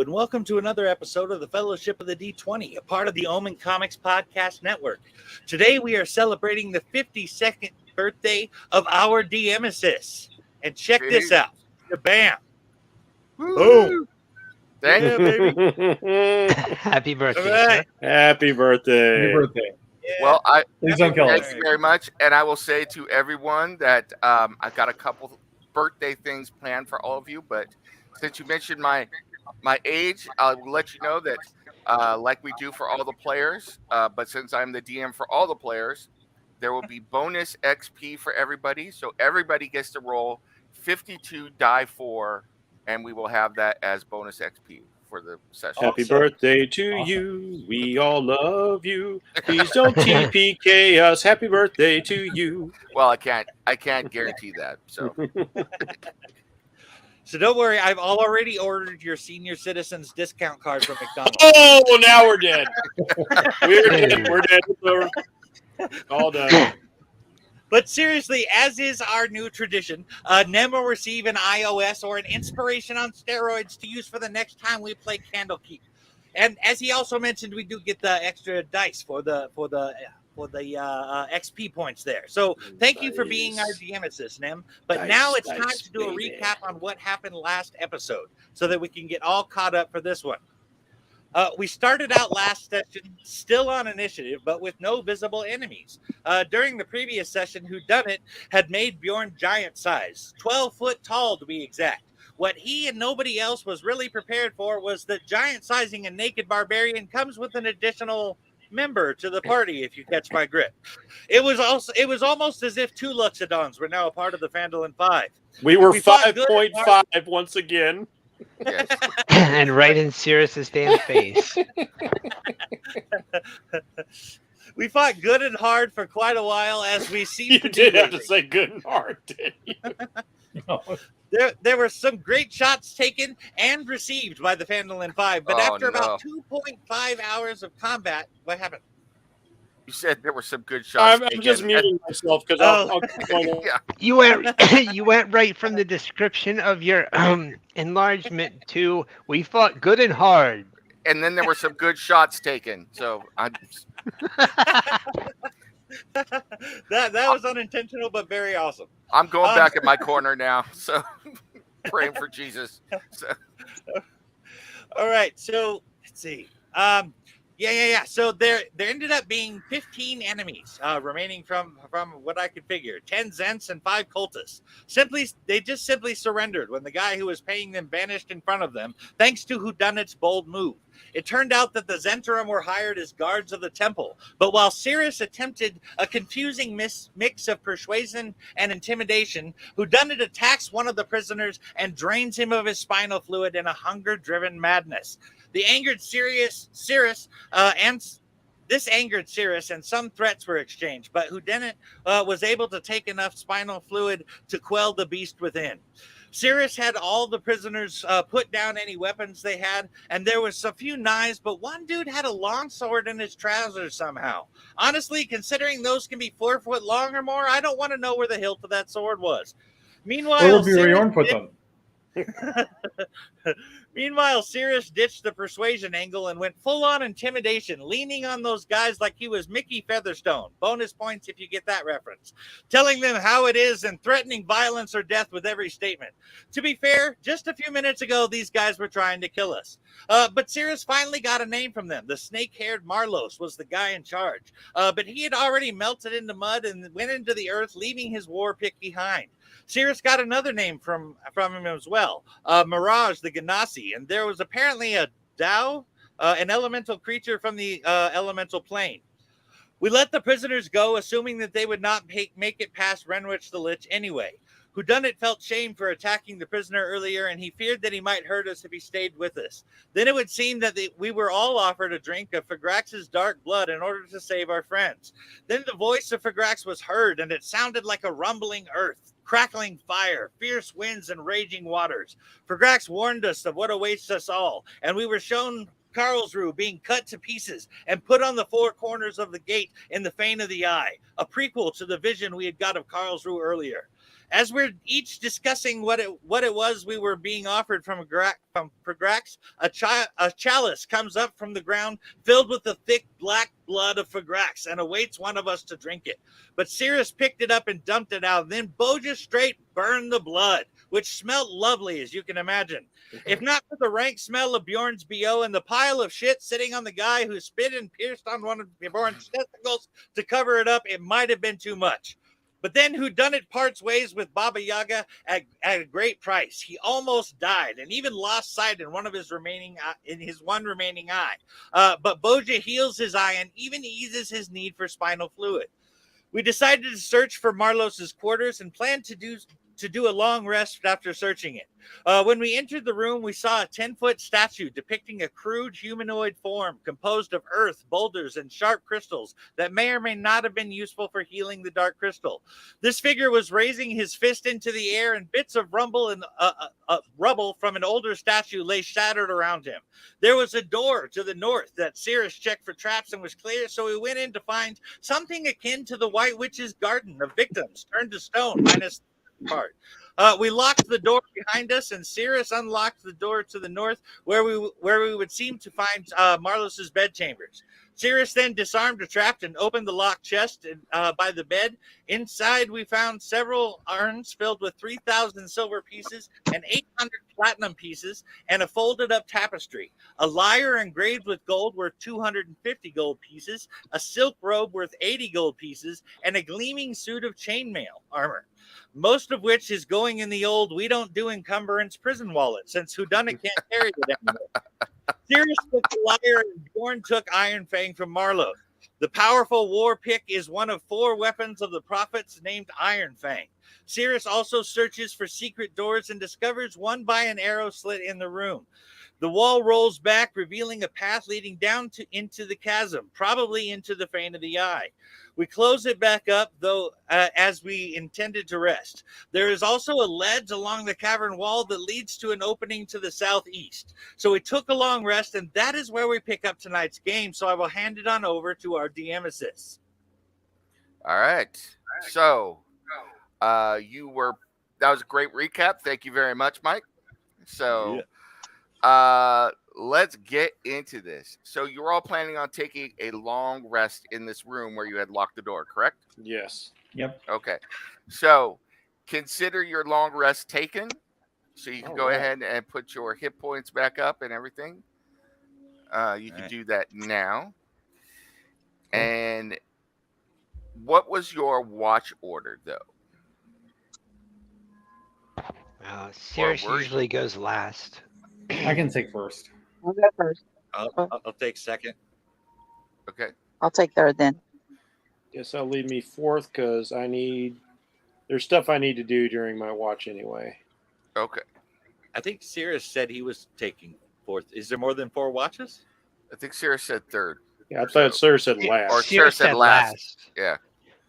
and welcome to another episode of the Fellowship of the D20, a part of the Omen Comics Podcast Network. Today we are celebrating the 52nd birthday of our DMSS. And check this out. Bam. Boom. Thank Yeah, baby. Happy birthday, All right. sir. Happy birthday. Happy birthday. Yeah. Well, Please don't kill thank us. you very much. And I will say to everyone that I've got a couple birthday things planned for all of you. But since you mentioned my age, I'll let you know that like we do for all the players, but since I'm the DM for all the players, there will be bonus XP for everybody. So everybody gets to roll 52 die 4, and we will have that as bonus XP for the session. Happy birthday to you. We all love you. Please don't TPK us. Happy birthday to you. Well, I can't guarantee that. So So don't worry, I've already ordered your senior citizens discount card from McDonald's. Oh, well, now we're dead. We're dead. We're dead. It's over. All done. But seriously, as is our new tradition, Nem will receive an iOS or an inspiration on steroids to use for the next time we play Candlekeep. And as he also mentioned, we do get the extra dice for the XP points there. So thank you for being our DM assist, Nem. But now it's time to do a recap on what happened last episode so that we can get all caught up for this one. We started out last session still on initiative, but with no visible enemies. During the previous session, Whodunit had made Bjorn giant size, 12 foot tall to be exact. What he and nobody else was really prepared for was that giant sizing a naked barbarian comes with an additional member to the party, if you catch my grip. It was almost as if two Luxodons were now a part of the Phandalin 5. We were fought good 5.5 once again. yes. And right in Sirius's damn face. We fought good and hard for quite a while, as we seem You to did do have to lately. say good and hard, didn't you? There were some great shots taken and received by the Phandalin 5, but Oh, after about no. 2.5 hours of combat, what happened? You said there were some good shots. I'm just taken. muting myself because I'll keep going. Yeah. You went right from the description of your enlargement to we fought good and hard. And then there were some good shots taken. So that was unintentional, but very awesome. I'm going back in my corner now. So praying for Jesus. So, All right, so let's see. So there ended up being 15 enemies remaining from what I could figure. 10 Zents and 5 cultists. They just simply surrendered when the guy who was paying them vanished in front of them, thanks to Whodunit's bold move. It turned out that the Zentarum were hired as guards of the temple, but while Sirius attempted a confusing mix of persuasion and intimidation, Whodunit attacks one of the prisoners and drains him of his spinal fluid in a hunger-driven madness. The angered Sirius angered Sirius, and some threats were exchanged, but Whodunit was able to take enough spinal fluid to quell the beast within. Sirius had all the prisoners put down any weapons they had, and there was a few knives, but one dude had a long sword in his trousers somehow. Honestly, considering those can be 4 foot long or more, I don't want to know where the hilt of that sword was. Meanwhile, Where would Bjorn put them? Meanwhile, Sirius ditched the persuasion angle and went full-on intimidation, leaning on those guys like he was Mickey Featherstone. Bonus points if you get that reference. Telling them how it is and threatening violence or death with every statement. To be fair, just a few minutes ago, these guys were trying to kill us. But Sirius finally got a name from them. The snake-haired Marlos was the guy in charge. But he had already melted into mud and went into the earth, leaving his war pick behind. Sirius got another name from him as well, Mirage the Ganassi, and there was apparently a Dao, an elemental creature from the elemental plane. We let the prisoners go, assuming that they would not make it past Renwich the Lich anyway. Whodunit felt shame for attacking the prisoner earlier, and he feared that he might hurt us if he stayed with us. Then it would seem that we were all offered a drink of Fagrax's dark blood in order to save our friends. Then the voice of Fagrax was heard, and it sounded like a rumbling earth, crackling fire, fierce winds, and raging waters. Fagrax warned us of what awaits us all, and we were shown Karlsruhe being cut to pieces and put on the 4 corners of the gate in the Fane of the Eye, a prequel to the vision we had got of Karlsruhe earlier. As we're each discussing what it was we were being offered from Fragrax, a chalice comes up from the ground filled with the thick black blood of Fragrax and awaits one of us to drink it. But Cirrus picked it up and dumped it out. Then Boja straight burned the blood, which smelled lovely, as you can imagine. If not for the rank smell of Bjorn's BO and the pile of shit sitting on the guy who spit and pierced on one of Bjorn's testicles to cover it up, it might have been too much. But then whodunit parts ways with Baba Yaga at a great price. He almost died and even lost sight in his one remaining eye. But Boja heals his eye and even eases his need for spinal fluid. We decided to search for Marlos's quarters and planned to do a long rest after searching it. When we entered the room, we saw a 10-foot statue depicting a crude humanoid form composed of earth, boulders, and sharp crystals that may or may not have been useful for healing the dark crystal. This figure was raising his fist into the air, and bits of rubble from an older statue lay shattered around him. There was a door to the north that Cirrus checked for traps and was clear, so we went in to find something akin to the White Witch's garden of victims turned to stone, minus part. We locked the door behind us, and Cirrus unlocked the door to the north, where we would seem to find Marlos's bedchambers. Cirrus then disarmed a trap and opened the locked chest by the bed. Inside, we found several urns filled with 3,000 silver pieces and 800 platinum pieces, and a folded-up tapestry. A lyre engraved with gold worth 250 gold pieces, a silk robe worth 80 gold pieces, and a gleaming suit of chainmail armor. Most of which is going in the old "we don't do encumbrance" prison wallet, since whodunit can't carry it anymore. Cirrus took the lyre and Bjorn took Iron Fang from Marlowe. The powerful war pick is one of 4 weapons of the prophets named Iron Fang. Cirrus also searches for secret doors and discovers one by an arrow slit in the room. The wall rolls back, revealing a path leading down into the chasm, probably into the Fane of the Eye. We close it back up, though, as we intended to rest. There is also a ledge along the cavern wall that leads to an opening to the southeast. So we took a long rest, and that is where we pick up tonight's game. So I will hand it on over to our DM assist. All right. So that was a great recap. Thank you very much, Mike. So let's get into this. So you're all planning on taking a long rest in this room where you had locked the door, correct? Yes. Yep. Okay. So consider your long rest taken. So you can go ahead and put your hit points back up and everything. You can do that now. And what was your watch order, though? Cirrus usually goes last. I can take first. I'll go first. I'll take second. Okay. I'll take third then. Guess I'll leave me fourth because there's stuff I need to do during my watch anyway. Okay. I think Cirrus said he was taking fourth. Is there more than 4 watches? I think Sarah said third. Yeah, I thought Sir said last. Or Cirrus said last. Yeah.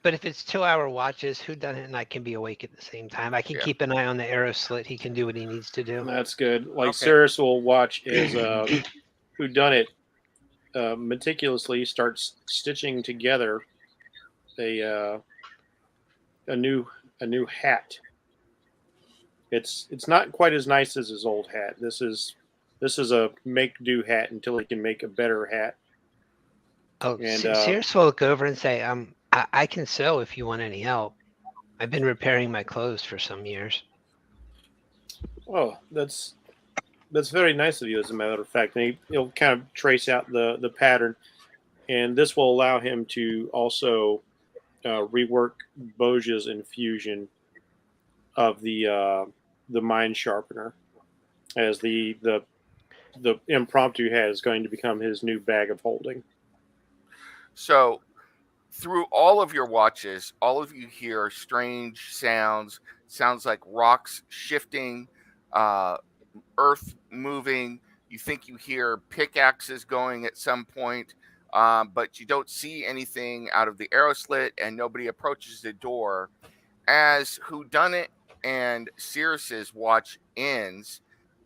But if it's 2-hour watches, whodunit and I can be awake at the same time. I can keep an eye on the arrow slit. He can do what he needs to do. That's good. Like Cirrus will watch as whodunit meticulously starts stitching together a new hat. It's not quite as nice as his old hat. This is a make do hat until he can make a better hat. Oh, and Cirrus will look over and say, I can sew if you want any help. I've been repairing my clothes for some years. Oh, that's very nice of you, as a matter of fact. And he'll kind of trace out the pattern, and this will allow him to also rework Boja's infusion of the mind sharpener, as the impromptu hat is going to become his new bag of holding. So through all of your watches, all of you hear strange sounds like rocks shifting, earth moving. You think you hear pickaxes going at some point, but you don't see anything out of the arrow slit, and nobody approaches the door. As whodunit and Cirrus's watch ends,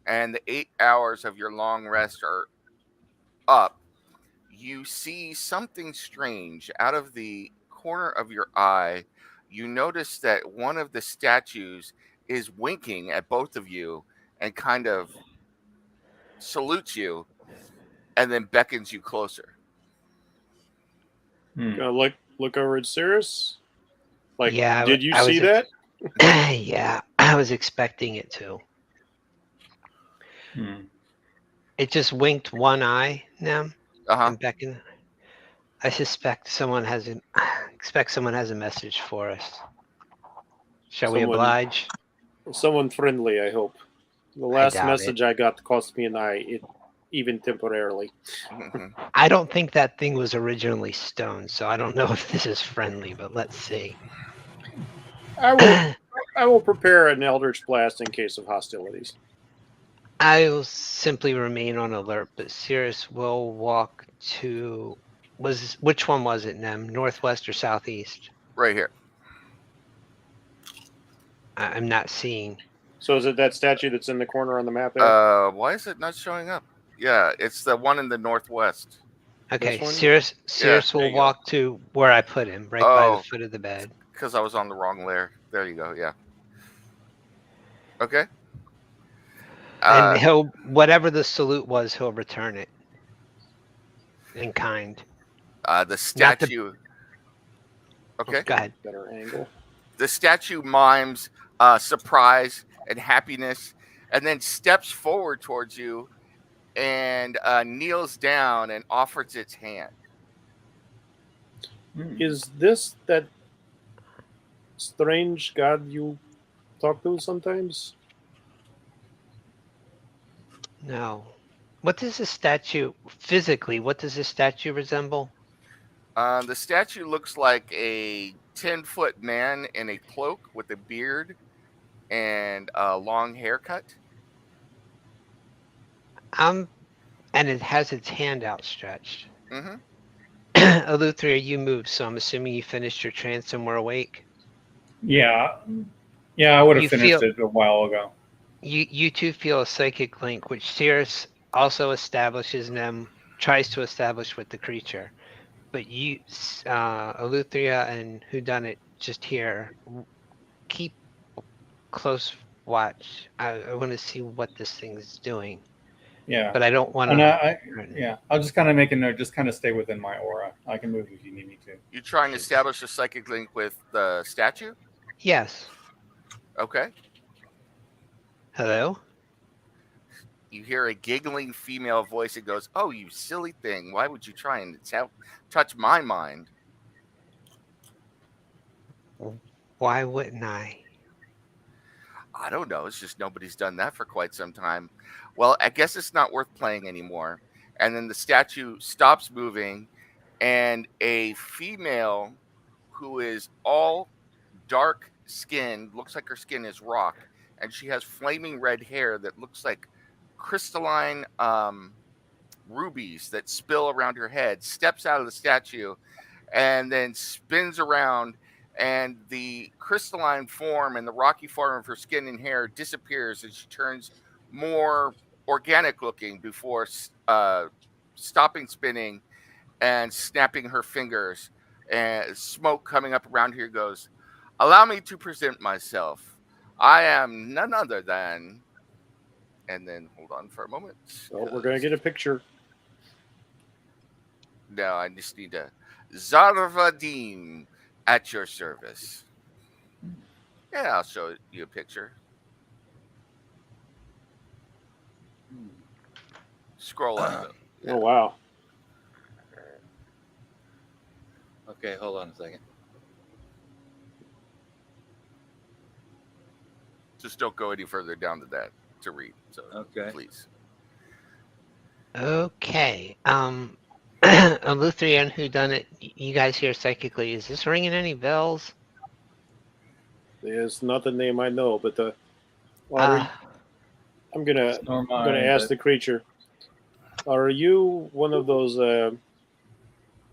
and the 8 hours of your long rest are up, you see something strange out of the corner of your eye. you notice that one of the statues is winking at both of you and kind of salutes you and then beckons you closer. Gonna look over at Cirrus. Like, Yeah, did you I was see that? yeah, I was expecting it to. Hmm. It just winked one eye now Uh-huh. and beckoned. I suspect someone has a message for us. Shall we Someone- oblige? Someone friendly, I hope. The I last doubt message I got cost me an eye, even temporarily. Mhm. I don't think that thing was originally stone, so I don't know if this is friendly, but let's see. I will prepare an Eldritch Blast in case of hostilities. I will simply remain on alert, but Cirrus will walk to which one was it, Nem? Northwest or southeast? Right here. I'm not seeing. So is it that statue that's in the corner on the map there? Why is it not showing up? Yeah, it's the one in the northwest. Okay, This one? Cirrus there will you go. walk to where I put him, right by the Oh. foot of the bed. Because I was on the wrong layer. There you go. Yeah. Okay. And he'll whatever the salute was, he'll return it in kind. The statue. Okay. Go ahead. Better angle. The statue mimes surprise and happiness, and then steps forward towards you and kneels down and offers its hand. Is this that strange god you talk to sometimes? No. What does this statue physically? What does this statue resemble? The statue looks like a 10-foot man in a cloak with a beard and a long haircut. And it has its hand outstretched. Mm-hmm. Eleuthria, you moved, so I'm assuming you finished your trance and were awake. Yeah, I would You have finished feel- it a while ago. You two feel a psychic link, which Cirrus also establishes and tries to establish with the creature. But you, Eleuthria and Whodunit, just here, keep close watch. I want to see what this thing is doing, Yeah, but I don't want and to. I'll just kind of make a note. Just kind of stay within my aura. I can move if you need me to. You try and establish a psychic link with the statue? Yes. Okay. Hello? You hear a giggling female voice that goes, "Oh, you silly thing. Why would you try and touch my mind?" Why wouldn't I? I don't know. It's just nobody's done that for quite some time. Well, I guess it's not worth playing anymore. And then the statue stops moving, and a female who is all dark skinned, looks like her skin is rock, and she has flaming red hair that looks like crystalline rubies that spill around her head, steps out of the statue and then spins around, and the crystalline form and the rocky form of her skin and hair disappears, and she turns more organic looking before stopping spinning and snapping her fingers, and smoke coming up around here goes, "Allow me to present myself. I am none other than," and then hold on for a moment. Oh, we're gonna get a picture. No, I just need a Zarvadim at your service. Yeah, I'll show you a picture. Scroll up. Oh wow. Okay, hold on a second. Just don't go any further down to that to read. So Okay. please. Okay. Eleuthria and Whodunit, you guys hear psychically. Is this ringing any bells? There's not a name I know, but Uh, I'm gonna Nor mine, I'm gonna ask but- the creature. Are you one of those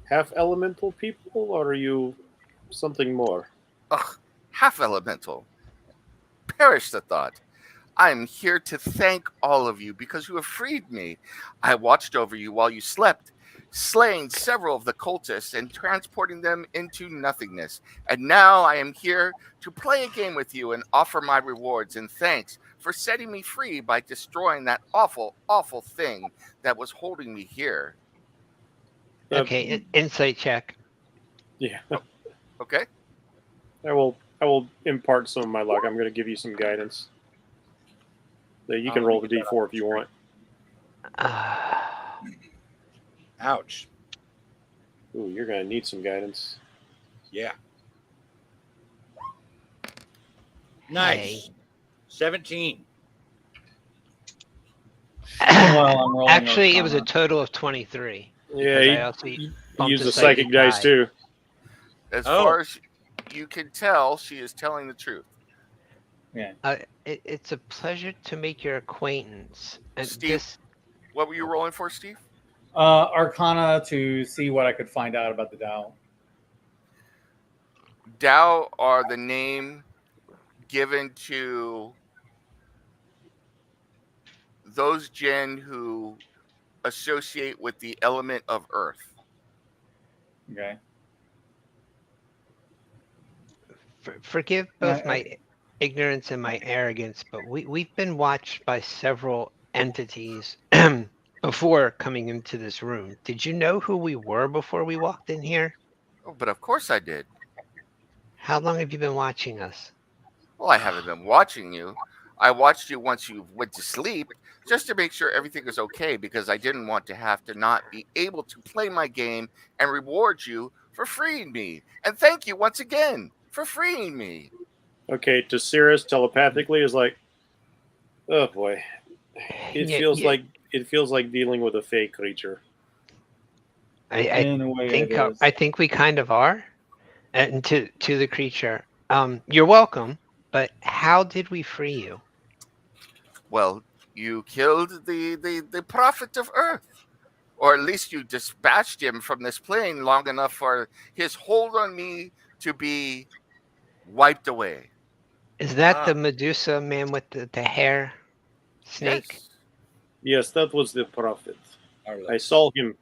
half elemental people, or are you something more? Ugh, half elemental. Perish the thought. I am here to thank all of you because you have freed me. I watched over you while you slept, slaying several of the cultists and transporting them into nothingness. And now I am here to play a game with you and offer my rewards and thanks for setting me free by destroying that awful, awful thing that was holding me here. Okay, insight check. Yeah. Okay? I will impart some of my luck. I'm going to give you some guidance. You can roll the d4 if you want. Ouch. Ooh, you're going to need some guidance. Yeah. Nice. Hey. 17. Well, I'm rolling Actually, it was a Arcana. total of 23. Yeah, because I also you bumped use the the psychic dice die. too. As Oh. far as you can tell, she is telling the truth. Yeah. It's a pleasure to make your acquaintance. And Steve? this, What were you rolling for, Steve? Arcana to see what I could find out about the Tao. Tao are the name given to those Jinn who associate with the element of earth. Okay. forgive both my ignorance and my arrogance, but we've been watched by several entities before coming into this room. Did you know who we were before we walked in here? Oh, but of course I did. How long have you been watching us? Well, I haven't been watching you. I watched you once you went to sleep just to make sure everything is okay because I didn't want to have to not be able to play my game and reward you for freeing me. And thank you once again for freeing me. Okay, to Cirrus telepathically is like, oh boy, it feels like dealing with a fake creature. In a way, it is. I think we kind of are. And to the creature, you're welcome. But how did we free you? Well, you killed the prophet of Earth. Or at least you dispatched him from this plane long enough for his hold on me to be wiped away. Is that the Medusa man with the hair snake? Yes, that was the prophet. I saw him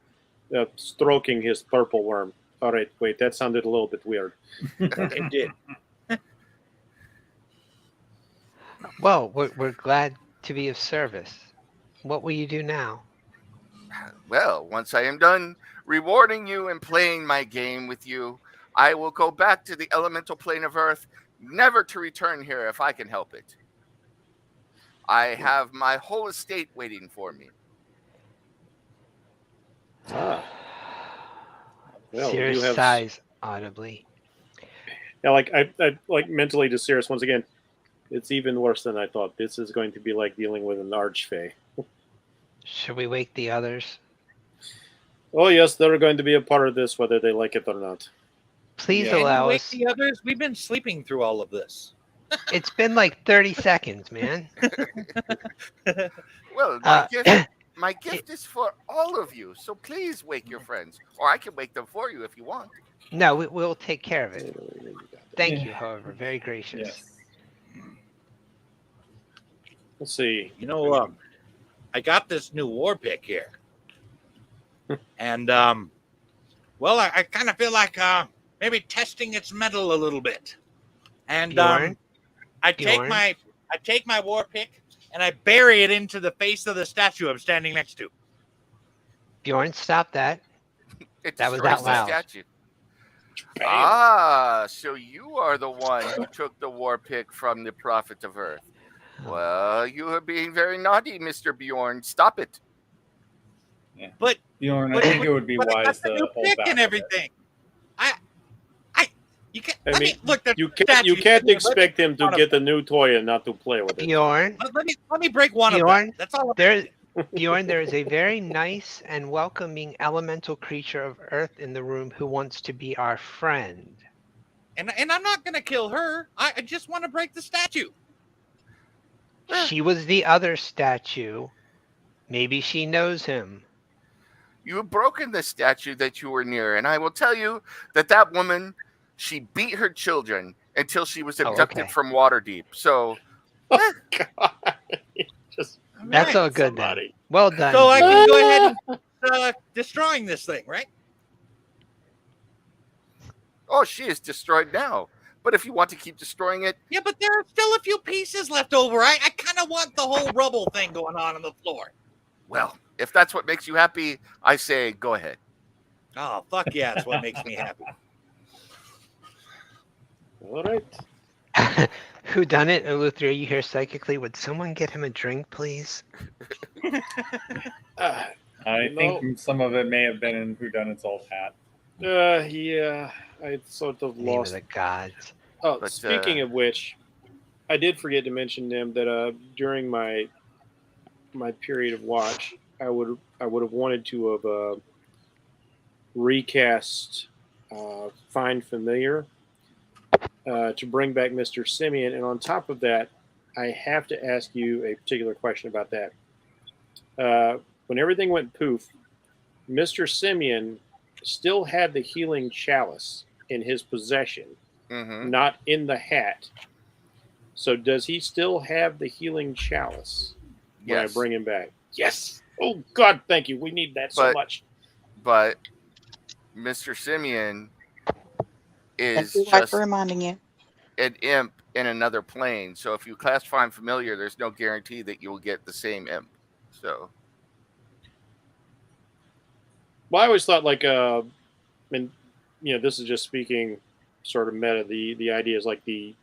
stroking his purple worm. All right, wait, that sounded a little bit weird. It did. Well, we're glad to be of service. What will you do now? Well, once I am done rewarding you and playing my game with you, I will go back to the elemental plane of Earth, never to return here if I can help it. I have my whole estate waiting for me. Ah. Well, Cirrus you have sighs audibly. Yeah, like I like mentally to Cirrus once again. It's even worse than I thought. This is going to be like dealing with an archfey. Should we wake the others? Oh yes, they're going to be a part of this, whether they like it or not. Please Yeah. allow Wake us. the others. We've been sleeping through all of this. It's been like 30 seconds, man. Well, my gift is for all of you, so please wake your friends, or I can wake them for you if you want. No, we'll take care of it. Thank you, however. Very gracious. Yes. Let's see. You know, I got this new war pick here. And, well, I kind of feel like maybe testing its mettle a little bit. And Bjorn? I take Bjorn? my war pick and I bury it into the face of the statue I'm standing next to. Bjorn, stop that. It That was destroys out the loud. statue. Ah, so you are the one who took the war pick from the prophet of Earth. Well, you are being very naughty, Mr. Bjorn. Stop it. Yeah. But Bjorn, I but- think it would be but I got wise the to new hold pick back and a bit. everything. You can't. I Let mean, me look. The You statue. can't expect him to get the new toy and not to play with it. Bjorn, Let me break one of Bjorn, them. That's all. Bjorn, there is a very nice and welcoming elemental creature of Earth in the room who wants to be our friend. And I'm not gonna kill her. I just want to break the statue. She was the other statue. Maybe she knows him. You have broken the statue that you were near, and I will tell you that woman, she beat her children until she was Oh, abducted okay. from Waterdeep. So, God. Just That's all good then. somebody. Well done. So I can go ahead. destroying this thing, right? Oh, she is destroyed now. But if you want to keep destroying it, Yeah, but there are still a few pieces left over. I kind of want the whole rubble thing going on the floor. well, if that's what makes you happy, I say go ahead. Oh, fuck yeah, it's what makes me happy. All right. Who done it? Eleuthera, you hear psychically. Would someone get him a drink, please? Uh, I No. think some of it may have been in Whodunit's old hat. yeah, I sort of Name of lost. the gods. Oh, But, speaking of which, I did forget to mention them that during my period of watch, I would have wanted to have recast Find Familiar to bring back Mr. Simeon, and on top of that, I have to ask you a particular question about that. When everything went poof, Mr. Simeon still had the healing chalice in his possession, mm-hmm. not in the hat. So does he still have the healing chalice when I Yes. bring him back? Yes. Oh God, thank you. We need that so much. But Mr. Simeon Thank is you, wife, just for reminding you. an imp in another plane. So if you cast Find Familiar, there's no guarantee that you will get the same imp. So Well, I always thought and this is just speaking sort of meta. The idea is like the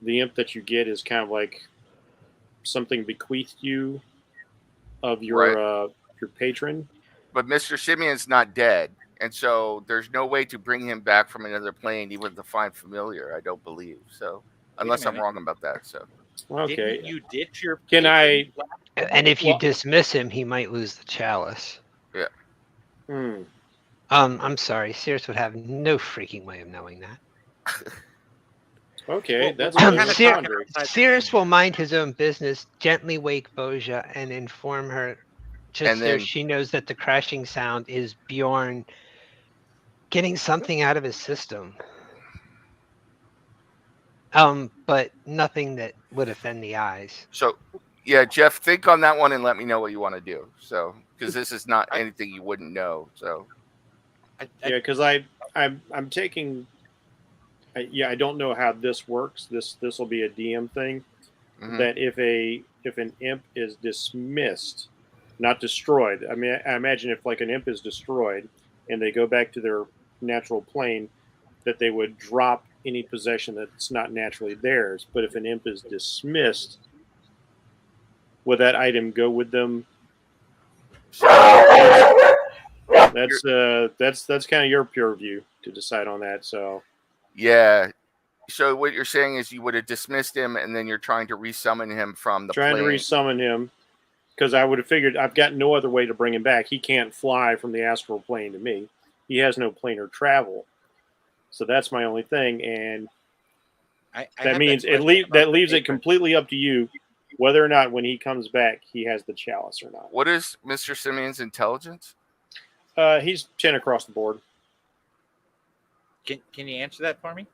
imp that you get is kind of like something bequeathed you of your patron. but Mr. Simeon's not dead. And so there's no way to bring him back from another plane, even to Find Familiar, I don't believe. So unless I'm minute. wrong about that. So Okay. Didn't you ditch your Can I? patron? And if you Well- dismiss him, he might lose the chalice. Hmm. I'm sorry. Sears would have no freaking way of knowing that. Okay, Well, that's we're a bit of kinda a talking quandary. outside the Sears game will mind his own business, gently wake Boja, and inform her just And so then- she knows that the crashing sound is Bjorn getting something out of his system. But nothing that would offend the eyes. So, yeah, Jeff, think on that one and let me know what you want to do. So, because this is not anything you wouldn't know. So, Yeah, because I'm taking. I don't know how this works. This will be a DM thing. mhm. That if an imp is dismissed, not destroyed. I mean, I imagine if like an imp is destroyed and they go back to their natural plane, that they would drop any possession that's not naturally theirs. But if an imp is dismissed, would that item go with them? That's kind of your pure view to decide on that. So Yeah. So what you're saying is you would have dismissed him, and then you're trying to resummon him from the trying plane. to resummon him, because I would have figured I've got no other way to bring him back. He can't fly from the astral plane to me. He has no planar travel. So that's my only thing, and I that have means question that about leaves the it completely up to you whether or not when he comes back he has the chalice or not. What is Mr. Simeon's intelligence? He's 10 across the board. Can you answer that for me?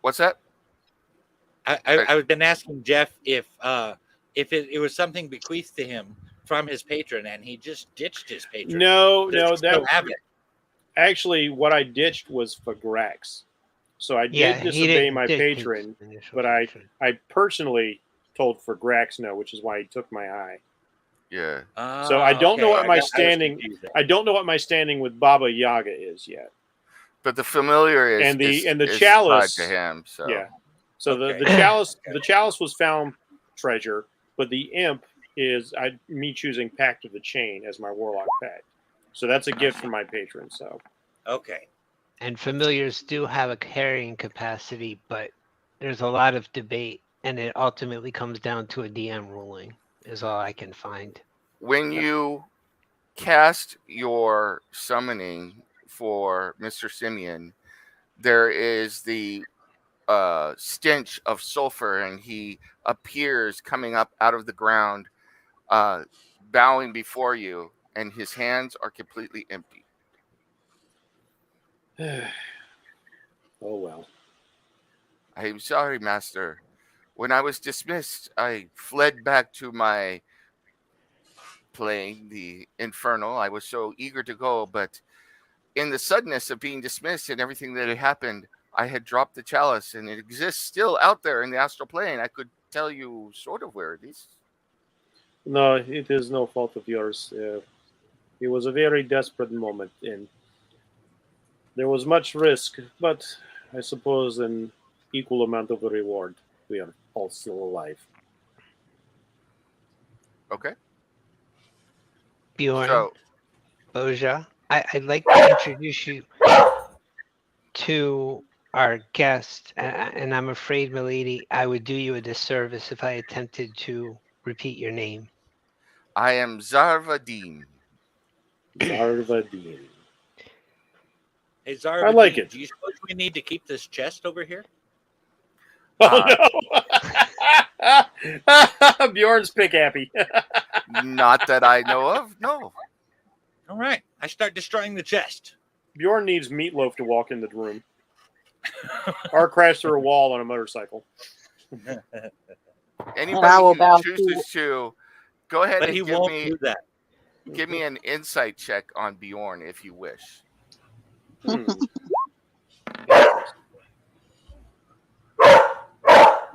What's that? I've been asking Jeff if it was something bequeathed to him from his patron and he just ditched his patron. No, Does he still that have it? actually what I ditched was Fagrax. So I did Yeah, he disobey didn't my ditch his patron, initial but patron. I personally told Fagrax no, which is why he took my eye. Yeah. So I don't know what my I was standing. confused there. I don't know what my standing with Baba Yaga is yet. But the familiar is And the is chalice- tied to him. So Yeah. So Okay. the chalice was found treasure, but the imp is me choosing Pact of the Chain as my warlock pact. So that's a gift from my patron. So Okay. And familiars do have a carrying capacity, but there's a lot of debate, and it ultimately comes down to a DM ruling, is all I can find. when you cast your summoning for Mr. Simeon, there is the stench of sulfur, and he appears coming up out of the ground, bowing before you, and his hands are completely empty. oh well. I am sorry, Master. When I was dismissed, I fled back to my plane, the Infernal. I was so eager to go, but in the suddenness of being dismissed and everything that had happened, I had dropped the chalice, and it exists still out there in the astral plane. I could tell you sort of where it is. No, it is no fault of yours. It was a very desperate moment, and there was much risk, but I suppose an equal amount of a reward. We are all still alive. Okay. Bjorn, So, Boja, I'd like to introduce you to our guest, and I'm afraid, milady, I would do you a disservice if I attempted to repeat your name. I am Zarvadin. Zarvadin. Hey, Zara, I like it. do you suppose we need to keep this chest over here? Oh no! Bjorn's pick happy. Not that I know of. No. All right. I start destroying the chest. Bjorn needs Meatloaf to walk in the room, or crash through a wall on a motorcycle. Anybody I will who bow chooses to go ahead But and he won't do that. give me an insight check on Bjorn if you wish. Hmm.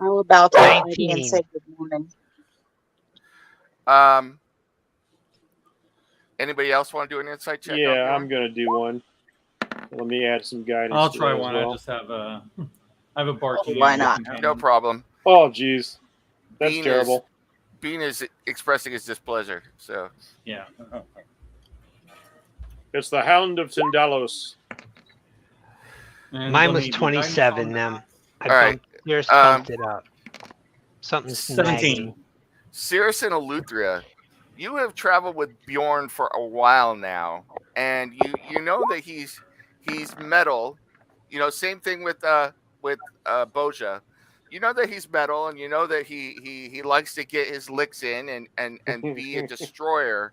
I will bow to the lady 19. and say good morning. Anybody else want to do an insight check? on Yeah, Bjorn? I'm gonna do one. Let me add some guidance. I'll to try that as one. well. I just have a I have a barkeep. Why not? No problem. Oh, geez, that's Bean terrible. Bean is expressing his displeasure. So Yeah. It's the Hound of Syndalos. And Mine let was me do 27. guidance on I All right. bumped yours, Um, bumped it up. Something's 17. nagging. Cirrus and Eleuthera, you have traveled with Bjorn for a while now, and you know that he's metal. You know, same thing with Boja. You know that he's metal, and you know that he likes to get his licks in and be a destroyer.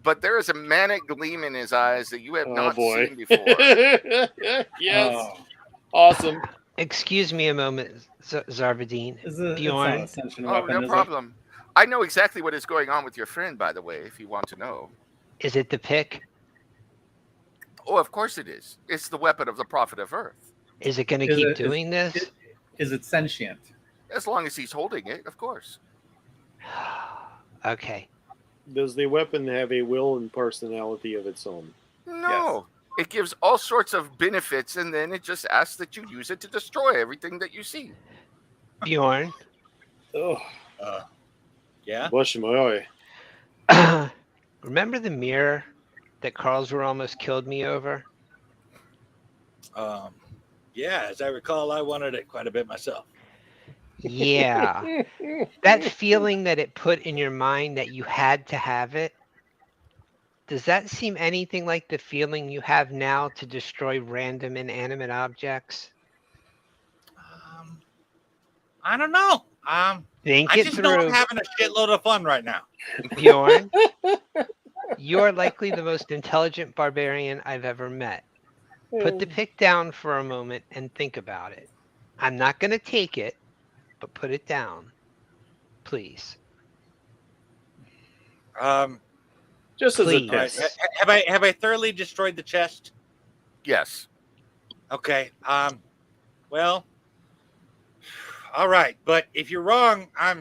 But there is a manic gleam in his eyes that you have Oh not boy. seen before. Yes. Oh, Awesome. Excuse me a moment, Zarvadin. it's not Bjorn? ascension Oh, weapon, no is problem. I know exactly what is going on with your friend, by the way, if you want to know. Is it the pick? Oh, of course it is. It's the weapon of the Prophet of Earth. Is it going to Is keep it- is- doing this? it- Is it sentient? As long as he's holding it, of course. Okay. Does the weapon have a will and personality of its own? No. It gives all sorts of benefits, and then it just asks that you use it to destroy everything that you see. Bjorn? Oh, Yeah. bless my eye. Remember the mirror that Carlsruhe almost killed me over? Yeah. As I recall, I wanted it quite a bit myself. Yeah. That feeling that it put in your mind that you had to have it, does that seem anything like the feeling you have now to destroy random inanimate objects? I don't know. Think I it just know I'm through, having a shitload of fun right now. Bjorn. You're likely the most intelligent barbarian I've ever met. Put the pick down for a moment and think about it. I'm not going to take it, but put it down. Please. Just as a Please. All right. test. Have I thoroughly destroyed the chest? Yes. Okay. Well. All right, but if you're wrong, I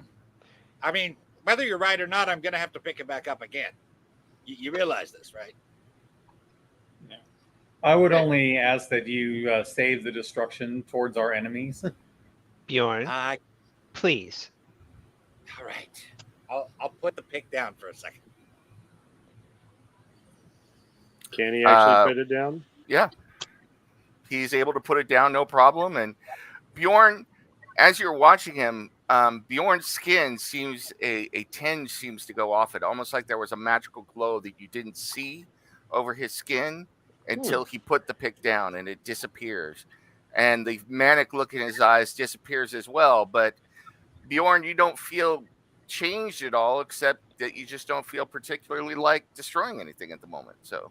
mean, whether you're right or not, I'm gonna have to pick it back up again. You realize this, right? I would only ask that you save the destruction towards our enemies. Bjorn, All please. right. I'll put the pick down for a second. Can he actually put it down? Yeah. He's able to put it down, no problem. And Bjorn, as you're watching him, Bjorn's skin seems a tinge seems to go off it, almost like there was a magical glow that you didn't see over his skin until he put the pick down, and it disappears. And the manic look in his eyes disappears as well. But Bjorn, you don't feel changed at all, except that you just don't feel particularly like destroying anything at the moment. So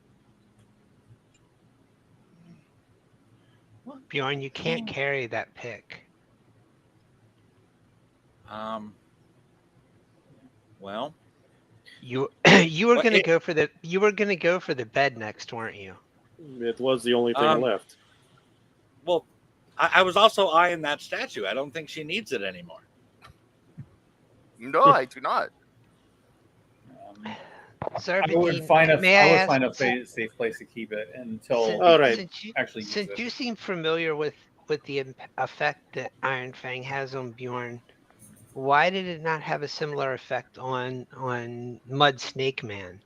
Bjorn, you can't carry that pick. Well, You you were Well, gonna it- go for the bed next, weren't you? It was the only thing Um, left. Well, I was also eyeing that statue. I don't think she needs it anymore. No, I do not. I would Serpentine, find may I I would ask, find a safe place to keep it until since, we All can right. actually use since it. you seem familiar with the effect that Iron Fang has on Bjorn, why did it not have a similar effect on Mud Snake Man?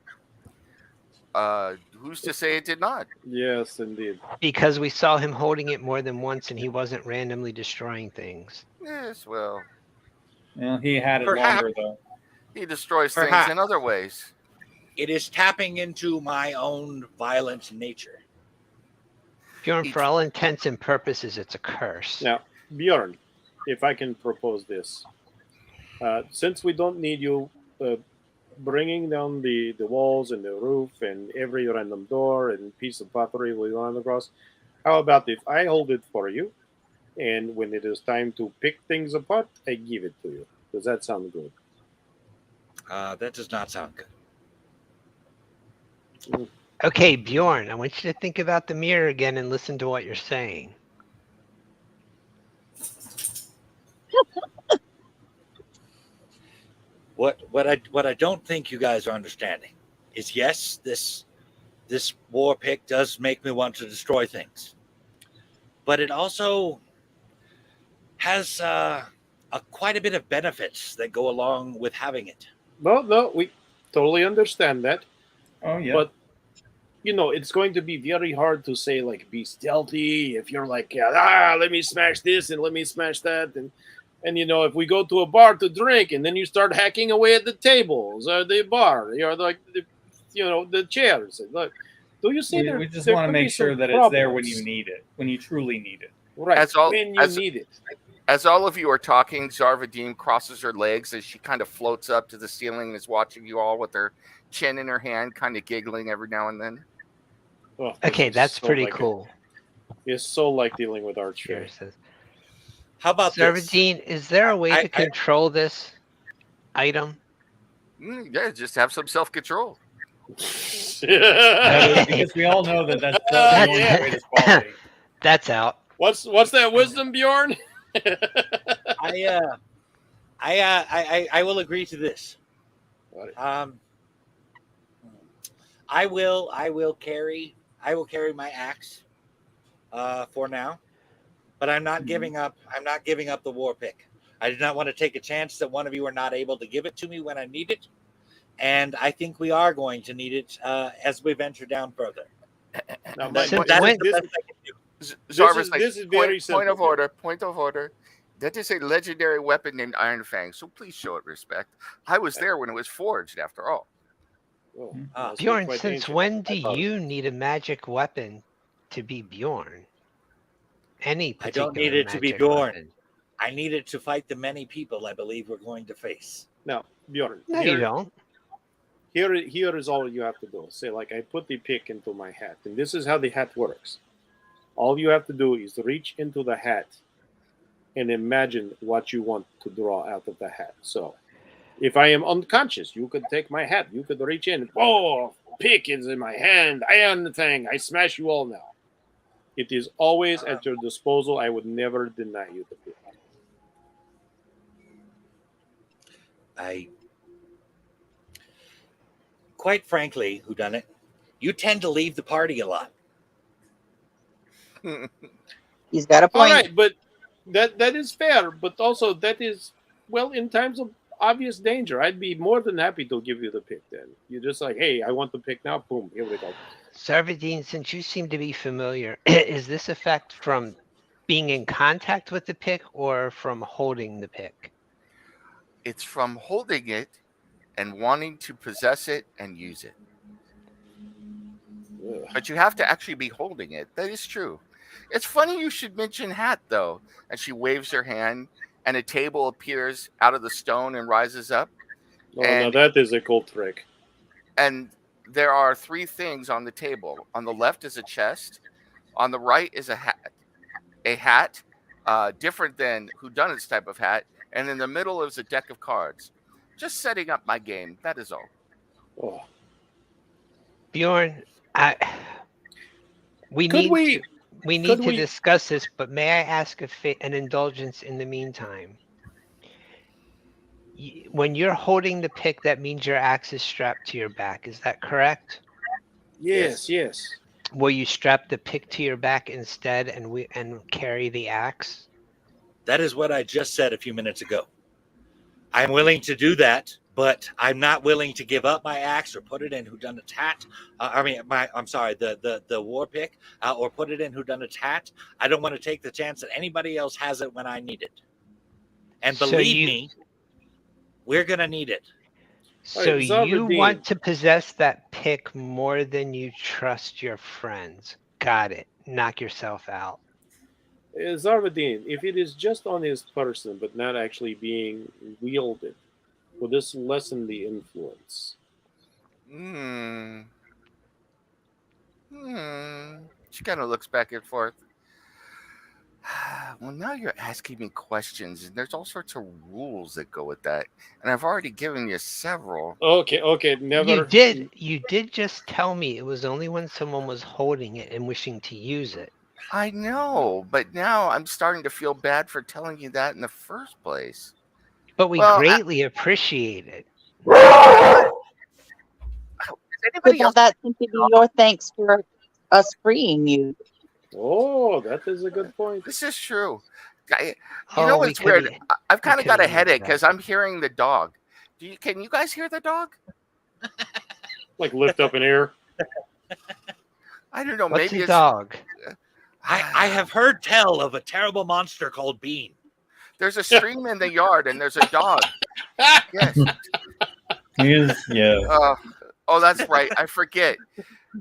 Who's to say it did not? Yes, indeed. Because we saw him holding it more than once, and he wasn't randomly destroying things. Yes, well, Well, he had it Perhaps. longer though. he destroys things Perhaps. in other ways. It is tapping into my own violent nature. Bjorn, Each- for all intents and purposes, it's a curse. Now, Bjorn, if I can propose this, since we don't need you bringing down the walls and the roof and every random door and piece of pottery we run across, how about if I hold it for you, and when it is time to pick things apart, I give it to you? Does that sound good? That does not sound good. Okay, Bjorn, I want you to think about the mirror again and listen to what you're saying. What I don't think you guys are understanding is, yes, this war pick does make me want to destroy things, but it also has quite a bit of benefits that go along with having it. Well, no, we totally understand that, Oh yeah. but it's going to be very hard to say like be stealthy if you're like, let me smash this and let me smash that, and if we go to a bar to drink and then you start hacking away at the tables or the bar, like the chairs. Look, do you see we just want to make sure that it's there when you need it, when you truly need it. Right, when you as need it. As all of you are talking, Zarvadim crosses her legs as she kind of floats up to the ceiling and is watching you all with her chin in her hand, kind of giggling every now and then. Oh, Okay, this is that's so pretty like cool. It's so like dealing with archery. Here it says. How about this? Serpentine, is there a way I- to control this item? Yeah, just have some self-control. Because we all know that's the only Yeah. greatest quality. That's out. What's that wisdom, Bjorn? I will agree to this. What? I will carry my axe for now, but I'm not giving up. I'm not giving up the war pick. I do not want to take a chance that one of you are not able to give it to me when I need it, and I think we are going to need it as we venture down further. Now, That's Since the when- best I can do. Zarva's like, this is very point of simple. order. That is a legendary weapon named Iron Fang, so please show it respect. I was there when it was forged, after all. Oh, Ah. must be Bjorn, quite since ancient. when do I thought- you need a magic weapon to be Bjorn? Any I particular don't need it to be magic Bjorn. weapon. I need it to fight the many people I believe we're going to face. Now, Bjorn, No, you don't. Here is all you have to do. Say, like, I put the pick into my hat, and this is how the hat works. All you have to do is reach into the hat and imagine what you want to draw out of the hat. So, if I am unconscious, you could take my hat. You could reach in. Oh, pick is in my hand. I am the thing. I smash you all now. It is always at your disposal. I would never deny you the pick. Quite frankly, whodunit, you tend to leave the party a lot. He's got a All point. right, but that is fair. But also that is, well, in times of obvious danger, I'd be more than happy to give you the pick. Then you're just like, hey, I want the pick now. Boom, here we go. Sarvadine, since you seem to be familiar, is this effect from being in contact with the pick or from holding the pick? It's from holding it and wanting to possess it and use it. Ugh. But you have to actually be holding it. That is true. It's funny you should mention hat, though. And she waves her hand, and a table appears out of the stone and rises up. Oh, now And- that is a cool trick. And there are three things on the table. On the left is a chest. On the right is a hat. A hat, different than whodunit's type of hat. And in the middle is a deck of cards. Just setting up my game. That is all. Oh. Bjorn, we Could need we- to we could need to we- discuss this, but may I ask an indulgence in the meantime? When you're holding the pick, that means your axe is strapped to your back. Is that correct? Yes. Will you strap the pick to your back instead and carry the axe? That is what I just said a few minutes ago. I'm willing to do that, but I'm not willing to give up my axe or put it in whodunit's hat. The war pick, or put it in whodunit's hat. I don't want to take the chance that anybody else has it when I need it. And So believe me, we're gonna need it. So Right, you Zarvadin. want to possess that pick more than you trust your friends. Got it. Knock yourself out. Zarvadin, if it is just on his person but not actually being wielded, will this lessen the influence? She kind of looks back and forth. Well, now you're asking me questions, and there's all sorts of rules that go with that. And I've already given you several. Okay, never. You did just tell me it was only when someone was holding it and wishing to use it. I know, but now I'm starting to feel bad for telling you that in the first place. But we Well, greatly appreciate it. Does anybody Could else? that simply be your thanks for us freeing you? Oh, that is a good point. This is true. You Oh, know we what's weird? could've- I've kind of got a could've used headache that. because I'm hearing the dog. Can you guys hear the dog? Like lift up in air. I don't know. What's Maybe a it's dog? I have heard tell of a terrible monster called Bean. There's a stream in the yard and there's a dog. Yes. Yeah. Oh, that's right. I forget.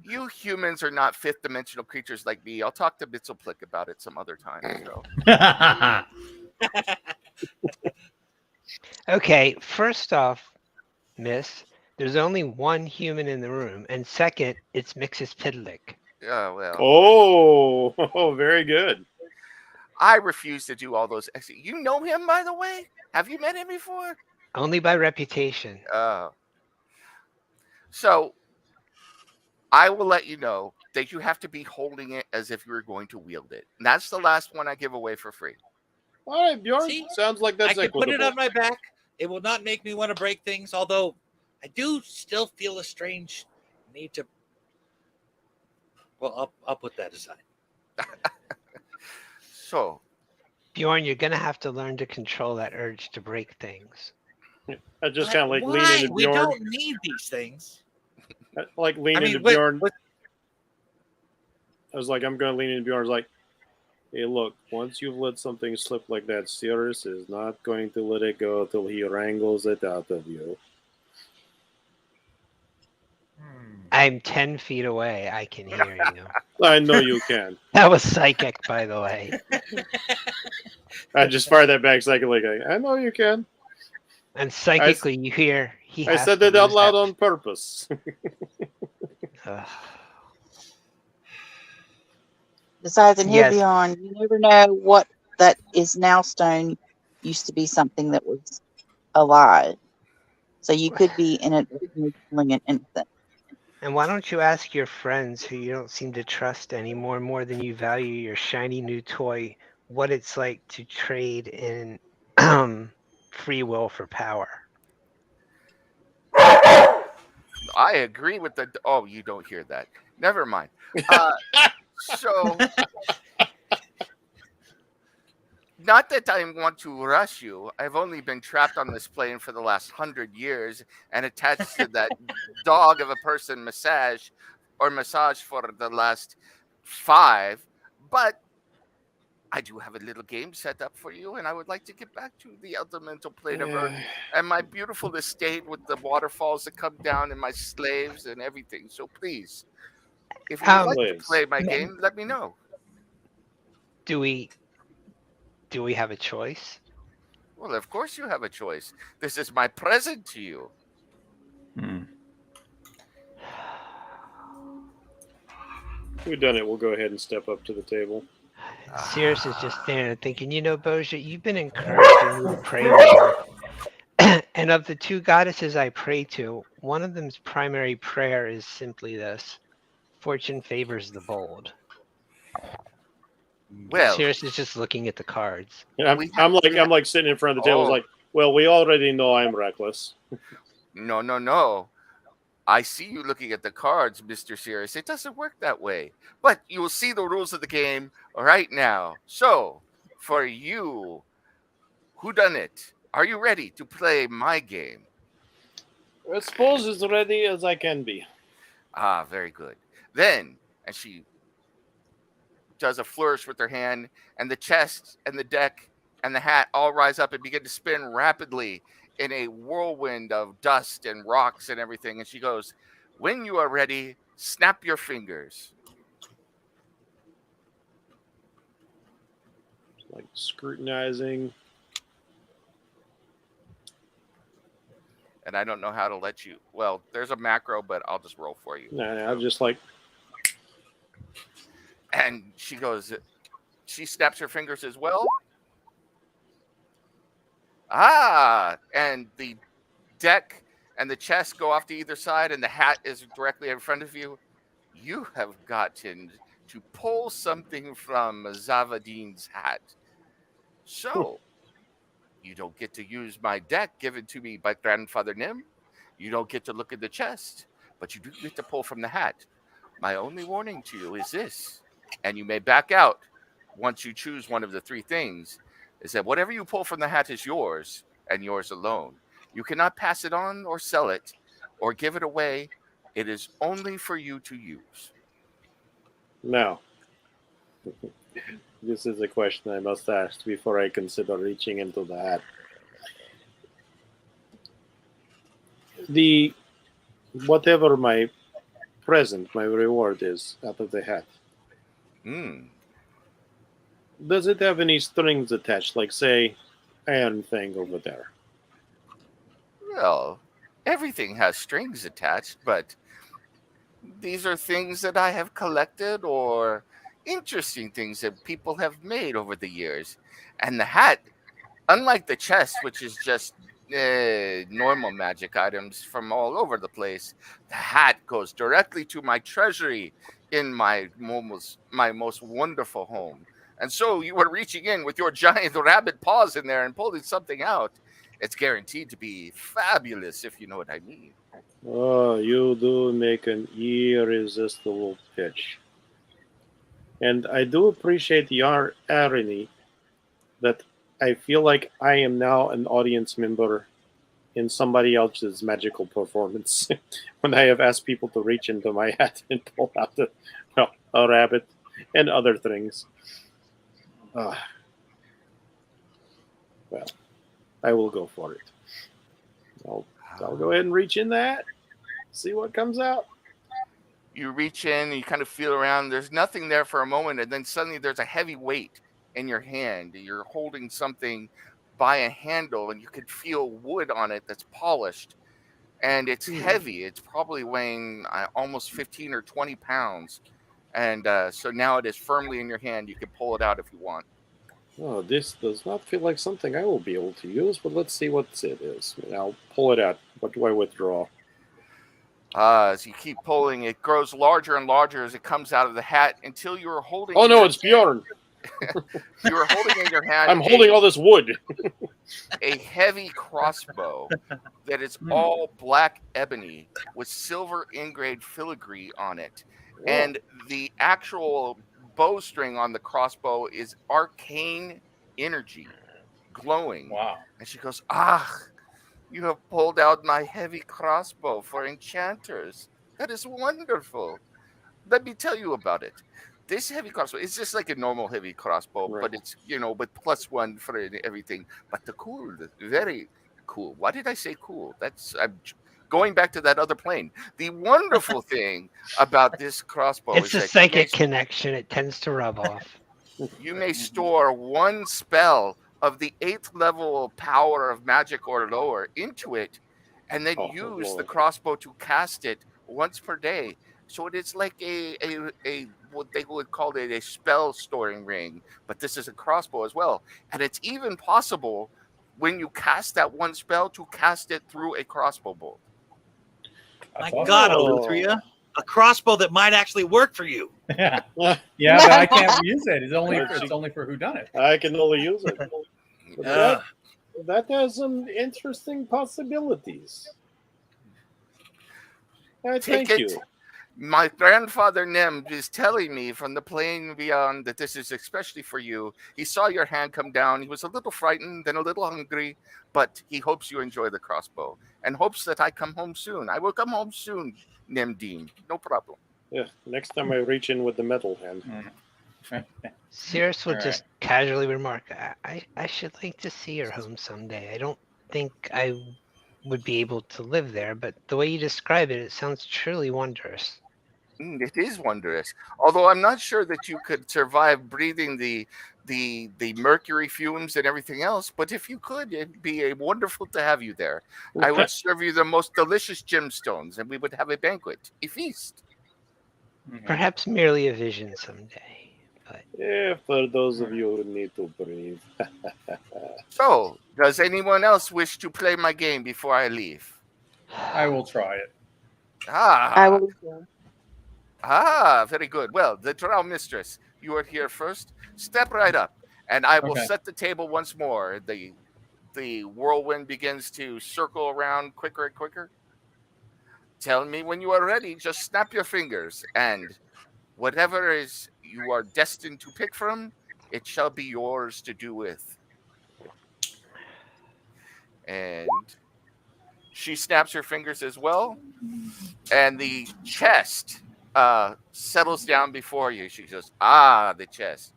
You humans are not fifth dimensional creatures like me. I'll talk to Mitzelplick about it some other time. So. Okay, first off, miss, there's only one human in the room. And second, it's Mixus Pidlick. Yeah, well. Oh, very good. I refuse to do all those. You know him, by the way? Have you met him before? Only by reputation. So, I will let you know that you have to be holding it as if you were going to wield it. And that's the last one I give away for free. All right, Bjorn. See? Sounds like that's I can put it equitable. on my back. It will not make me want to break things, although I do still feel a strange need to. Well, I'll put that aside. So, Bjorn, you're gonna have to learn to control that urge to break things. I just kind of like lean Why? into We Bjorn. don't need these things. Like lean I mean, into wait, Bjorn. what- I was like, I'm going to lean into Bjorn. I was like, hey, look, once you've let something slip like that, Sirius is not going to let it go till he wrangles it out of you. I'm 10 feet away. I can hear you. I know you can. That was psychic, by the way. I just fired that back psychically. I know you can. And psychically, you hear he. I has said to that out lose loud on purpose. Ugh. Besides, and here Yes. beyond, you never know what that is now stone used to be something that was alive. So you could be inadvertently killing an infant. And why don't you ask your friends who you don't seem to trust anymore more than you value your shiny new toy what it's like to trade in free will for power? I agree with the. Oh, you don't hear that. Never mind. So, not that I want to rush you. I've only been trapped on this plane for the last 100 years and attached to that dog of a person massage for the last 5. But I do have a little game set up for you, and I would like to get back to the elemental plane of Earth and my beautiful estate with the waterfalls that come down and my slaves and everything. So please, if you would like to play my game, let me know. Do we have a choice? Well, of course you have a choice. This is my present to you. We've done it. We'll go ahead and step up to the table. Sirius is just standing there thinking, Boja, you've been encouraging me to pray more. And of the two goddesses I pray to, one of them's primary prayer is simply this: fortune favors the bold. Well, Sirius is just looking at the cards. And we I'm we like sitting in front of the table, Oh. like, well, we already know I'm reckless. No. I see you looking at the cards, Mr. Sirius. It doesn't work that way. But you will see the rules of the game right now. So, for you, whodunit, are you ready to play my game? I suppose as ready as I can be. Ah, very good. Then, and she does a flourish with her hand, and the chest and the deck and the hat all rise up and begin to spin rapidly in a whirlwind of dust and rocks and everything. And she goes, "When you are ready, snap your fingers." Like scrutinizing. And I don't know how to let you. Well, there's a macro, but I'll just roll for you. No, I'm just like, And she goes, she snaps her fingers as well. Ah, and the deck and the chest go off to either side, and the hat is directly in front of you. You have gotten to pull something from Zavadine's hat. So, you don't get to use my deck given to me by Grandfather Nim. You don't get to look at the chest, but you do get to pull from the hat. My only warning to you is this, and you may back out once you choose one of the three things, is that whatever you pull from the hat is yours and yours alone. You cannot pass it on or sell it or give it away. It is only for you to use. no. This is a question I must ask before I consider reaching into the hat. The whatever my present, my reward is out of the hat. Does it have any strings attached, like say, iron thing over there? Well, everything has strings attached, but these are things that I have collected or interesting things that people have made over the years. And the hat, unlike the chest, which is just normal magic items from all over the place, the hat goes directly to my treasury in my most wonderful home. And so you were reaching in with your giant rabbit paws in there and pulling something out. It's guaranteed to be fabulous, if you know what I mean. Oh, you do make an irresistible pitch. And I do appreciate the irony that I feel like I am now an audience member in somebody else's magical performance when I have asked people to reach into my hat and pull out a rabbit and other things. Well, I will go for it. I'll go ahead and reach in that, see what comes out. You reach in and you kind of feel around. There's nothing there for a moment, and then suddenly there's a heavy weight in your hand. You're holding something by a handle, and you can feel wood on it that's polished, and it's heavy. It's probably weighing almost 15 or 20 pounds. And so now it is firmly in your hand. You can pull it out if you want. Oh, this does not feel like something I will be able to use, but let's see what it is. I'll pull it out. What do I withdraw? As you keep pulling, it grows larger and larger as it comes out of the hat until you're holding. Oh no, it's Bjorn. You're holding in your hand. I'm holding all this wood. A heavy crossbow that is all black ebony with silver engraved filigree on it. And the actual bowstring on the crossbow is arcane energy glowing. Wow. And she goes, you have pulled out my heavy crossbow for enchanters. That is wonderful. Let me tell you about it. This heavy crossbow is just like a normal heavy crossbow, but it's, with +1 for everything. But the cool, very cool. Why did I say cool? I'm going back to that other plane. The wonderful thing about this crossbow It's is a psychic connection. It tends to rub off. you may store one spell of the 8th level power of magic or lower into it, and then use the crossbow to cast it once per day. So it is like a what they would call it a spell storing ring, but this is a crossbow as well. And it's even possible when you cast that one spell to cast it through a crossbow bolt. My That's awesome. God, Oh. Eleuthria, a crossbow that might actually work for you. Yeah, yeah, but I can't use it. It's only for who done it. I can only use it. But Uh, that has some interesting possibilities. Take Thank it. you. My grandfather Nem is telling me from the plane beyond that this is especially for you. He saw your hand come down. He was a little frightened and a little hungry, but he hopes you enjoy the crossbow and hopes that I come home soon. I will come home soon, Nem Dean. No problem. Yeah, next time I reach in with the metal hand. Cirrus will All just casually remark, I should like to see your home someday. I don't think I would be able to live there, but the way you describe it, it sounds truly wondrous. It is wondrous. Although I'm not sure that you could survive breathing the mercury fumes and everything else, but if you could, it'd be wonderful to have you there. I would serve you the most delicious gemstones, and we would have a banquet, a feast. Perhaps merely a vision someday. But Yeah, for those of you who need to breathe. So, does anyone else wish to play my game before I leave? I will try it. I Ah, will. very good. Well, the Drow Mistress, you are here first. Step right up, and I will Okay. set the table once more. The whirlwind begins to circle around quicker and quicker. Tell me when you are ready. Just snap your fingers, and whatever is you are destined to pick from, it shall be yours to do with. And she snaps her fingers as well, and the chest settles down before you. She goes, the chest.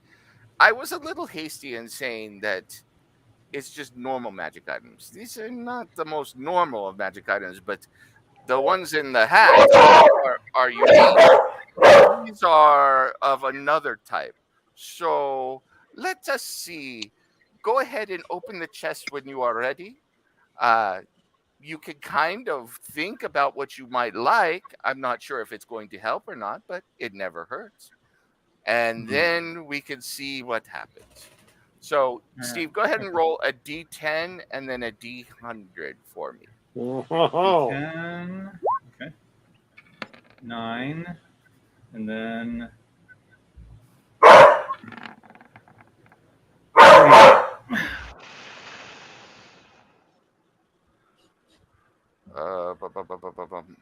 I was a little hasty in saying that it's just normal magic items. These are not the most normal of magic items, but the ones in the hat are unique. These are of another type. So let us see. Go ahead and open the chest when you are ready. You can kind of think about what you might like. I'm not sure if it's going to help or not, but it never hurts. And then we can see what happens. So, Steve, go ahead and roll a D10 and then a D100 for me. Oh, 10. Okay. 9. And then. Bum.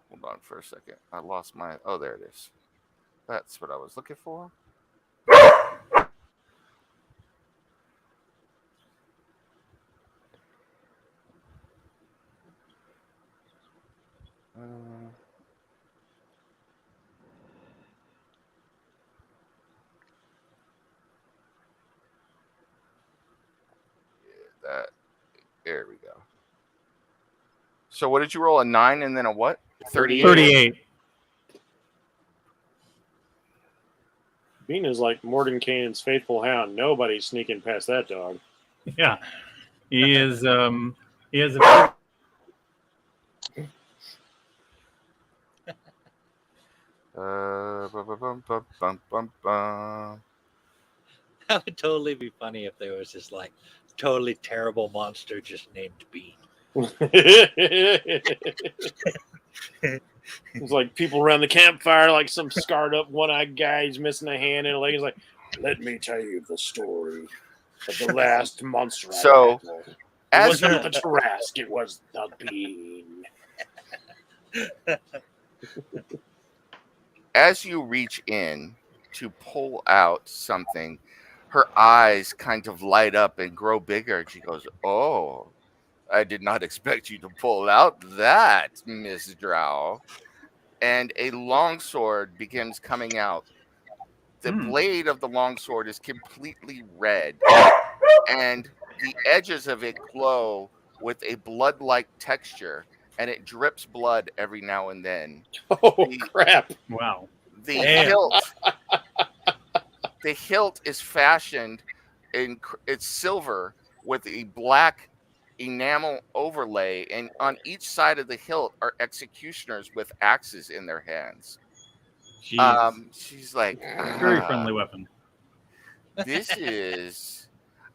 Hold on for a second. I lost my. Oh, there it is. That's what I was looking for. There we go. So what did you roll? A 9 and then a what? 38. 38. Bean is like Mordenkainen's faithful hound. Nobody's sneaking past that dog. Yeah. He is a That would totally be funny if there was this like totally terrible monster just named Bean. It's like people around the campfire, like some scarred up one-eyed guy. He's missing a hand and a leg. He's like, "Let me tell you the story of the last monster." So, it as wasn't the Tarrasque, it was the Bean. as you reach in to pull out something, her eyes kind of light up and grow bigger, and she goes, "Oh, I did not expect you to pull out that, Miss Drow." And a longsword begins coming out. The blade of the longsword is completely red, and the edges of it glow with a blood-like texture, and it drips blood every now and then. Oh, crap. wow. The Damn. hilt is fashioned in it's silver with a black enamel overlay, and on each side of the hilt are executioners with axes in their hands. Jeez. She's like, Very friendly weapon. this is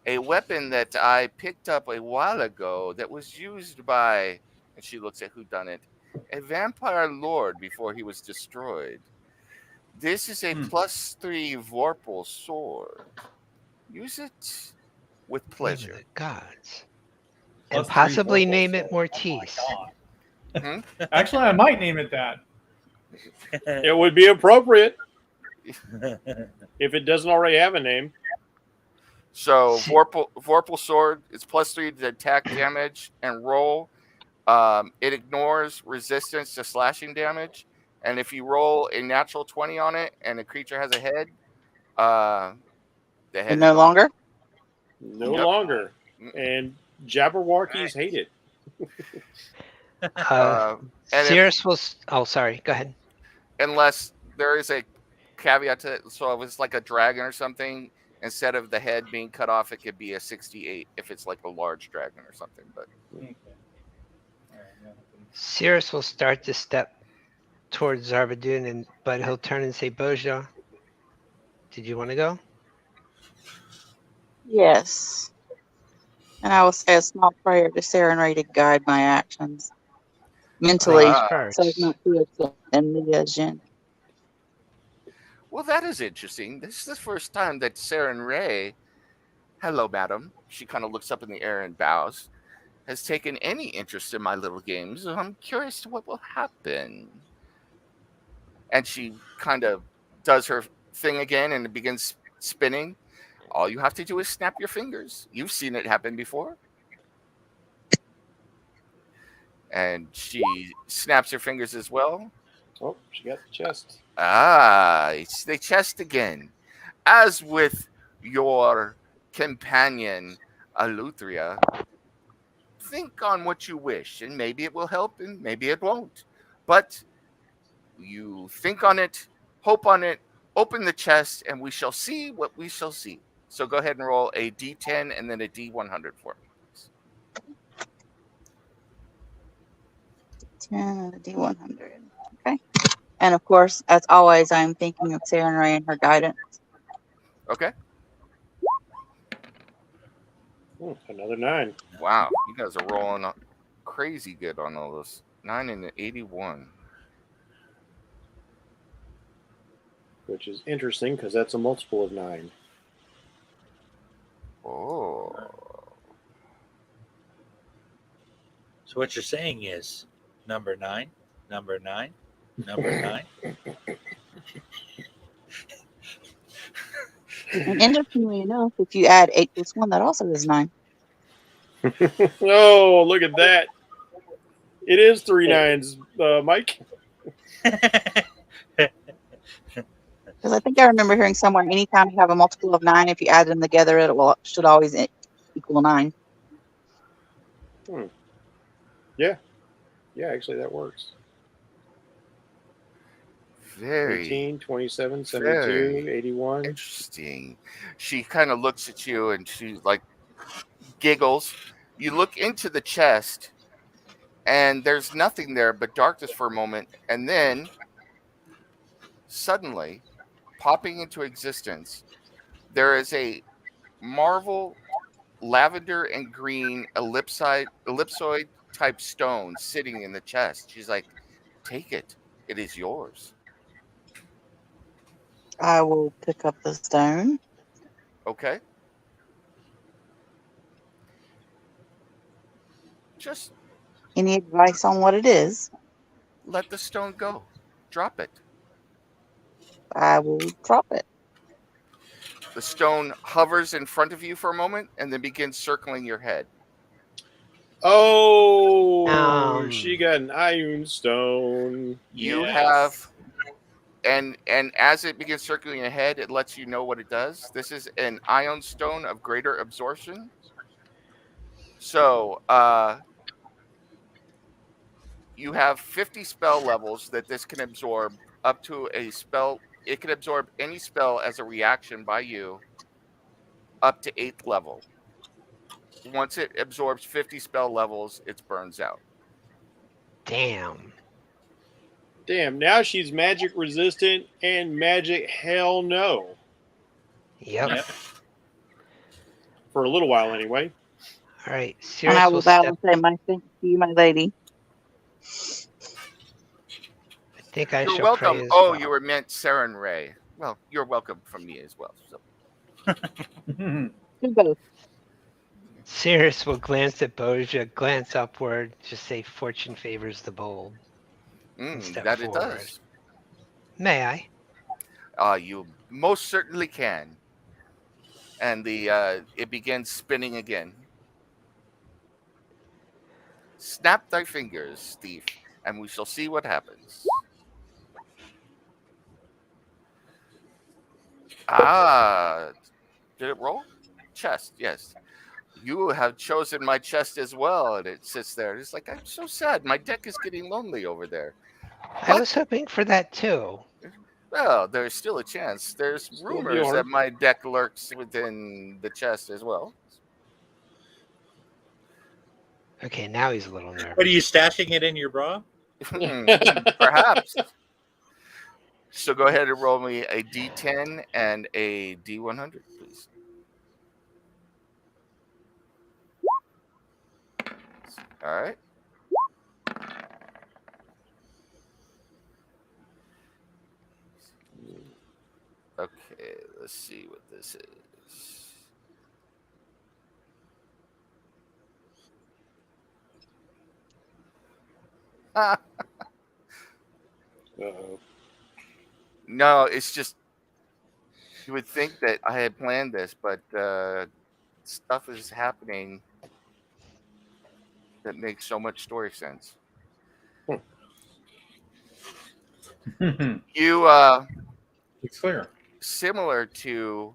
a weapon that I picked up a while ago that was used by, and she looks at who done it, a vampire lord before he was destroyed. This is a +3 Vorpal sword. Use it with Name of pleasure. the gods. Plus And 3 possibly Vorpal name it sword. Mortiz. Oh my God. Actually, I might name it that. It would be appropriate if it doesn't already have a name. So Vorpal sword is +3 to attack damage and roll. It ignores resistance to slashing damage, and if you roll a natural 20 on it and the creature has a head, the head is No gone. longer. No Yep. longer. And Jabberwockies hate it. And if, Cirrus will. Oh, sorry. Go ahead. unless there is a caveat to it, so if it's like a dragon or something, instead of the head being cut off, it could be a 68 if it's like a large dragon or something. But Okay. All right, Cirrus will start to step towards Zarvadun, but he'll turn and say, Boja, did you want to go? Yes. And I will say a small prayer to Sarah and Ray to guide my actions mentally, Ladies Ah. first. so as not to offend the Jin. well, that is interesting. This is the first time that Sarah and Ray, hello, madam. She kind of looks up in the air and bows. Has taken any interest in my little games. I'm curious to what will happen. And she kind of does her thing again and it begins spinning. All you have to do is snap your fingers. You've seen it happen before. And she snaps her fingers as well. Oh, she got the chest. It's the chest again. As with your companion, Aluthria, think on what you wish, and maybe it will help, and maybe it won't. But you think on it, hope on it, open the chest, and we shall see what we shall see. So go ahead and roll a D10 and then a D100 for me, please. 10 and a D100. Okay. And of course, as always, I'm thinking of Sarah and Ray and her guidance. Okay. Another 9. Wow, you guys are rolling crazy good on all this. 9 and an 81. Which is interesting because that's a multiple of 9. Oh. So what you're saying is number 9, number 9, number 9. And interestingly enough, if you add 8 plus 1, that also is 9. Oh, look at that. It is 3 nines, Mike. Because I think I remember hearing somewhere, anytime you have a multiple of 9, if you add them together, should always equal 9. Yeah, actually, that works. Very 18, 27, 72, very 81. interesting. She kind of looks at you and she like giggles. You look into the chest and there's nothing there but darkness for a moment. And then suddenly, popping into existence, there is a marvel lavender and green ellipsoid type stone sitting in the chest. She's like, take it. It is yours. I will pick up the stone. Okay. Just Any advice on what it is? let the stone go. Drop it. I will drop it. The stone hovers in front of you for a moment and then begins circling your head. Oh, she got an iron stone. You Yes. have, and as it begins circling your head, it lets you know what it does. This is an ion stone of greater absorption. So, you have 50 spell levels that this can absorb up to a spell. It can absorb any spell as a reaction by you up to 8th level. Once it absorbs 50 spell levels, it burns out. Damn. Damn, now she's magic resistant and magic hell no. Yep. Yep. For a little while anyway. All right. And I Cirrus will will bow step. and say my thanks to you, my lady. I think I You're shall welcome. pray as Oh, well. you were meant Saren Ray. Well, you're welcome from me as well. So. Do both. Cirrus will glance at Boja, glance upward, just say, "Fortune favors the bold." And step That it forward. does. May I? You most certainly can. And the it begins spinning again. Snap thy fingers, thief, and we shall see what happens. Did it roll? Chest, yes. You have chosen my chest as well, and it sits there. It's like, I'm so sad. My deck is getting lonely over there. I But, was hoping for that too. well, there's still a chance. There's Still rumors Bjorn. that my deck lurks within the chest as well. Okay, now he's a little nervous. What are you stashing it in your bra? Perhaps. So go ahead and roll me a D10 and a D100, please. All right. Okay, let's see what this is. Uh-oh. No, it's just you would think that I had planned this, but stuff is happening that makes so much story sense. You It's clear. similar to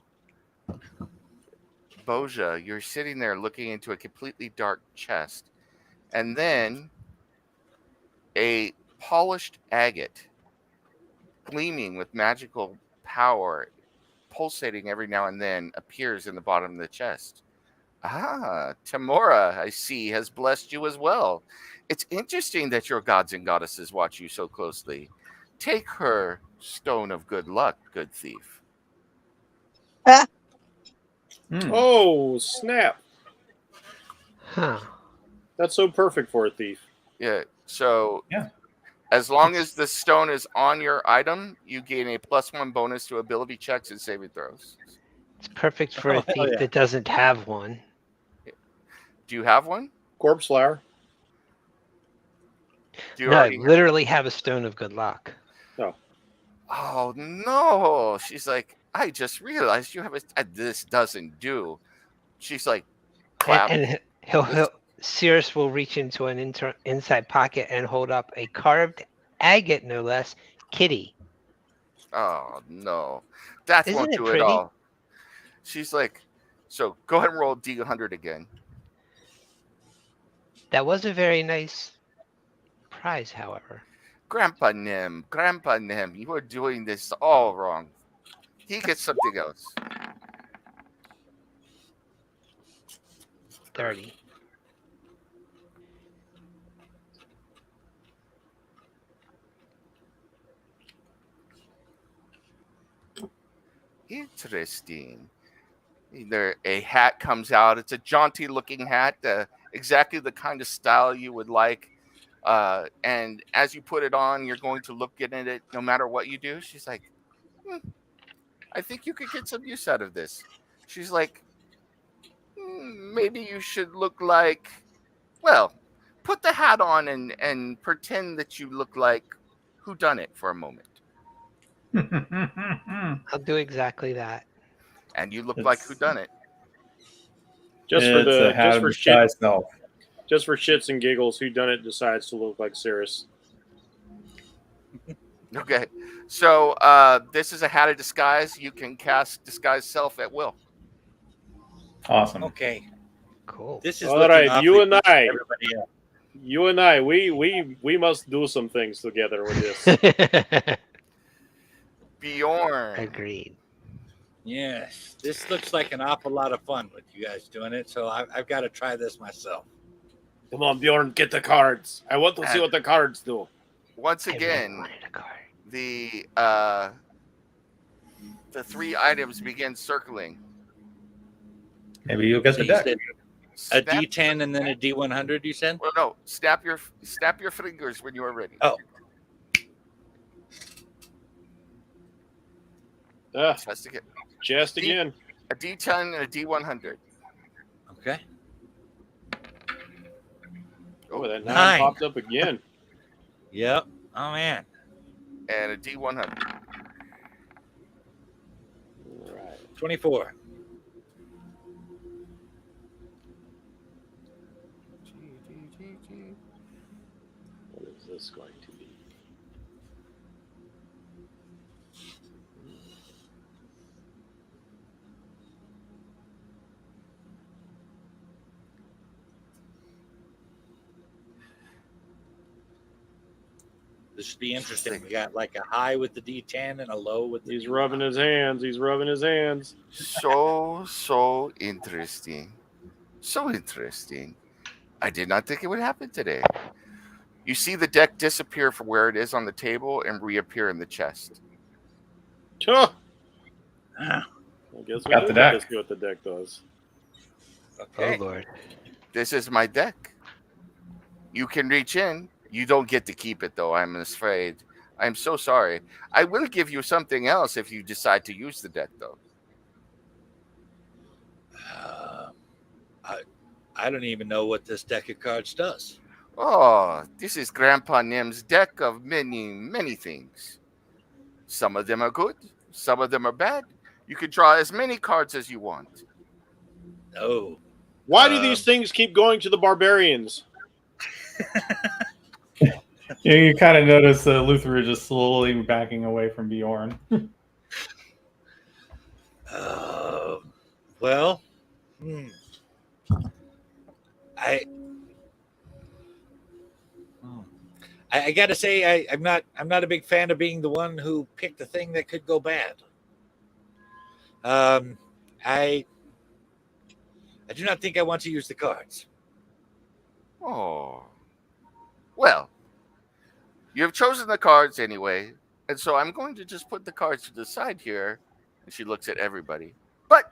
Boja, you're sitting there looking into a completely dark chest, and then a polished agate, gleaming with magical power, pulsating every now and then, appears in the bottom of the chest. Ah, Tamora, I see, has blessed you as well. It's interesting that your gods and goddesses watch you so closely. Take her stone of good luck, good thief. Oh, snap. Huh. That's so perfect for a thief. Yeah, so Yeah. as long as the stone is on your item, you gain a +1 bonus to ability checks and saving throws. It's perfect for a Oh, hell thief yeah. that doesn't have one. Do you have one? Corpse flower. Do you No, I already literally have a stone of good luck. Oh no! She's like, I just realized you have a. This doesn't do. She's like, clap. And Cirrus will reach into an inside pocket and hold up a carved agate, no less, kitty. Oh no, that Isn't won't it do it pretty? all. She's like, so go ahead and roll D100 again. That was a very nice prize, however. Grandpa Nim, you are doing this all wrong. He gets something else. 30. Interesting. There, a hat comes out. It's a jaunty looking hat, exactly the kind of style you would like. And as you put it on, you're going to look at it no matter what you do. She's like, I think you could get some use out of this. She's like, maybe you should look like, well, put the hat on and pretend that you look like whodunit for a moment. I'll do exactly that. And you look like whodunit. Just for It's the a hat just of for disguise shit, self. just for shits and giggles, whodunit decides to look like Cirrus. Okay. So this is a hat of disguise. You can cast disguise self at will. Awesome. Okay, Cool. this is All looking right, awfully you and good for I. everybody else. You and I, we must do some things together with this. Bjorn. Agreed. Yes, this looks like an awful lot of fun with you guys doing it. So I've got to try this myself. Come on, Bjorn, get the cards. I want to see what the cards do. once I really again, wanted a card. the 3 items begin circling. Maybe you'll get So the you deck. said a Snap, D10 and then a D100. You said? well, no, snap your fingers when you are ready. Oh, Just again, Just again. a D10 and a D100. okay. Oh, that 9 9. popped up again. Yep. Oh man. And a D100. All right. 24. What is this going to be? This should be interesting. We got like a high with the D10 and a low with the He's D100. rubbing his hands. He's rubbing his hands. So interesting. So interesting. I did not think it would happen today. You see the deck disappear from where it is on the table and reappear in the chest. Huh. Ah, I guess we Got do the get deck. to see what the deck does. okay. Oh Lord. This is my deck. You can reach in. You don't get to keep it, though, I'm afraid. I'm so sorry. I will give you something else if you decide to use the deck, though. I don't even know what this deck of cards does. Oh, this is Grandpa Nim's deck of many, many things. Some of them are good. Some of them are bad. You can draw as many cards as you want. Oh. Why do these things keep going to the barbarians? Yeah, you kind of notice Luther is just slowly backing away from Bjorn. Well, I gotta say I'm not a big fan of being the one who picked the thing that could go bad. I do not think I want to use the cards. Oh. Well, you have chosen the cards anyway, and so I'm going to just put the cards to the side here. And she looks at everybody. But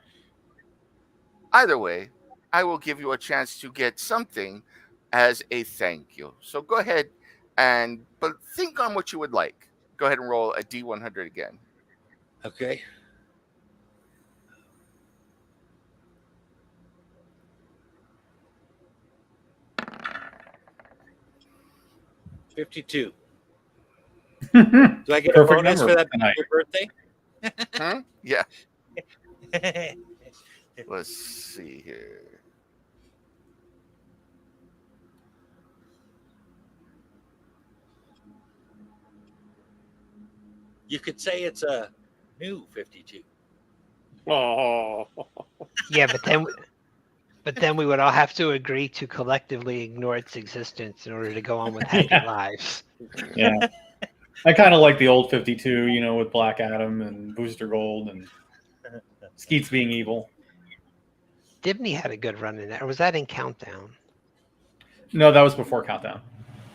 either way, I will give you a chance to get something as a thank you. So go ahead but think on what you would like. Go ahead and roll a D100 again. Okay. $52. Do I get a Perfect bonus number for that tonight. your birthday? Yeah. Let's see here. You could say it's a new 52. Oh, Yeah, but then we would all have to agree to collectively ignore its existence in order to go on with happy Yeah. lives. Yeah. I kind of like the old 52, with Black Adam and Booster Gold and Skeets being evil. Dibney had a good run in that, or was that in Countdown? No, that was before Countdown.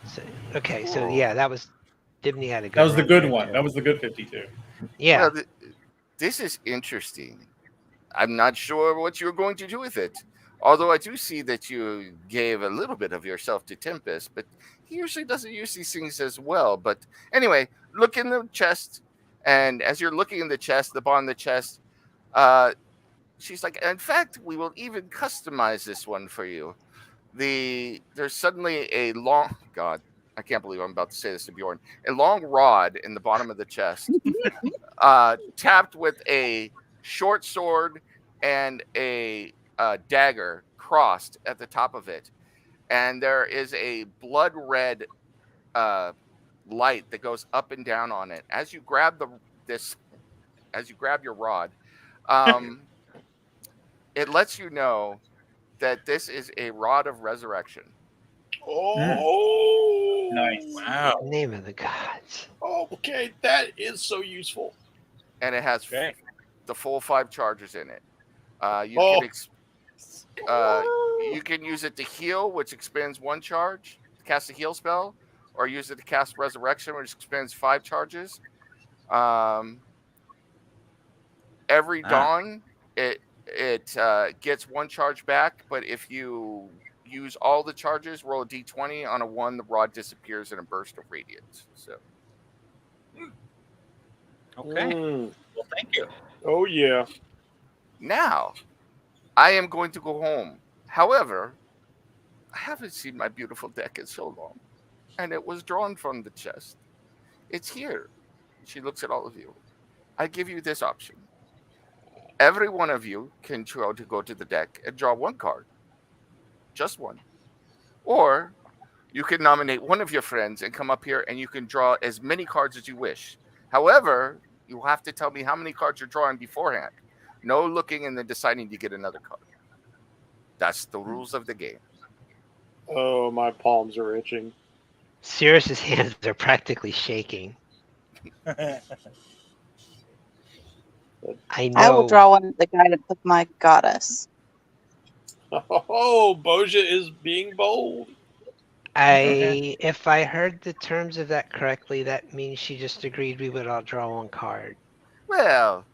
So, okay, so yeah, that was Dibney had a good. That was the run good there, one. too. That was the good 52. Yeah. Well, this is interesting. I'm not sure what you're going to do with it. Although I do see that you gave a little bit of yourself to Tempest, but he usually doesn't use these things as well. But anyway, look in the chest, and as you're looking in the chest, the bottom of the chest, she's like, in fact, we will even customize this one for you. There's suddenly a long, God, I can't believe I'm about to say this to Bjorn, a long rod in the bottom of the chest, tapped with a short sword and a dagger crossed at the top of it, and there is a blood red light that goes up and down on it. As you grab your rod, it lets you know that this is a rod of resurrection. oh, Nice. Wow. Name of the gods. Oh, okay, that is so useful. And it has Okay. the full 5 charges in it. You can use it to heal, which expends 1 charge, cast a heal spell, or use it to cast Resurrection, which expends 5 charges. Every dawn, it gets 1 charge back, but if you use all the charges, roll a d20. On a 1, the rod disappears in a burst of radiance. So Okay. Mm. Well, thank you. Oh yeah. now I am going to go home. However, I haven't seen my beautiful deck in so long, and it was drawn from the chest. It's here. She looks at all of you. I give you this option. Every one of you can try to go to the deck and draw 1 card, just 1. Or you can nominate one of your friends and come up here and you can draw as many cards as you wish. However, you have to tell me how many cards you're drawing beforehand. No looking and then deciding to get another card. That's the rules of the game. Oh, my palms are itching. Cirrus's hands are practically shaking. I know. I will draw one of the guidance of my goddess. Oh, Boja is being bold. If I heard the terms of that correctly, that means she just agreed we would all draw 1 card. Well,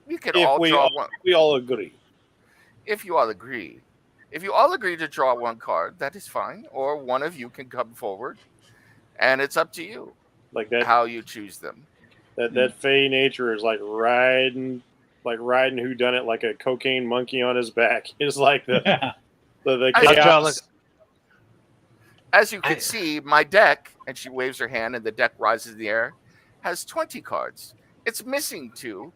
we could If all we draw all, one. we all agree. If you all agree. If you all agree to draw 1 card, that is fine. Or one of you can come forward, and it's up to you Like that. how you choose them. That Fey nature is like riding who done it like a cocaine monkey on his back. It's like the I'll chaos. As you can see, my deck, and she waves her hand and the deck rises in the air, has 20 cards. It's missing 2,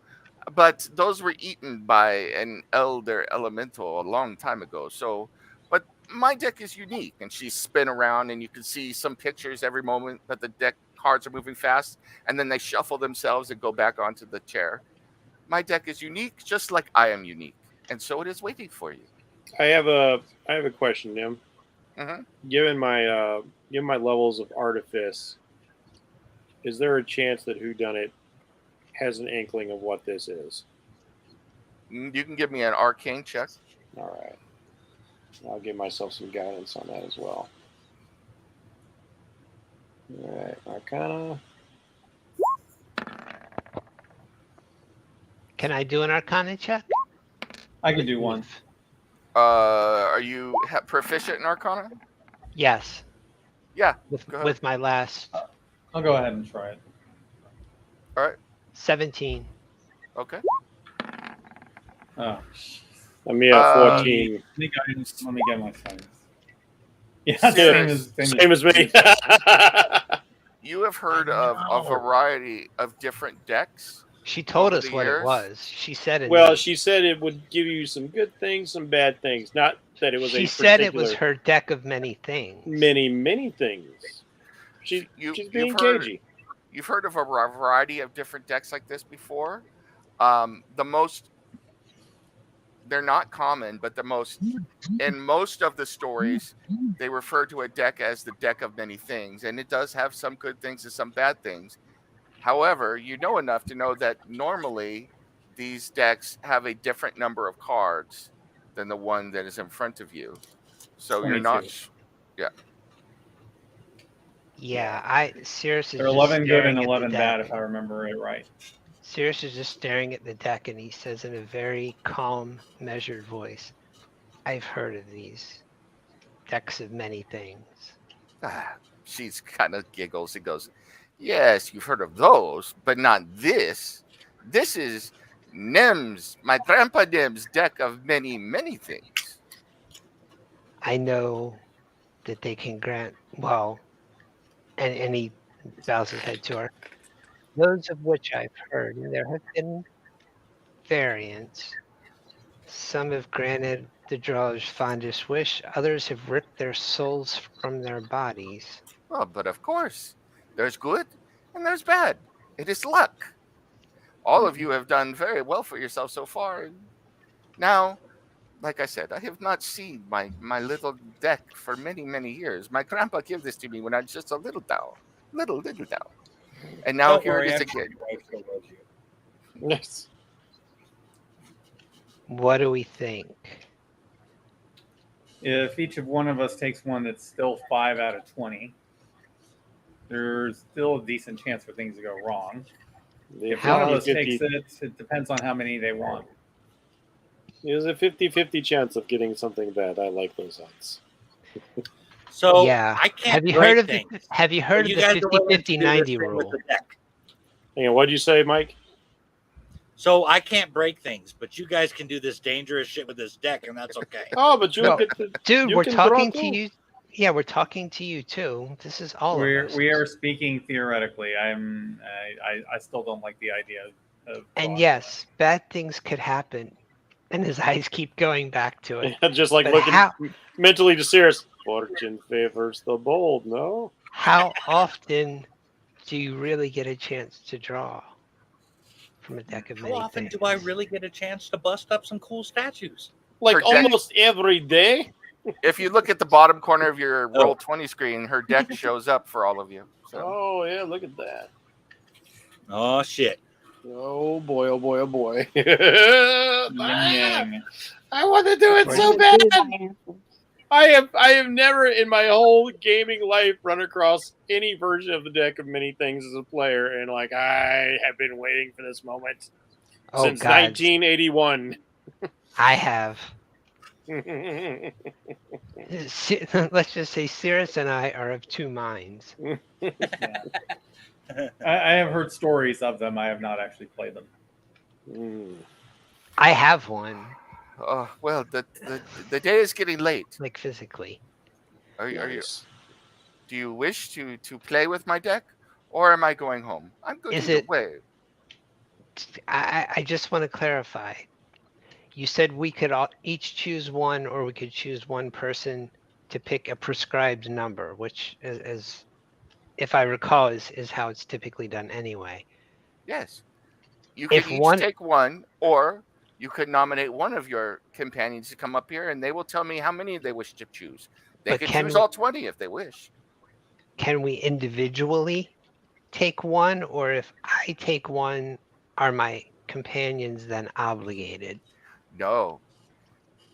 but those were eaten by an elder elemental a long time ago. So, but my deck is unique, and she spin around and you can see some pictures every moment that the deck cards are moving fast, and then they shuffle themselves and go back onto the chair. My deck is unique, just like I am unique, and so it is waiting for you. I have a question, Nim. Mhm. Given my levels of artifice, is there a chance that whodunit has an inkling of what this is? You can give me an arcane check. All right, I'll give myself some guidance on that as well. All right, Arcana. Can I do an Arcana check? I can do 1. Are you proficient in Arcana? Yes. Yeah. Go ahead. With my last I'll go ahead and try it. All right. 17. Okay. Oh, Let me have 14. let me get my phone. Yeah, Serious. Same as me. You have heard of a variety of different decks. She told Over us the what years? it was. She said it. Well, she said it would give you some good things, some bad things. Not that it was She a said it was particular- her deck of many things. many things. She's being cagey. You've heard of a variety of different decks like this before. They're not common, but in most of the stories, they refer to a deck as the deck of many things, and it does have some good things and some bad things. However, you know enough to know that normally these decks have a different number of cards than the one that is in front of you. So you're not. 22. Yeah, Cirrus is They're just 11 good staring and at the 11 bad, deck. if I remember it right. Cirrus is just staring at the deck, and he says in a very calm, measured voice, "I've heard of these decks of many things." She's kind of giggles and goes, "Yes, you've heard of those, but not this. This is Nem's, my grandpa Nem's deck of many, many things." I know that they can grant, and he bows his head to her. Those of which I've heard, and there have been variants. Some have granted the drawer's fondest wish, others have ripped their souls from their bodies. Well, but of course, there's good and there's bad. It is luck. All of you have done very well for yourself so far. Now, like I said, I have not seen my little deck for many, many years. My grandpa gave this to me when I was just a little down. Little down. And now Don't here worry, it is I'm sure again. your wife still loves you. Yes. What do we think? If each of one of us takes one that's still 5 out of 20, there's still a decent chance for things to go wrong. If one of us takes it, it depends on how many they want. There's a 50-50 chance of getting something bad. I like those odds. So Yeah. I can't Have you break heard of things. the Have you heard You of guys the are willing to 50, do this 90 thing with rule? the deck. Hang on, what'd you say, Mike? So I can't break things, but you guys can do this dangerous shit with this deck, and that's okay. Oh, but you No. get to, Dude, you we're can draw talking too. to you. Yeah, we're talking to you too. This is all of us. We are speaking theoretically. I still don't like the idea of. And drawing yes, bad things could happen. And his eyes keep going back to it. Just like But looking how- mentally to Sirius. Fortune favors the bold, no? How often do you really get a chance to draw from a deck of How many often things? do I really get a chance to bust up some cool statues? Like Her deck- almost every day? If you look at the bottom corner of your Roll20 screen, her deck shows up for all of you. So Oh, yeah, look at that. Oh shit! Oh, boy, oh, boy, oh, boy. Yin yang. I want to do it so bad. I have never in my whole gaming life run across any version of the deck of many things as a player, and like I have been waiting for this moment Oh, since God. 1981. I have. Let's just say Cirrus and I are of two minds. I have heard stories of them. I have not actually played them. I have one, oh well, the day is getting late. like physically. Are you? Nice. Do you wish to play with my deck, or am I going home? I'm good Is either it- way. I just want to clarify. You said we could each choose one, or we could choose one person to pick a prescribed number, which is if I recall, is how it's typically done anyway. Yes. You can If each one- take one, or you could nominate one of your companions to come up here, and they will tell me how many they wish to choose. They But can can choose we- all 20 if they wish. Can we individually take one, or if I take one, are my companions then obligated? No.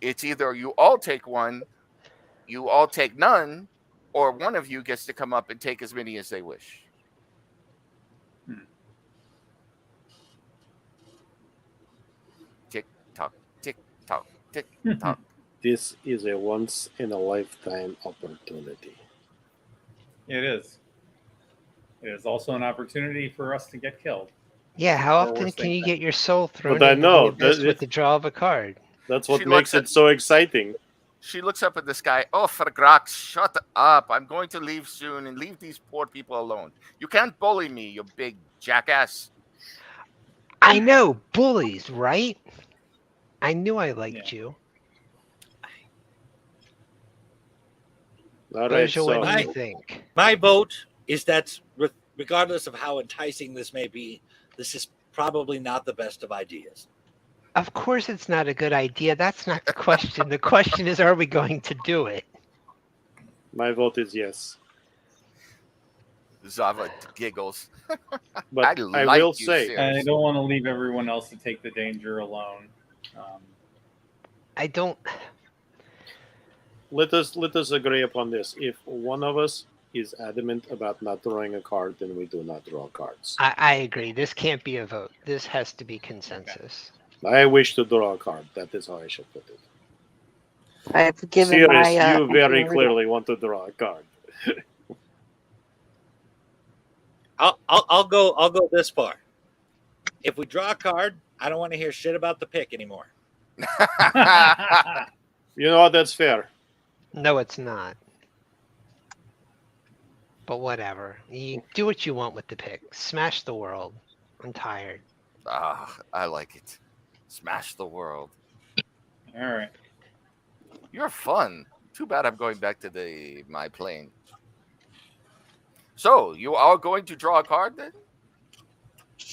It's either you all take one, you all take none, or one of you gets to come up and take as many as they wish. Tick tock, tick tock, tick tock. This is a once in a lifetime opportunity. It is. It is also an opportunity for us to get killed. Yeah, how Or often worse can thing you that- get your soul thrown I into know, the abyss that- with the draw of a card? That's what She makes looks at- it so exciting. She looks up at the sky. Oh, for Grox, shut up. I'm going to leave soon and leave these poor people alone. You can't bully me, you big jackass. I know, bullies, right? I knew I liked you. All right, Bojo, what do I- you think? My vote is that regardless of how enticing this may be, this is probably not the best of ideas. Of course it's not a good idea. That's not the question. The question is, are we going to do it? my vote is yes. Zava giggles. But I I like will you, say, Sid. I don't want to leave everyone else to take the danger alone. I don't. let us agree upon this. If one of us is adamant about not drawing a card, then we do not draw cards. I agree. This can't be a vote. This has to be consensus. I wish to draw a card. That is how I should put it. I've given Sirius, my. you very answer. clearly want to draw a card. I'll go this far. If we draw a card, I don't want to hear shit about the pick anymore. You know what? That's fair. No, it's not. But whatever. You do what you want with the pick. Smash the world. I'm tired. Ah, I like it. Smash the world. All right. You're fun. Too bad I'm going back to my plane. So, you are going to draw a card then?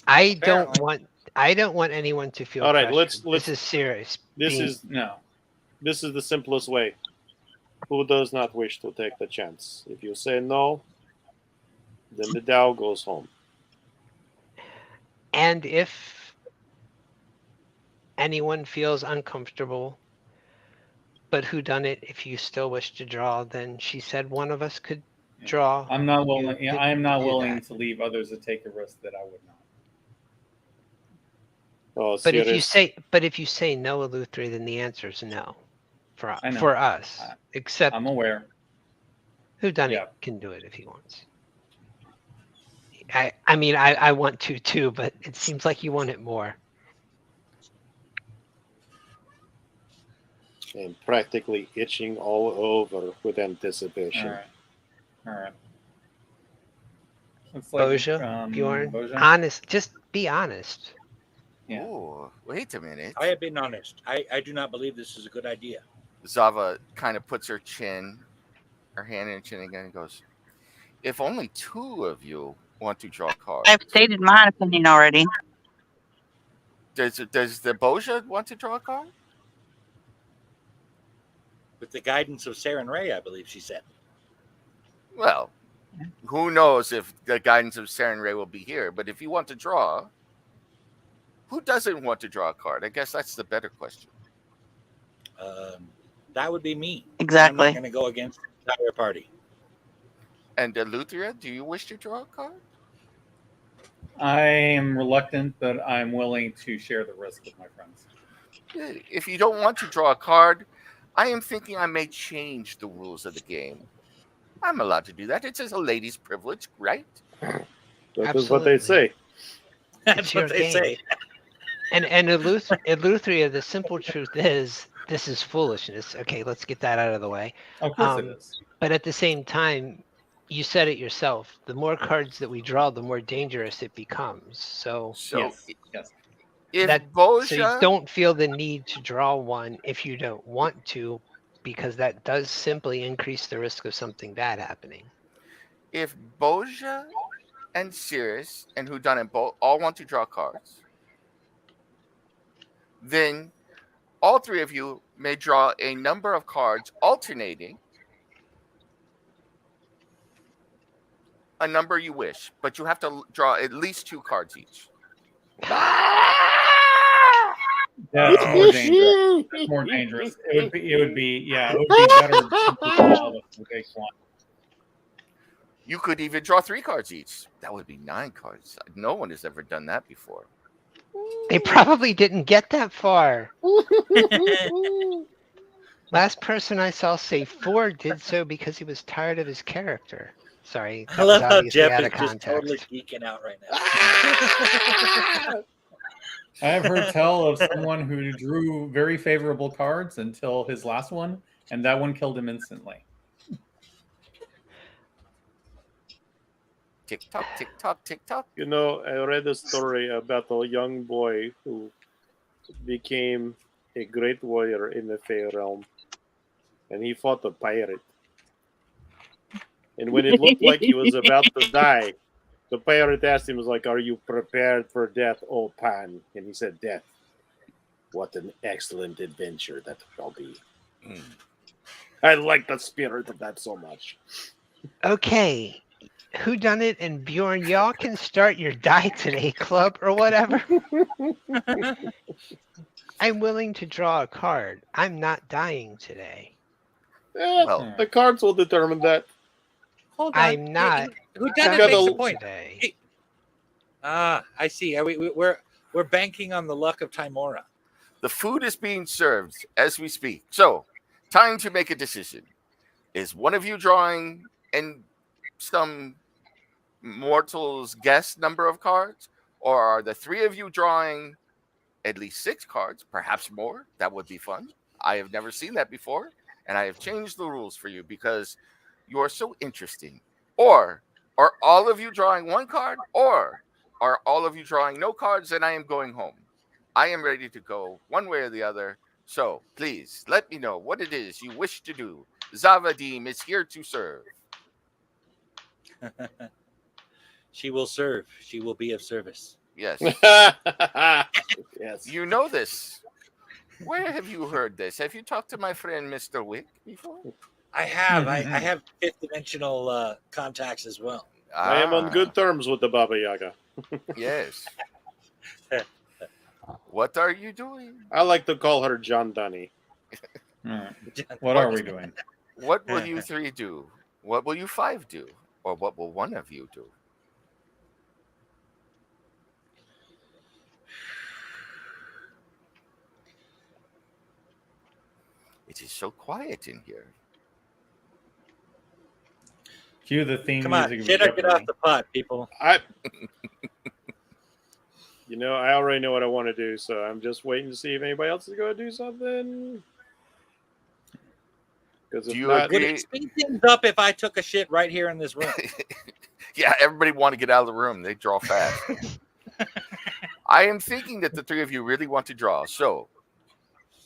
I don't Apparently. want anyone to feel All right, pressured. let's- This is serious. This Being- is No. the simplest way. Who does not wish to take the chance? If you say no, then the Dow goes home. And if anyone feels uncomfortable But who done it? If you still wish to draw, then she said one of us could draw. I'm not willing. You I am not do willing that. to leave others to take a risk that I would not. Oh, But if you serious. say no, Eleuthera, then the answer is no I know. for us. I- Except I'm aware. who done Yeah. it can do it if he wants. I mean I want to too, but it seems like you want it more. And practically itching all over with anticipation. All right. Looks like Boja, Bjorn, Boja? honest, just be honest. Yeah. Oh, wait a minute. I have been honest. I do not believe this is a good idea. Zava kind of puts her hand in her chin again, and goes, "If only two of you want to draw cards, I've stated my opinion already. does the Boja want to draw a card?" With the guidance of Saren Ray, I believe she said. Well, who knows if the guidance of Saren Ray will be here? But if you want to draw, who doesn't want to draw a card? I guess that's the better question. That would be me. Exactly. I'm not going to go against the entire party. And Eleuthera, do you wish to draw a card? I am reluctant, but I'm willing to share the risk with my friends. If you don't want to draw a card, I am thinking I may change the rules of the game. I'm allowed to do that. It's just a lady's privilege, right? That is what they say. That's what they say. And Eleuthera, the simple truth is this is foolishness. Okay, let's get that out of the way. Of course it is. But at the same time, you said it yourself. The more cards that we draw, the more dangerous it becomes. So Yes. If so Boja, you don't feel the need to draw one if you don't want to, because that does simply increase the risk of something bad happening. if Boja and Cirrus and Whodunit both all want to draw cards, then all three of you may draw a number of cards alternating a number you wish, but you have to draw at least 2 cards each. That's more dangerous. That's more dangerous. It would be better to all of us to take one. You could even draw 3 cards each. That would be 9 cards. No one has ever done that before. They probably didn't get that far. Last person I saw say 4 did so because he was tired of his character. Sorry, I that was love how obviously Jeff out is of just totally context. geeking out right now. I have heard tell of someone who drew very favorable cards until his last one, and that one killed him instantly. Tick tock, tick tock, tick tock. You know, I read a story about a young boy who became a great warrior in the Fey realm, and he fought a pirate. And when it looked like he was about to die, the pirate asked him, was like, "Are you prepared for death, O Pan?" And he said, "Death. What an excellent adventure that will be." I like the spirit of that so much. Okay, Whodunit and Bjorn, y'all can start your Die Today club or whatever. I'm willing to draw a card. I'm not dying today. Well, The cards will determine that. Hold on. I'm not Who dying done it makes a point. today. I see. We're banking on the luck of Timora. the food is being served as we speak. So, time to make a decision. Is one of you drawing in some mortal's guess number of cards? Or are the 3 of you drawing at least 6 cards, perhaps more? That would be fun. I have never seen that before, and I have changed the rules for you because you are so interesting. Or are all of you drawing 1 card? Or are all of you drawing no cards and I am going home? I am ready to go one way or the other. So please let me know what it is you wish to do. Zavadim is here to serve. She will serve. She will be of service. Yes. Yes. You know this. Where have you heard this? Have you talked to my friend Mr. Wick before? I have. I have 5th dimensional contacts as well. I am on good terms with the Baba Yaga. Yes. What are you doing? I like to call her John Dunny. All right. What are we doing? What will you 3 do? What will you 5 do? Or what will one of you do? It is so quiet in here. Cue the theme Come on, music. shit, get off the pot, people. I already know what I want to do, so I'm just waiting to see if anybody else is going to do something. Because Do you Would agree? it speed things up if I took a shit right here in this room? Yeah, everybody want to get out of the room. They draw fast. I am thinking that the 3 of you really want to draw. So,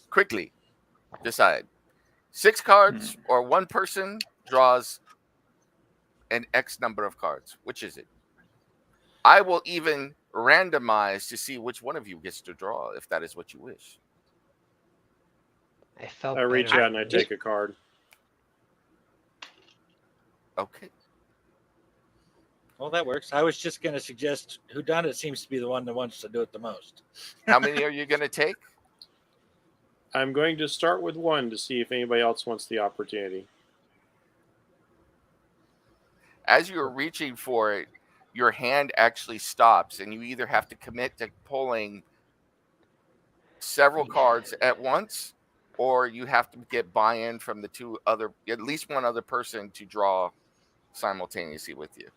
quickly, decide. 6 cards or one person draws an X number of cards. Which is it? I will even randomize to see which one of you gets to draw, if that is what you wish. I reach out and I take a card. Okay. Well, that works. I was just going to suggest whodunit seems to be the one that wants to do it the most. How many are you going to take? I'm going to start with 1 to see if anybody else wants the opportunity. As you're reaching for it, your hand actually stops, and you either have to commit to pulling several cards at once, or you have to get buy-in from at least one other person to draw simultaneously with you.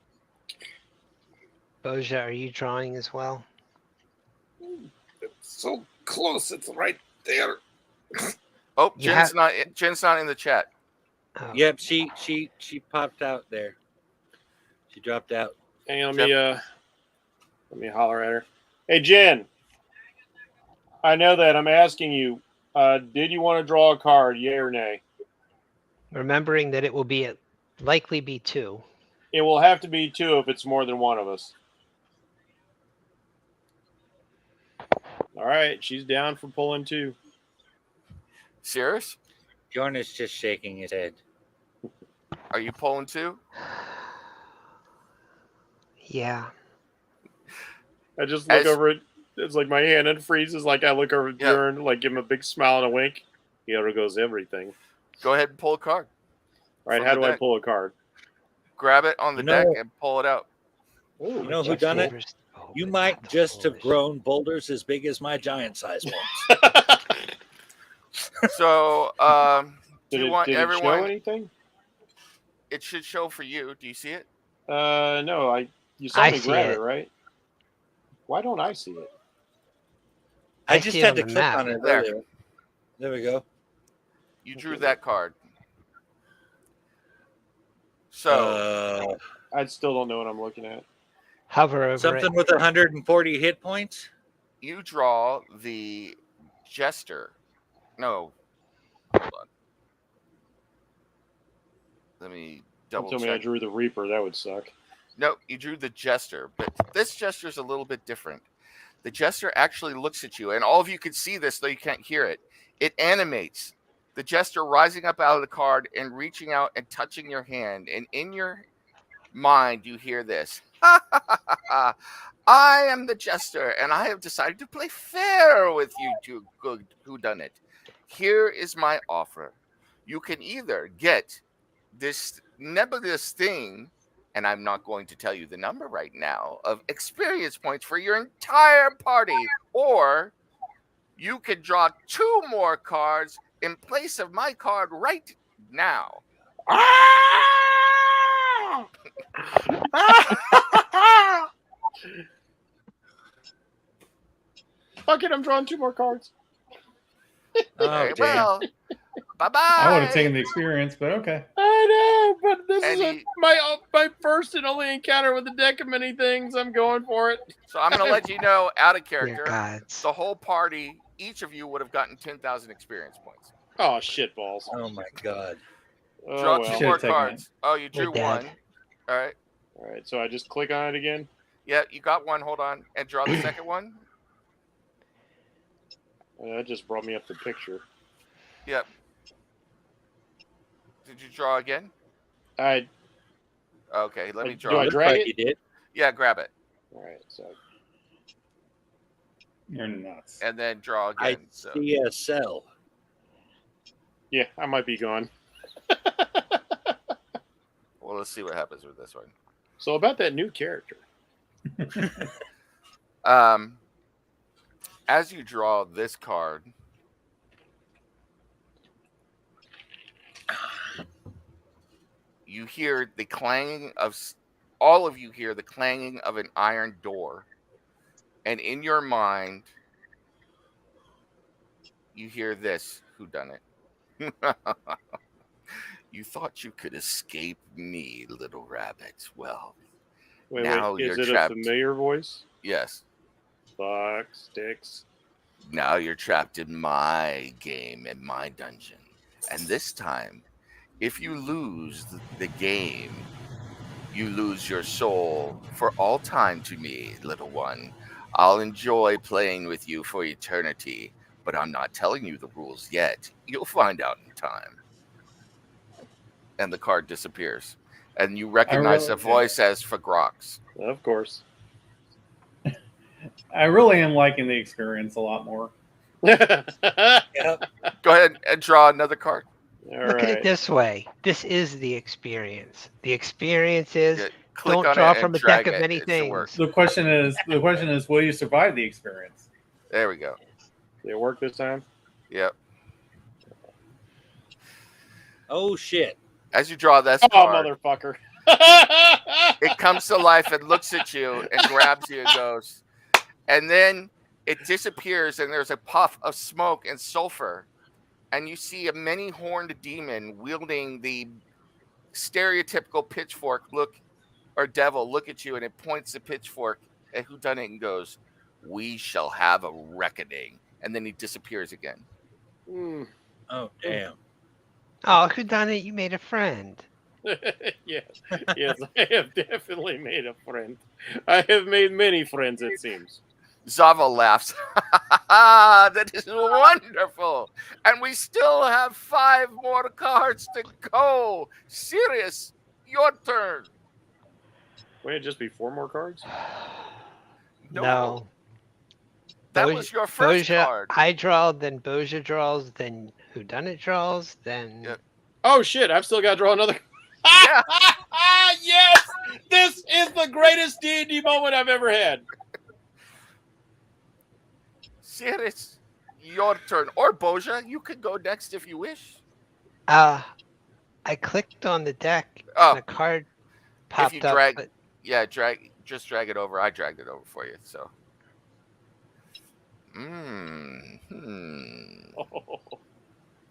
Boja, are you drawing as well? It's so close. It's right there. Oh, Jen's not in the chat. Oh. Yep, she popped out there. She dropped out. Hang on, let me holler at her. Hey, Jen. I know that. I'm asking you. Did you want to draw a card, yay or nay? Remembering that it will likely be 2. It will have to be 2 if it's more than one of us. All right, she's down for pulling 2. Serious? Jordan is just shaking his head. Are you pulling 2? Yeah. I just look over it. It's like my hand unfreezes. Like I look over at Bjorn, like give him a big smile and a wink. Here goes everything. Go ahead and pull a card. All right, how do I pull a card? Grab it on the deck and pull it out. You know who done it? You might just have grown boulders as big as my giant size ones. So, do you want everyone? It show anything? It should show for you. Do you see it? No. You saw me grab it, right? Why don't I see it? I just had to click on it earlier. There we go. You drew that card. So I still don't know what I'm looking at. Hover over something with 140 hit points. You draw the Jester. No. Hold on. Let me double check. Tell me I drew the Reaper. That would suck. No, you drew the Jester, but this Jester is a little bit different. The Jester actually looks at you, and all of you can see this, though you can't hear it. It animates. The Jester rising up out of the card and reaching out and touching your hand, and in your mind you hear this. I am the Jester, and I have decided to play fair with you two good whodunit. Here is my offer. You can either get this nebulous thing, and I'm not going to tell you the number right now, of experience points for your entire party, or you can draw 2 more cards in place of my card right now. Fuck it, I'm drawing 2 more cards. Okay, well, bye-bye. I would have taken the experience, but okay. I know, but this is my first and only encounter with the deck of many things. I'm going for it. So I'm going to let you know, out of character, gods. the whole party, each of you would have gotten 10,000 experience points. Oh, shit balls. Oh, my God. Draw 2 more cards. Oh, you drew 1. All right. All right, so I just click on it again? Yeah, you got 1. Hold on. And draw the second one. That just brought me up the picture. Yep. Did you draw again? Okay, let me draw. Do I drag it? You did. Yeah, grab it. All right, so. You're nuts. And then draw again. I see a cell. Yeah, I might be gone. Well, let's see what happens with this one. So about that new character. As you draw this card, you hear the clanging of all of you hear the clanging of an iron door, and in your mind, you hear this: "Who done it?" You thought you could escape me, little rabbit. Well, Wait, now is you're it trapped. a familiar voice? Yes. Fuck sticks. Now you're trapped in my game, in my dungeon. And this time, if you lose the game, you lose your soul for all time to me, little one. I'll enjoy playing with you for eternity, but I'm not telling you the rules yet. You'll find out in time. And the card disappears. And you recognize the voice as Fagrox. Of course. I really am liking the experience a lot more. Yep. Go ahead and draw another card. Look at it this way. This is the experience. The experience is Yeah, click don't on draw it and from a drag deck of it. many It should work. things. The question is, will you survive the experience? There we go. Did it work this time? Yep. Oh shit! As you draw this Oh, card, motherfucker. it comes to life and looks at you and grabs you and goes, and then it disappears and there's a puff of smoke and sulfur, and you see a many-horned demon wielding the stereotypical pitchfork devil look at you, and it points the pitchfork at whodunit and goes, "We shall have a reckoning," and then he disappears again. Mm. Oh damn! Oh, who done it? You made a friend. Yes, I have definitely made a friend. I have made many friends, it seems. Zava laughs. That is wonderful. And we still have 5 more cards to go. Sirius, your turn. Wait, it'd just be 4 more cards? No. That Boja- was your first Boja, card. I draw, then Boja draws, then whodunit draws, then Yep. Oh shit! I've still got to draw another. Yeah. Yes, this is the greatest D&D moment I've ever had. Sirius, your turn. Or Boja, you could go next if you wish. I clicked on the deck Oh. and a card popped you up. drag- But Yeah, drag it over. I dragged it over for you, so.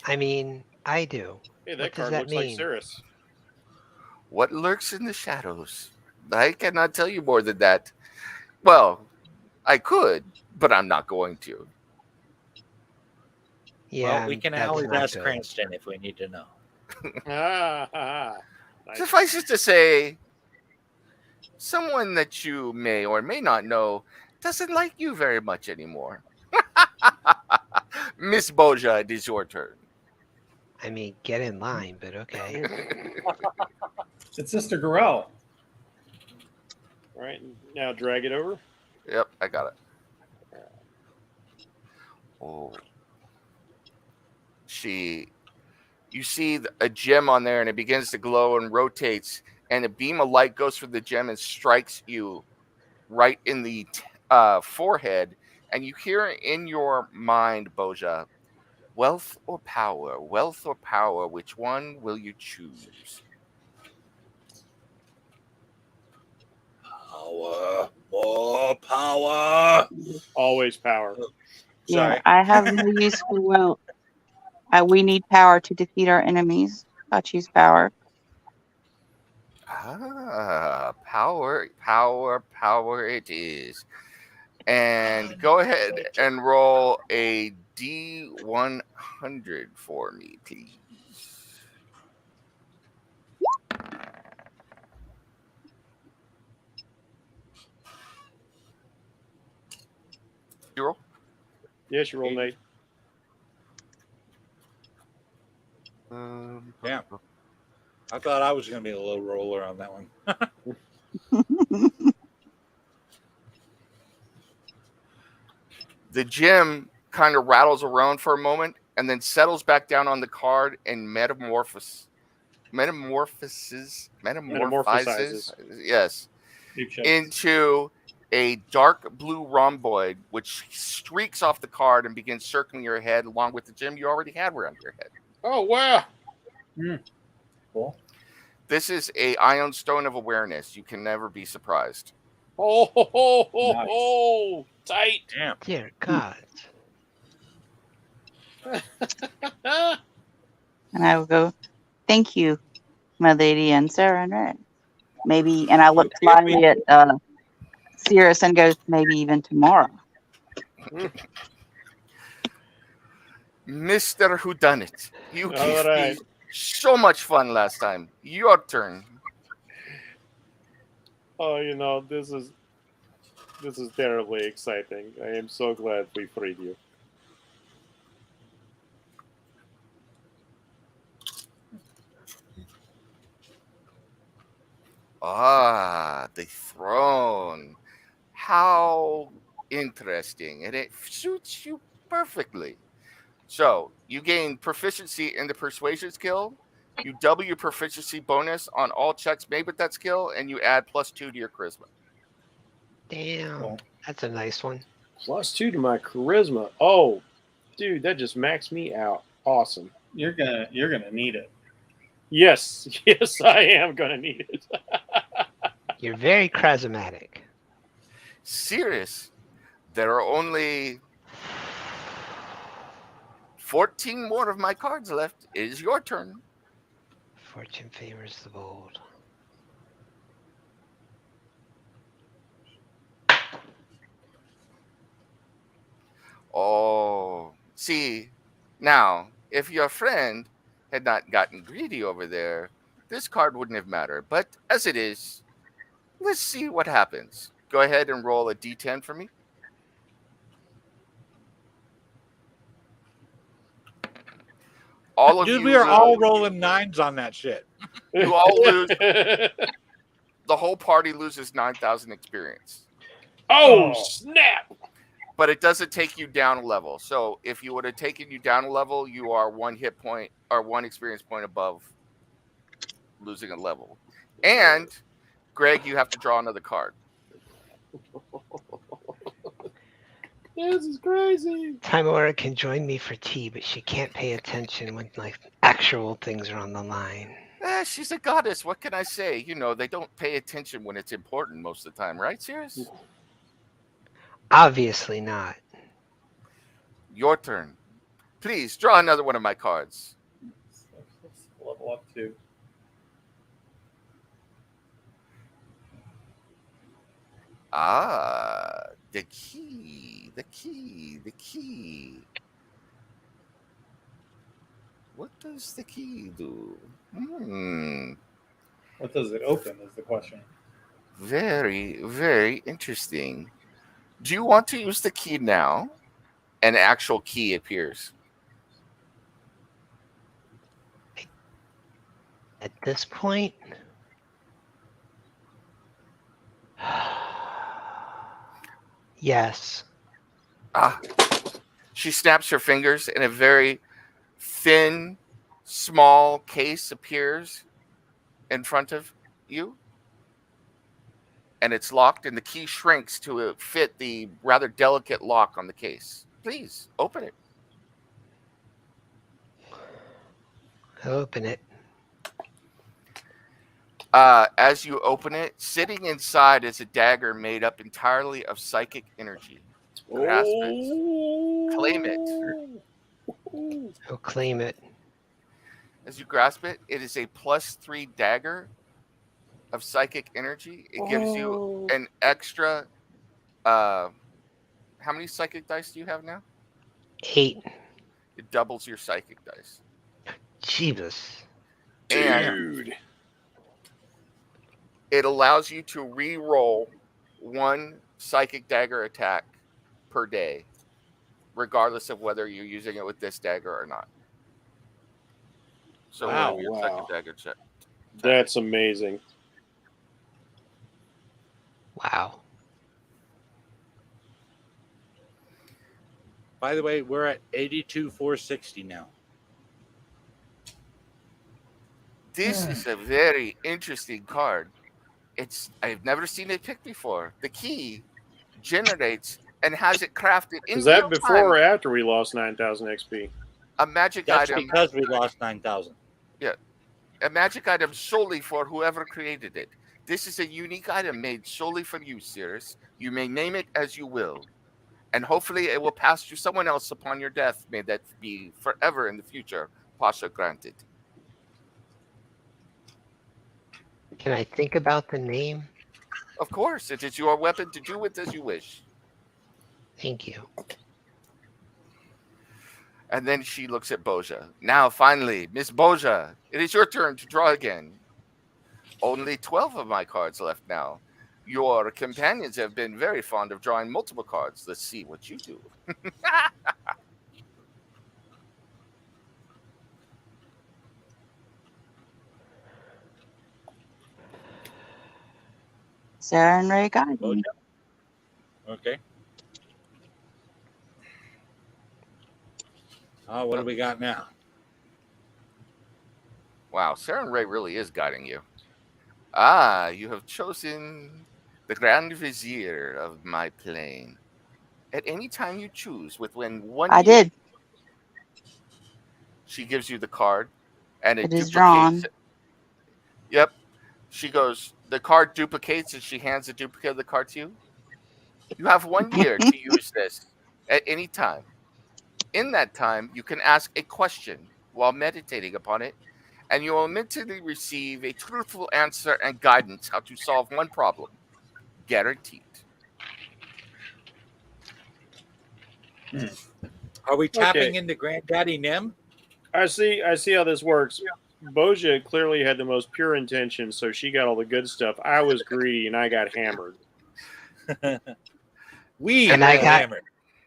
I mean, I do. Hey, What that does card that looks like mean? Cirrus. What lurks in the shadows? I cannot tell you more than that. Well, I could, but I'm not going to. Yeah, Well, we can that's always not ask good. Cranston if we need to know. Nice. Suffice it to say, someone that you may or may not know doesn't like you very much anymore. Miss Boja, it is your turn. I mean, get in line, but okay. It's Sister Gorell. All right, now drag it over. Yep, I got it. Oh. You see a gem on there, and it begins to glow and rotates, and a beam of light goes through the gem and strikes you right in the forehead, and you hear in your mind, Boja, wealth or power, which one will you choose? Power, more power. Always power. Sorry. Yeah, I have no use for wealth. We need power to defeat our enemies. I choose power. Power it is. And go ahead and roll a D100 for me, please. You roll? Yes, you roll, Nate. Yeah. I thought I was going to be a low roller on that one. The gem kind of rattles around for a moment, and then settles back down on the card and metamorphizes. Metamorphosizes. Yes, Deep shifts. into a dark blue rhomboid, which streaks off the card and begins circling your head along with the gem you already had around your head. Oh wow! Cool. This is a ion stone of awareness. You can never be surprised. Oh, tight. Damn. Dear God. And I will go, thank you, my lady and Sarah and Red. Maybe, and I look slyly at Cirrus and goes, maybe even tomorrow. Mr. Whodunit, you All gave right. me so much fun last time. Your turn. Oh, this is terribly exciting. I am so glad we freed you. Ah, the throne. How interesting. And it suits you perfectly. So, you gain proficiency in the persuasion skill. You double your proficiency bonus on all checks made with that skill, and you add +2 to your charisma. Damn. Cool. That's a nice one. +2 to my charisma. Oh, dude, that just maxed me out. Awesome. You're gonna need it. Yes, I am gonna need it. You're very charismatic. Serious. There are only 14 more of my cards left. It is your turn. Fortune favors the bold. Oh, see, now, if your friend had not gotten greedy over there, this card wouldn't have mattered. But as it is, let's see what happens. Go ahead and roll a d10 for me. All of Dude, you we are lose. all rolling 9s on that shit. You all lose. The whole party loses 9,000 experience. Oh, snap! But it doesn't take you down a level. So if you would have taken you down a level, you are 1 hit point or 1 experience point above losing a level. And Greg, you have to draw another card. This is crazy. Timora can join me for tea, but she can't pay attention when actual things are on the line. She's a goddess. What can I say? They don't pay attention when it's important most of the time, right, Cirrus? Obviously not. Your turn. Please draw another one of my cards. Let's level up to. Ah, the key. What does the key do? What does it open is the question. Very, very interesting. Do you want to use the key now? An actual key appears. At this point, yes. She snaps her fingers and a very thin, small case appears in front of you. And it's locked, and the key shrinks to fit the rather delicate lock on the case. Please, open it. I'll open it. As you open it, sitting inside is a dagger made up entirely of psychic energy. Grasp it. Claim it. I'll claim it. As you grasp it, it is a +3 dagger of psychic energy. It gives you an extra. How many psychic dice do you have now? 8. It doubles your psychic dice. Jesus. And it allows you to re-roll 1 psychic dagger attack per day, regardless of whether you're using it with this dagger or not. So Wow, your second dagger check. That's amazing. Wow. By the way, we're at 82,460 now. This is a very interesting card. I've never seen it picked before. The key generates and has it crafted in Is that real before time or after we lost 9,000 XP? a magic That's item. because we lost 9,000. Yeah, a magic item solely for whoever created it. This is a unique item made solely for you, Cirrus. You may name it as you will, and hopefully it will pass to someone else upon your death. May that be forever in the future. Pasha granted. Can I think about the name? Of course, it is your weapon to do with as you wish. Thank you. And then she looks at Boja. Now, finally, Miss Boja, it is your turn to draw again. Only 12 of my cards left now. Your companions have been very fond of drawing multiple cards. Let's see what you do. Sarah and Ray guide me. Okay. Oh, what do we got now? Wow, Sarah and Ray really is guiding you. Ah, you have chosen the Grand Vizier of my plane. At any time you choose, within 1 year, I did. she gives you the card, and It is duplicates drawn. it. Yep. She goes, the card duplicates, and she hands the duplicate of the card to you. You have 1 year to use this at any time. In that time, you can ask a question while meditating upon it, and you will immediately receive a truthful answer and guidance how to solve one problem. Guaranteed. Are we tapping Okay. into Granddaddy Nim? I see how this works. Boja clearly had the most pure intentions, so she got all the good stuff. I was greedy and I got hammered. We And got I got- hammered.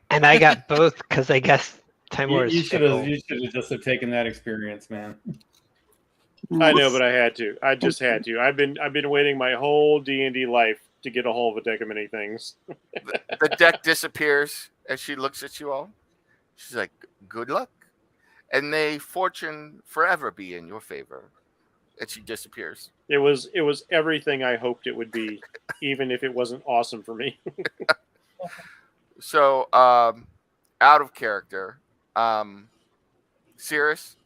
And I got both because I guess Timor is You should fickle. have just have taken that experience, man. I know, but I had to. I just had to. I've been waiting my whole D&D life to get a hold of a deck of many things. The deck disappears as she looks at you all. She's like, good luck. And may fortune forever be in your favor. And she disappears. It was everything I hoped it would be, even if it wasn't awesome for me. So, out of character, Cirrus,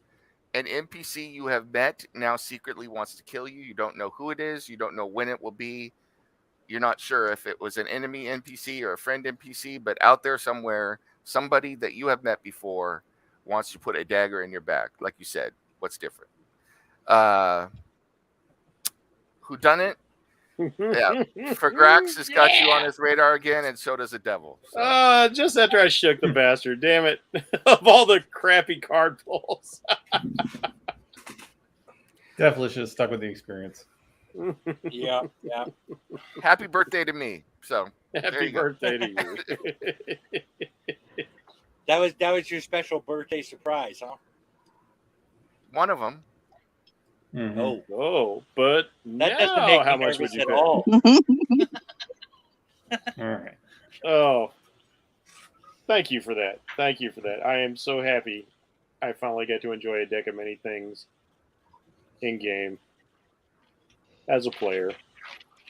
an NPC you have met now secretly wants to kill you. You don't know who it is. You don't know when it will be. You're not sure if it was an enemy NPC or a friend NPC, but out there somewhere, somebody that you have met before wants to put a dagger in your back. Like you said, what's different? Who done it? Yeah. For Grax has got you on his radar again, and so does the devil. So. Just after I shook the bastard, damn it. Of all the crappy card pulls. Definitely should have stuck with the experience. Yeah. Happy birthday to me. So there Happy you go. birthday to you. That was your special birthday surprise, huh? One of them. Mhm. Oh, Oh, but that doesn't now make how me much would nervous you at pay? all. All right. Oh, thank you for that. Thank you for that. I am so happy I finally get to enjoy a deck of many things in game as a player.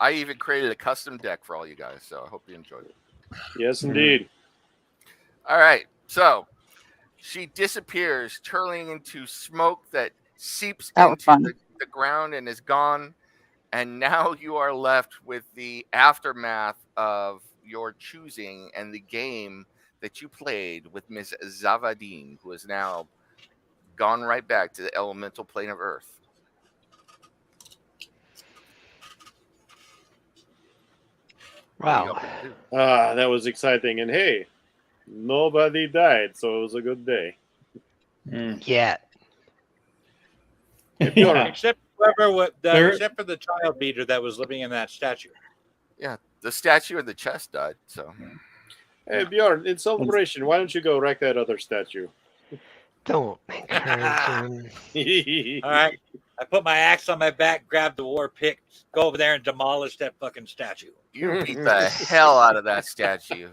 I even created a custom deck for all you guys, so I hope you enjoyed it. Yes, indeed. All right, so she disappears, turning into smoke that seeps That was into fun. the ground and is gone. And now you are left with the aftermath of your choosing and the game that you played with Ms. Zavadin, who is now gone right back to the elemental plane of Earth. What are you Wow. going to do? That was exciting. And hey, nobody died, so it was a good day. Mm. Yeah. Yeah. Except for the child beater that was living in that statue. Yeah, the statue in the chest died, so. Hey, Bjorn, in celebration, why don't you go wreck that other statue? Don't encourage him. All right. I put my axe on my back, grabbed the war pick, go over there and demolish that fucking statue. You beat the hell out of that statue.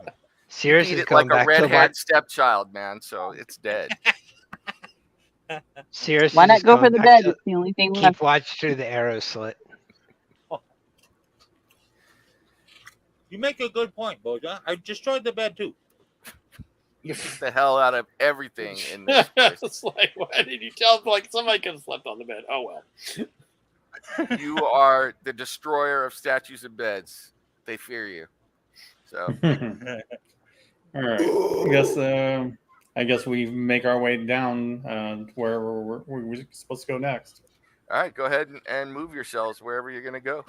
Sirius beat is it going like a back to redhead what? stepchild, man. So it's dead. Sirius Why is not just go for going the back bed? to It's the only thing left. keep watch through the arrow slit. You make a good point, Boja. I destroyed the bed too. You beat the hell out of everything in this place. It's like, why did you tell? Like somebody could have slept on the bed. Oh well. You are the destroyer of statues and beds. They fear you. So All right. I guess we make our way down where we're supposed to go next. all right, go ahead and move yourselves wherever you're gonna go.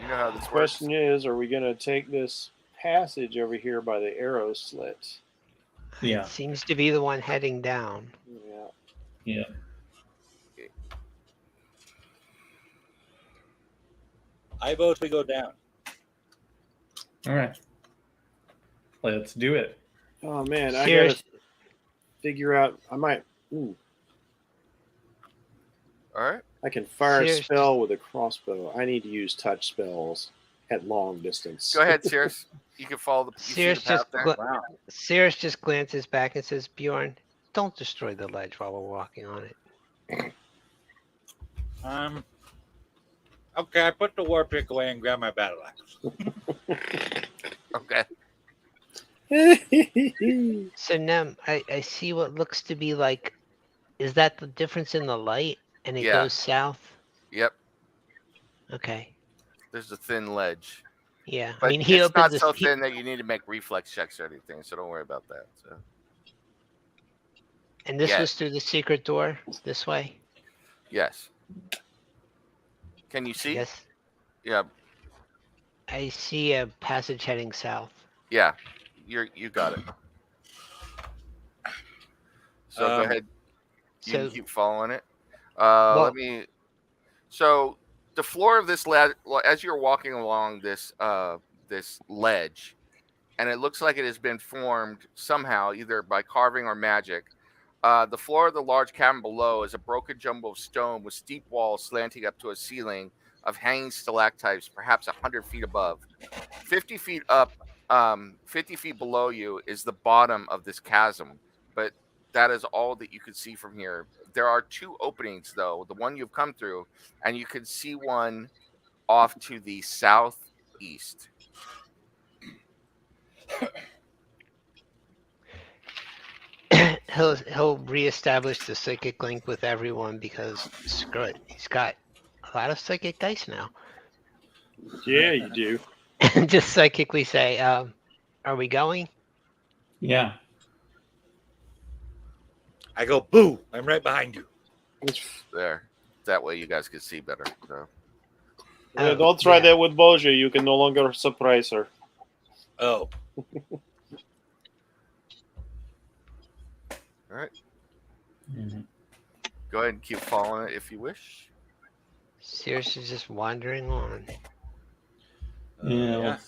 You know how The this works. question is, are we going to take this passage over here by the arrow slit? Yeah. It seems to be the one heading down. Yeah. Yeah. I vote we go down. All right. Let's do it. Oh man, I Sirius, gotta figure out. I might. Ooh, All right. I can fire a Sirius, spell with a crossbow. I need to use touch spells at long distance. Go ahead, Sirius. You can follow the. You see the Sirius path just there. Wow. Sirius just glances back and says, "Bjorn, don't destroy the ledge while we're walking on it." Okay, I put the war pick away and grab my battle axe. Okay. So Nem, I see what looks to be like. Is that the difference in the light? And it Yeah. goes south? Yep. Okay. There's a thin ledge, Yeah. but I mean, he it's opens not this. so thin that you need to make reflex checks or anything. So don't worry about that. So And this Yeah. was through the secret door this way? yes. Can you see? Yes. Yeah. I see a passage heading south. Yeah. You got it. So go ahead. You So can keep following it. Well- Let me. So the floor of this ledge, as you're walking along this this ledge, and it looks like it has been formed somehow, either by carving or magic. The floor of the large cavern below is a broken jumble of stone with steep walls slanting up to a ceiling of hanging stalactites, perhaps 100 feet above. 50 feet up, 50 feet below you is the bottom of this chasm, but that is all that you can see from here. There are two openings, though, the one you've come through, and you can see one off to the southeast. he'll reestablish the psychic link with everyone because screw it. He's got a lot of psychic dice now. Yeah, you do. And just psychically say, are we going? Yeah. I go, boo, I'm right behind you. There. That way you guys can see better. So. Yeah, don't try yeah. that with Boja. You can no longer surprise her. Oh. All right. Mm-hmm. Go ahead and keep following it if you wish. Sirius is just wandering on. And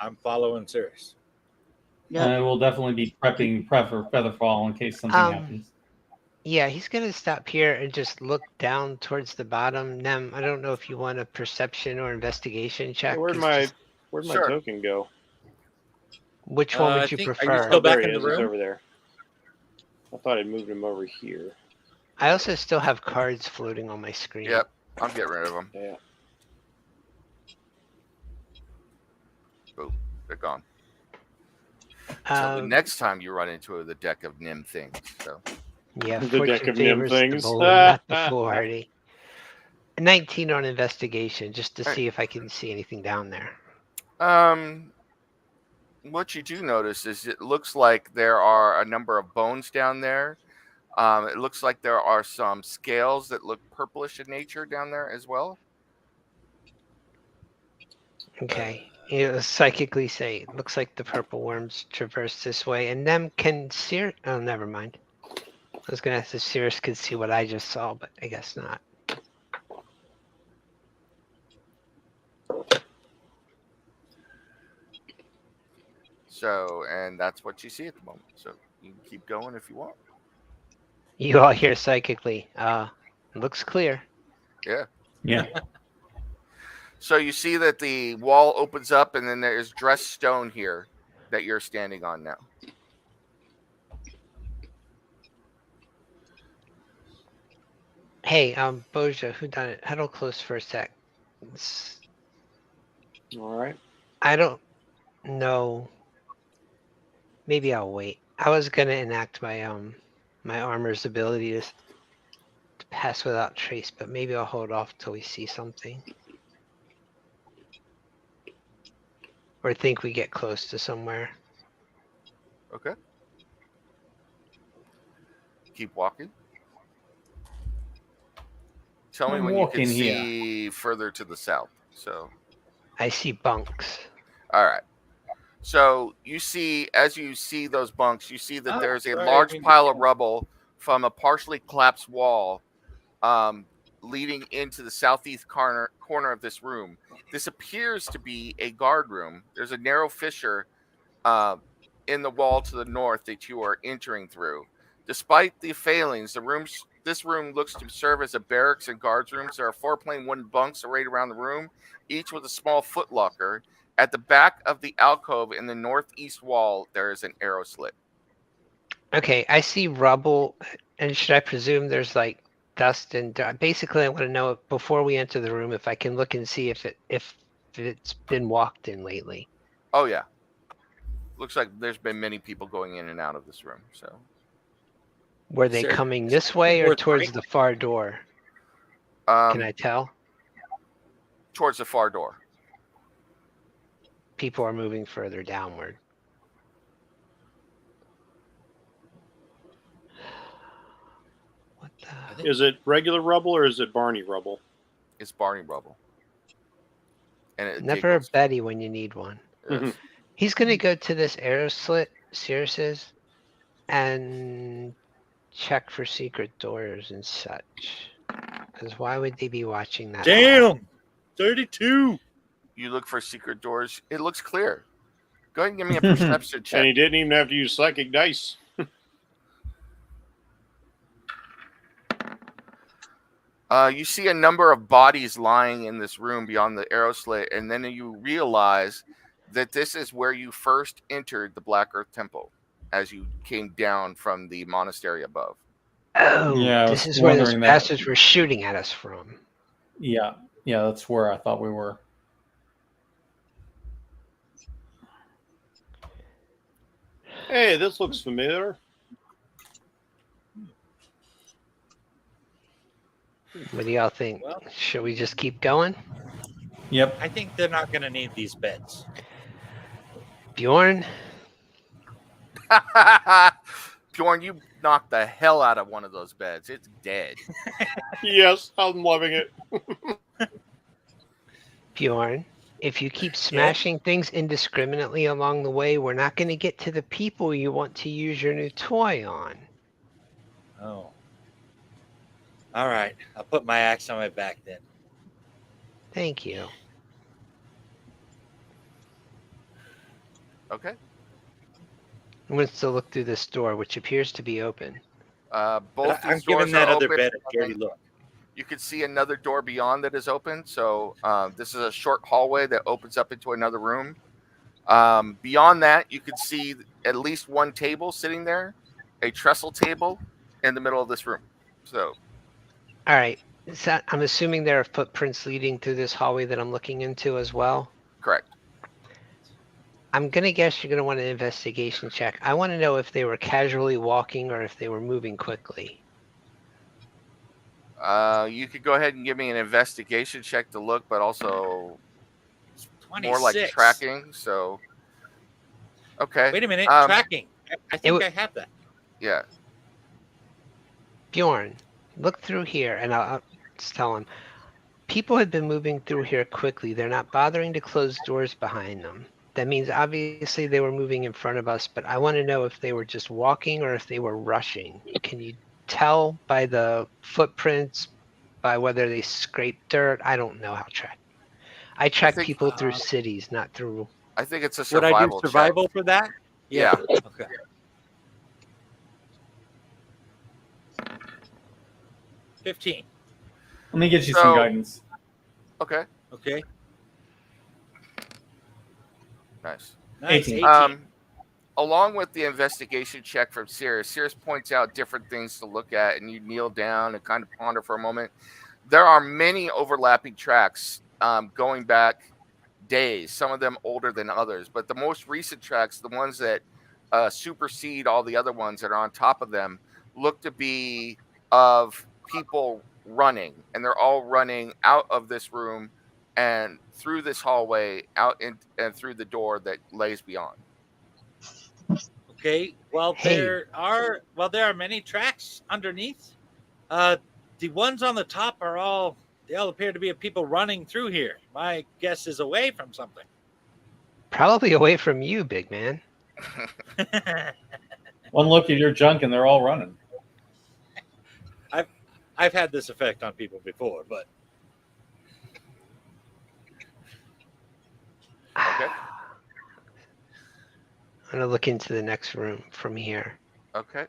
I'm following Sirius. Yep. We'll definitely be prepping for Featherfall in case something happens. Yeah, he's gonna stop here and just look down towards the bottom. Nem, I don't know if you want a perception or investigation check. Where'd He's my just- Sure. token go? which one I would you think- are you prefer? still back there he in the is. He's room? over there. I thought I'd moved him over here. I also still have cards floating on my screen. Yep. I'm getting rid of them. Yeah. Boom. They're gone. So the Um, next time you run into the deck of Nim things. So yeah, The deck fortune of nim favors things. the bold, not the foolhardy. 19 on investigation, just to Alright. see if I can see anything down there. what you do notice is it looks like there are a number of bones down there. It looks like there are some scales that look purplish in nature down there as well. Okay. You psychically say, it looks like the purple worms traverse this way, and them can Sirius. Oh, never mind. I was gonna ask if Sirius could see what I just saw, but I guess not. So, and that's what you see at the moment. So you can keep going if you want. You all hear psychically. Looks clear. Yeah. Yeah. So you see that the wall opens up and then there's dressed stone here. that you're standing on now. Hey, Boja, who done it? Huddle close for a sec. All right. I don't know. Maybe I'll wait. I was gonna enact my my armor's ability to pass without trace, but maybe I'll hold off till we see something. Or think we get close to somewhere. Okay. Keep walking. Tell me I'm when you can walking here. see further to the south. So, I see bunks. all right. So you see, as you see those bunks, you see that Oh, there's a sorry, I large didn't pile get of rubble from a partially collapsed wall, leading into the southeast corner of this room. This appears to be a guard room. There's a narrow fissure in the wall to the north that you are entering through. Despite the failings, this room looks to serve as a barracks and guards rooms. There are 4 plain wooden bunks arrayed around the room, each with a small footlocker. At the back of the alcove in the northeast wall, there is an arrow slit. Okay, I see rubble, and should I presume there's like dust and basically I want to know before we enter the room if I can look and see if it's been walked in lately. Oh yeah. Looks like there's been many people going in and out of this room. So Were they Sure. coming this way or Worth towards breaking. the far door? Can I tell? Towards the far door. People are moving further downward. What the? Is it regular rubble or is it Barney rubble? It's Barney rubble. And it Never a giggles. Betty when you need one. Yes. He's gonna go to this arrow slit, Cirrus is, and check for secret doors and such. Because why would they be watching that? Damn! 32! You look for secret doors. It looks clear. Go ahead and give me a perception check. And he didn't even have to use psychic dice. You see a number of bodies lying in this room beyond the arrow slit, and then you realize that this is where you first entered the Black Earth Temple as you came down from the monastery above. Oh, Yeah, I this was is where those wondering that. bastards were shooting at us from. Yeah, that's where I thought we were. Hey, this looks familiar. What do y'all think? Well- Should we just keep going? Yep. I think they're not going to need these beds. Bjorn, Bjorn, you knocked the hell out of one of those beds. It's dead. Yes, I'm loving it. Bjorn, if you keep smashing things indiscriminately along the way, we're not going to get to the people you want to use your new toy on. Oh. All right. I'll put my axe on my back then. Thank you. Okay. I'm going to still look through this door, which appears to be open. Both I'm these doors giving that are other open. bed a dirty look. You can see another door beyond that is open. So this is a short hallway that opens up into another room. Beyond that, you can see at least one table sitting there, a trestle table in the middle of this room. So, All right. I'm assuming there are footprints leading through this hallway that I'm looking into as well. correct. I'm going to guess you're going to want an investigation check. I want to know if they were casually walking or if they were moving quickly. You could go ahead and give me an investigation check to look, but also 26. more like tracking. So, okay. Wait a minute. Um, Tracking. I think I have that. Yeah. Bjorn, look through here, and I'll just tell him. People had been moving through here quickly. They're not bothering to close doors behind them. That means obviously they were moving in front of us, but I want to know if they were just walking or if they were rushing. Can you tell by the footprints, by whether they scraped dirt? I don't know how to track. I track people through cities, not through. I think it's a Would I survival do survival check. for that? Yeah. Okay. 15. Let me get you So- some guidance. Okay. Okay. Nice. Nice. 18. 18. along with the investigation check from Cirrus points out different things to look at, and you kneel down and kind of ponder for a moment. There are many overlapping tracks going back days, some of them older than others, but the most recent tracks, the ones that supersede all the other ones that are on top of them, look to be of people running, and they're all running out of this room and through this hallway out and through the door that lays beyond. Okay. Well, Hey. there are many tracks underneath. The ones on the top they all appear to be of people running through here. My guess is away from something. Probably away from you, big man. One look at your junk and they're all running. I've had this effect on people before, but Okay. I'm gonna look into the next room from here. Okay.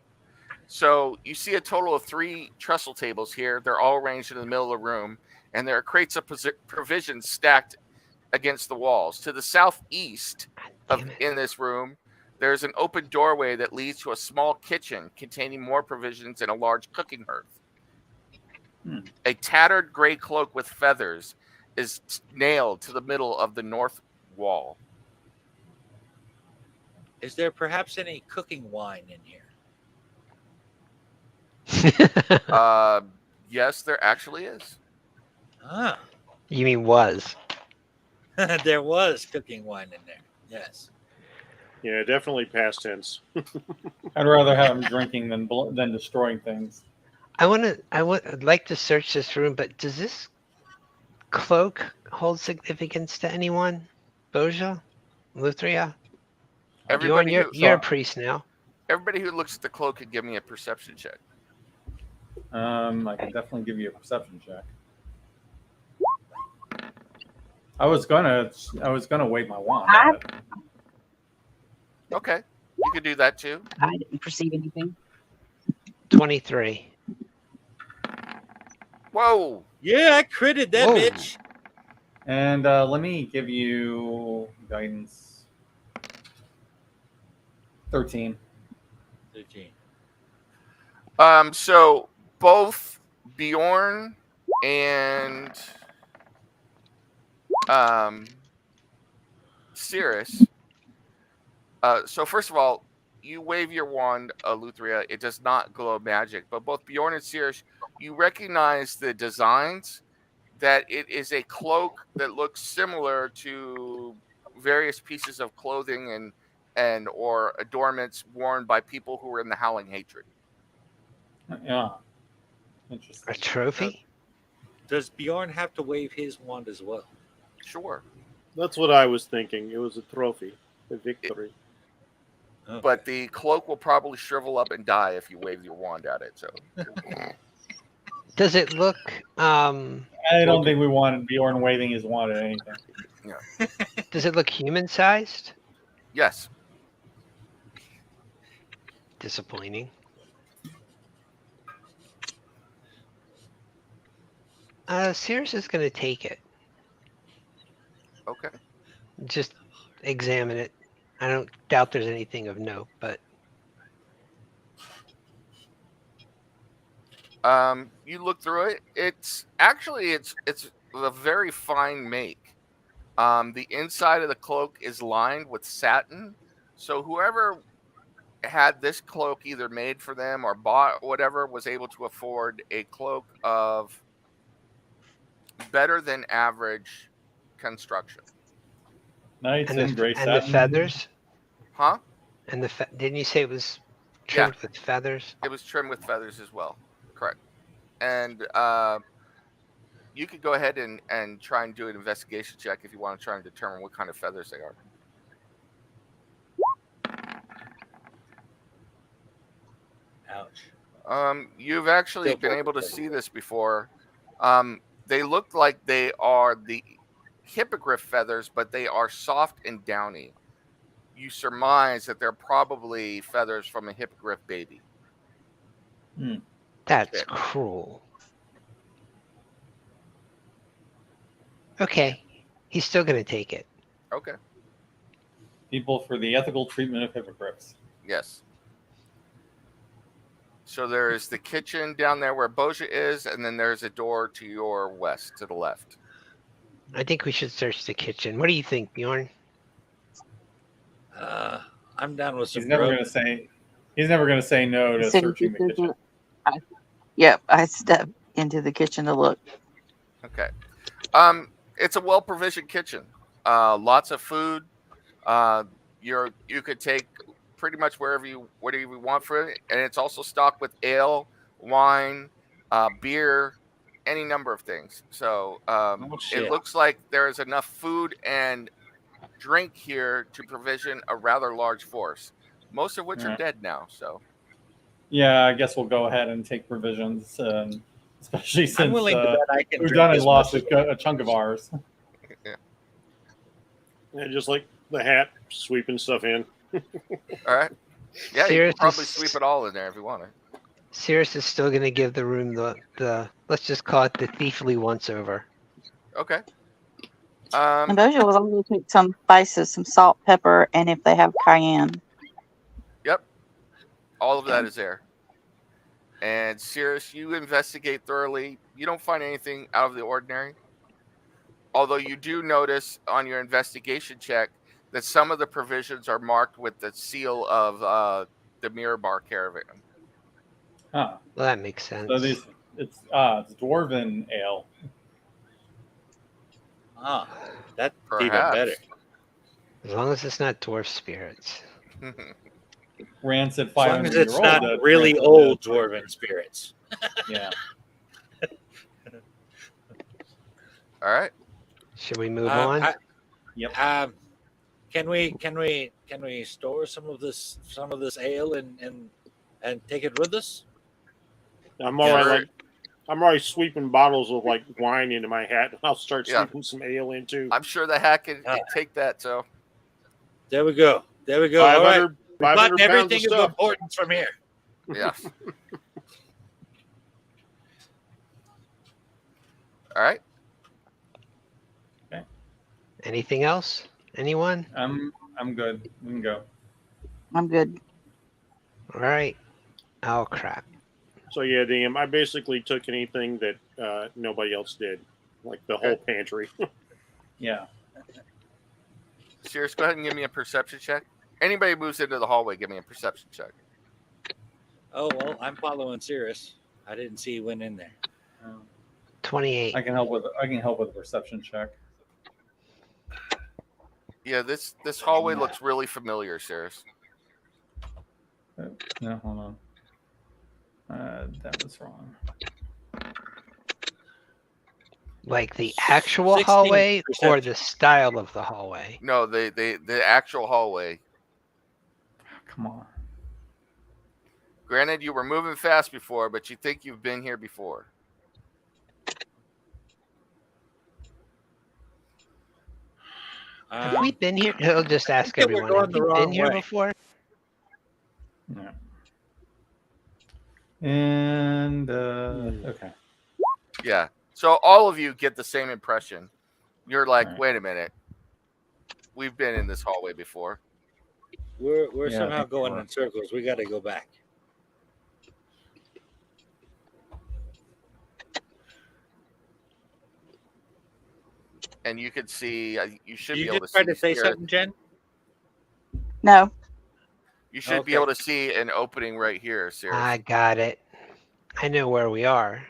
So you see a total of 3 trestle tables here. They're all arranged in the middle of the room, and there are crates of provisions stacked against the walls. To the southeast in this room, there's an open doorway that leads to a small kitchen containing more provisions and a large cooking hearth. A tattered gray cloak with feathers is nailed to the middle of the north wall. is there perhaps any cooking wine in here? Yes, there actually is. Ah, You mean was? there was cooking wine in there. Yes. Yeah, definitely past tense. I'd rather have them drinking than destroying things. I'd like to search this room, but does this cloak hold significance to anyone? Boja? Luthria? Everybody You're a priest now. Everybody who looks at the cloak can give me a perception check. I can definitely give you a perception check. I was gonna wave my wand. But... Okay, you could do that too. I didn't perceive anything. 23. Whoa! Yeah, I critted that Whoa. bitch. And let me give you guidance. 13. 13. So both Bjorn and Cirrus. So first of all, you wave your wand, Luthria. It does not glow magic, but both Bjorn and Cirrus, you recognize the designs. That it is a cloak that looks similar to various pieces of clothing and or adornments worn by people who were in the Howling Hatred. Yeah. Interesting. A trophy? Does Bjorn have to wave his wand as well? Sure. That's what I was thinking. It was a trophy, a victory. Okay. But the cloak will probably shrivel up and die if you wave your wand at it. So Does it look I don't think we wanted Bjorn waving his wand at anything. does it look human sized? yes. Disappointing. Cirrus is gonna take it. Okay. Just examine it. I don't doubt there's anything of note, but You look through it. It's a very fine make. The inside of the cloak is lined with satin. So whoever had this cloak either made for them or bought whatever was able to afford a cloak of better than average construction. Knights and in gray and the satin. feathers? Huh? And didn't you say it was trimmed with feathers? It was trimmed with feathers as well. Correct. And you could go ahead and try and do an investigation check if you want to try and determine what kind of feathers they are. Ouch. You've actually been able to see this before. They look like they are the hippogriff feathers, but they are soft and downy. You surmise that they're probably feathers from a hippogriff baby. That's cruel. Okay. He's still gonna take it. Okay. People for the ethical treatment of hypocrites. Yes. So there's the kitchen down there where Boja is, and then there's a door to your west, to the left. I think we should search the kitchen. What do you think, Bjorn? I'm down with some He's never grub. going to say. He's never going to say no to So searching the kitchen. Yep, I stepped into the kitchen to look. Okay. It's a well-provisioned kitchen. Lots of food. You could take pretty much whatever you want for it, and it's also stocked with ale, wine, beer, any number of things. So it looks like there is enough food and drink here to provision a rather large force, most of which are dead now. So yeah, I guess we'll go ahead and take provisions, especially since I'm willing to bet I can we've drink done as and lost much a chunk of ours. And just like the hat, sweeping stuff in. all right, yeah, you Sirius can probably is- sweep it all in there if you want to. Cirrus is still going to give the room the let's just call it the thiefly once over. Okay. And Boja was also take some spices, some salt, pepper, and if they have cayenne. Yep. All of that is there. And Cirrus, you investigate thoroughly. You don't find anything out of the ordinary. Although you do notice on your investigation check that some of the provisions are marked with the seal of the Mirror Bar Caravan. Huh. Well, that makes sense. So it's dwarven ale. That's even Perhaps. better. As long as it's not dwarf spirits. Rancid As long as 500-year-old. it's not that's really rancid old dead. dwarven spirits. Yeah. All right. Should we move on? Yep. Can we store some of this ale and take it with us? I'm already Sure. I'm already sweeping bottles of like wine into my hat. I'll start Yeah. sweeping some ale in too. I'm sure the hack can take that. So There we go. All right. 500 We've gotten 500 pounds of everything of stuff. importance from here. yeah. All right. Anything else? Anyone? I'm good. We can go. I'm good. All right. Oh crap. So yeah, DM. I basically took anything that nobody else did, like the whole pantry. Yeah. Cirrus, go ahead and give me a perception check. Anybody moves into the hallway, give me a perception check. Oh well, I'm following Cirrus. I didn't see he went in there. 28. I can help with a perception check. Yeah, this hallway looks really familiar, Cirrus. No, hold on. That was wrong. Like the actual 16 hallway or perception. the style of the hallway? No, the actual hallway. Come on. Granted, you were moving fast before, but you think you've been here before. Have we been here? He'll just ask think we're everyone. Have going the you been wrong here way. before? Yeah. And okay. Yeah. So all of you get the same impression. You're like, Right. wait a minute. We've been in this hallway before. We're Yeah, I somehow think going we're- in circles. We got to go back. And you could see, you should You be able to just see. tried to say Spirit. something, Jen? No. You should be Okay. able to see an opening right here, Cirrus. I got it. I know where we are.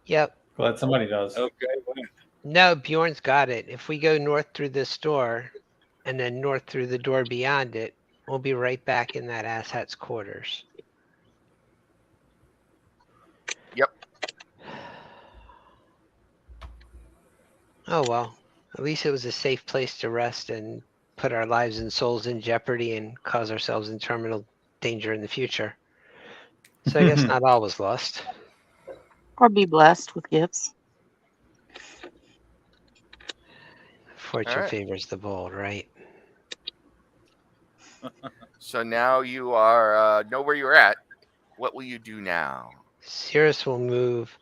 Yep. Glad somebody does. Okay. Well, No, Bjorn's got it. If we go north through this door and then north through the door beyond it, we'll be right back in that asshat's quarters. Yep. Oh well. At least it was a safe place to rest and put our lives and souls in jeopardy and cause ourselves in terminal danger in the future. So I guess not all was lost. Or be blessed with gifts. Fortune Alright. favors the bold, right? So now you are know where you're at. What will you do now? Cirrus will move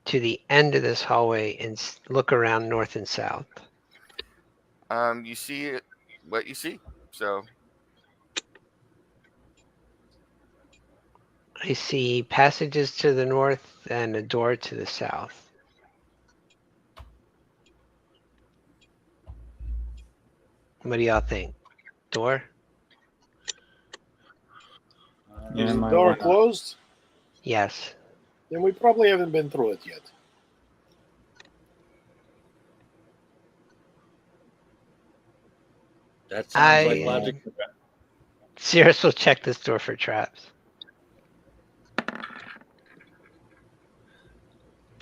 to the end of this hallway and look around north and south. You see what you see. So I see passages to the north and a door to the south. What do y'all think? Door? Yeah, Is the my door why not? closed? Yes. Then we probably haven't been through it yet. That sounds like I- logic. Cirrus will check this door for traps.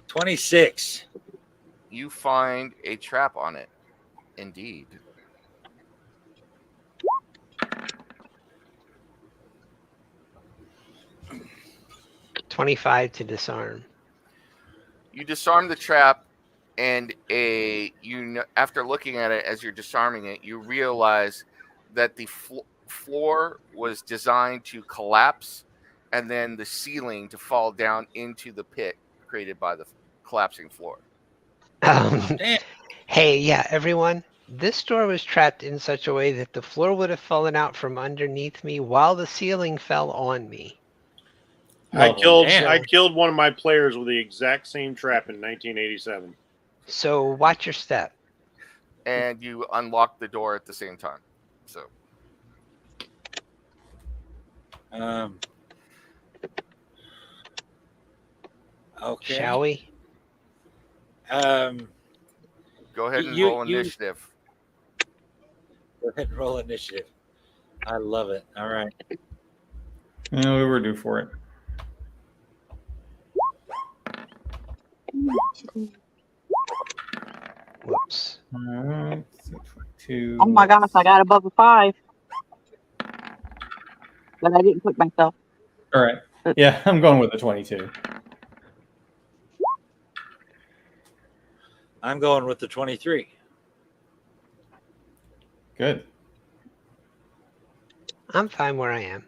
26. you find a trap on it. Indeed. $25 to disarm. You disarm the trap, and after looking at it as you're disarming it, you realize that the floor was designed to collapse, and then the ceiling to fall down into the pit created by the collapsing floor. Damn. Hey, yeah, everyone. This door was trapped in such a way that the floor would have fallen out from underneath me while the ceiling fell on me. I Damn. killed one of my players with the exact same trap in 1987. So watch your step. And you unlock the door at the same time. So Okay. Shall we? go ahead and roll initiative. Go ahead and roll initiative. I love it. All right. Yeah, we were due for it. Whoops. All right. Two. Oh my gosh, I got above a 5. But I didn't put myself. All right. Yeah, I'm going with the 22. I'm going with the 23. Good. I'm fine where I am.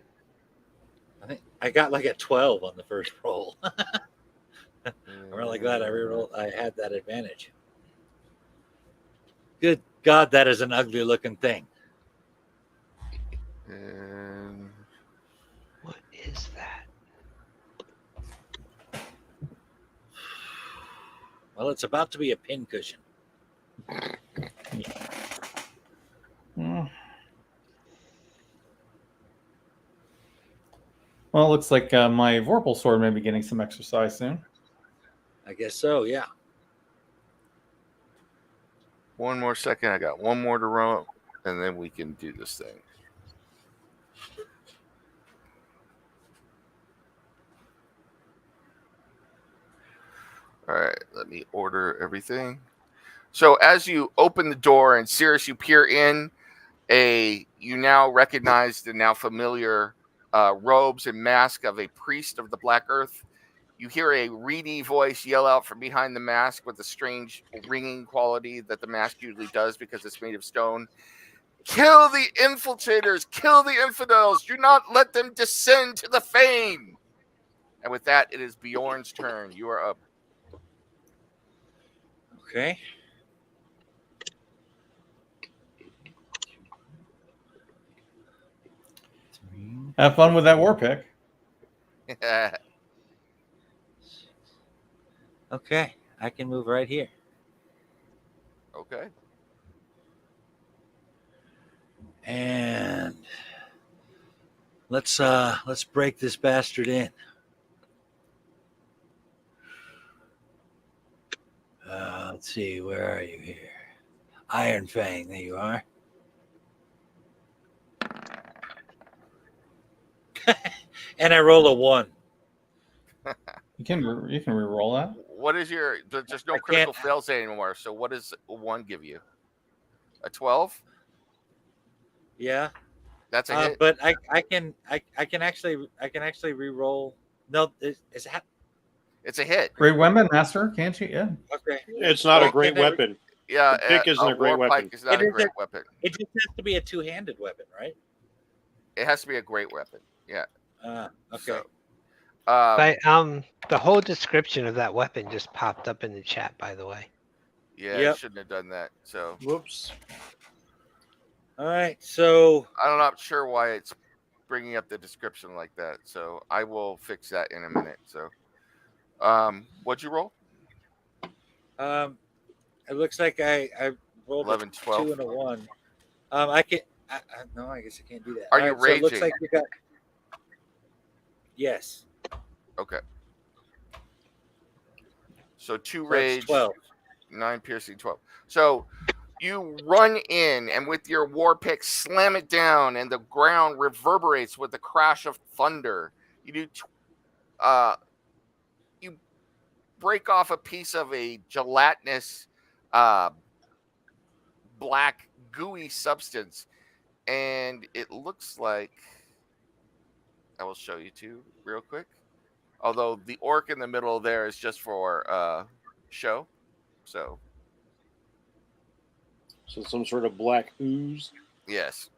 I think I got like a 12 on the first roll. I'm really glad I rerolled. I had that advantage. Good God, that is an ugly looking thing. And What is that? Well, it's about to be a pincushion. Hmm. Well, it looks like my Vorpal sword may be getting some exercise soon. I guess so, yeah. one more second. I got one more to roll, and then we can do this thing. All right, let me order everything. So as you open the door and Cirrus, you peer in, you now recognize the now familiar robes and mask of a priest of the Black Earth. You hear a reedy voice yell out from behind the mask with a strange ringing quality that the mask usually does because it's made of stone. Kill the infiltrators! Kill the infidels! Do not let them descend to the Fane! And with that, it is Bjorn's turn. You are up. Okay. Have fun with that war pick. Okay. I can move right here. Okay. And let's break this bastard in. Let's see, where are you here? Iron Fang, there you are. And I roll a 1. You can re-roll that. What is your? There's no I critical can't- fails anymore. So what does a 1 give you? A 12? Yeah. That's a hit. But I can actually re-roll. No, is that It's a hit. Great weapon, master. Can't you? Yeah. okay? It's not Well, a great can I- weapon. Yeah, The pick isn't a great war weapon. pike is not It a is great a- weapon. It just has to be a two-handed weapon, right? It has to be a great weapon. Yeah. Okay. So, The whole description of that weapon just popped up in the chat, by the way. yeah, I Yep. shouldn't have done that. So Whoops. All right. So I'm not sure why it's bringing up the description like that. So I will fix that in a minute. So, what'd you roll? it looks like I rolled 11, a 12. 2 and a 1. I can. No, I guess I can't do that. Are All you right, so it looks raging? like we got. Yes. Okay. So 2 So that's rage, 12. 9 piercing, 12. So you run in and with your war pick slam it down, and the ground reverberates with a crash of thunder. You do. You break off a piece of a gelatinous, black gooey substance, and it looks like, I will show you two real quick. Although the orc in the middle there is just for show. So some sort of black ooze. yes.